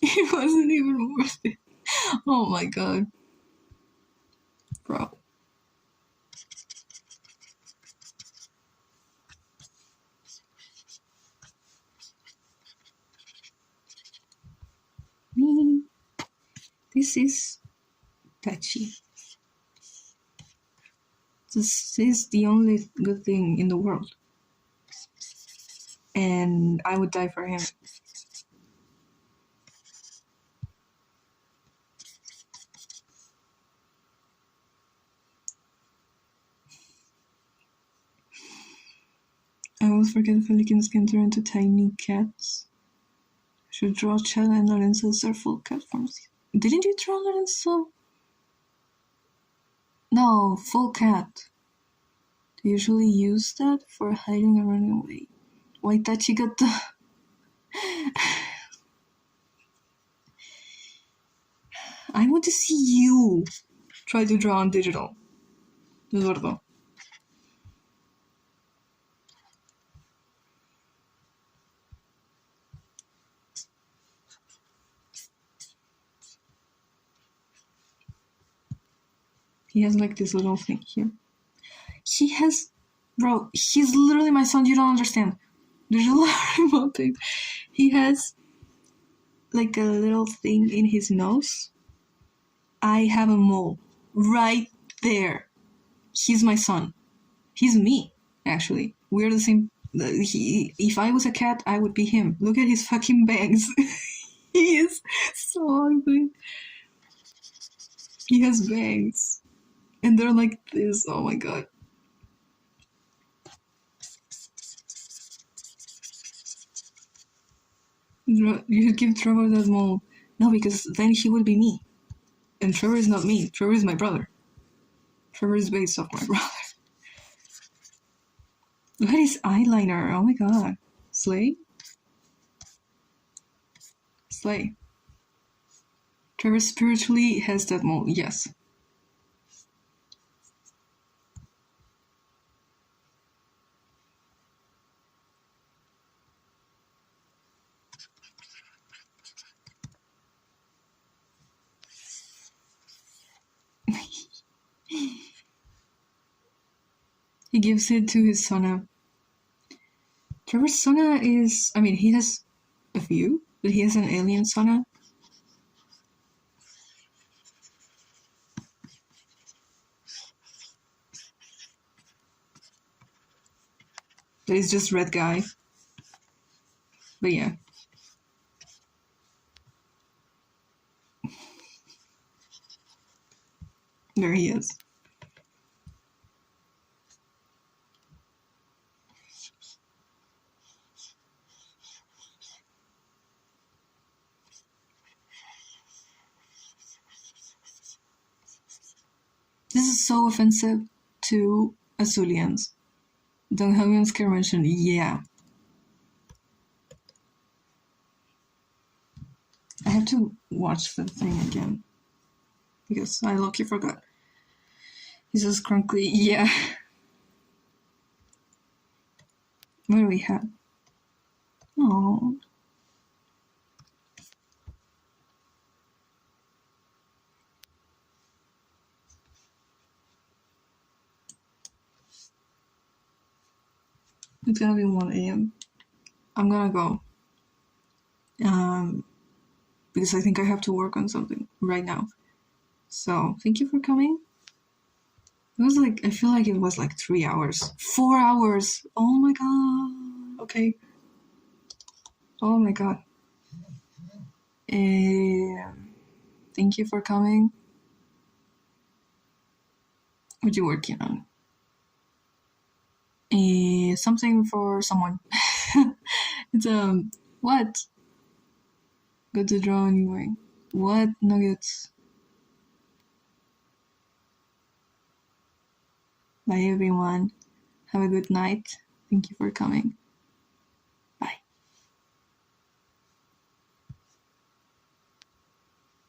It wasn't even worth it. Oh my god. Bro. Me. This is touchy. This is the only good thing in the world. And I would die for him. I always forget pelicans can turn into tiny cats. I should draw Chad and Lorenzo as their full cat forms. Didn't you draw Lorenzo? No, full cat. They usually use that for hiding and running away. Why Tachi got the... I want to see you try to draw on digital. Eduardo. He has like this little thing here. He has... Bro, he's literally my son, you don't understand. There's a lot about it. He has like a little thing in his nose. I have a mole right there. He's my son. He's me, actually. We're the same. If I was a cat, I would be him. Look at his fucking bangs. He is so ugly. He has bangs. And they're like this. Oh my god. You should give Trevor that mole. No, because then he would be me. And Trevor is not me. Trevor is my brother. Trevor is based off my brother. Look at his eyeliner. Oh my god. Slay? Slay. Trevor spiritually has that mole. Yes. He gives it to his Sona. Trevor's Sona is... I mean, he has a few, but he has an alien Sona. That is just red guy. But yeah. There he is. This is so offensive to Azulians. Donghyun's care mentioned, yeah. I have to watch the thing again. Because I low-key forgot. He says crunkly, yeah. What do we have? Oh. It's gonna be 1 a.m. I'm gonna go. Because I think I have to work on something right now. So, thank you for coming. It was like, I feel like it was like 3 hours. 4 hours! Oh my god. Okay. Oh my god. Thank you for coming. What you working on? Something for someone. It's what? Good to draw anyway. What nuggets? Bye everyone. Have a good night. Thank you for coming.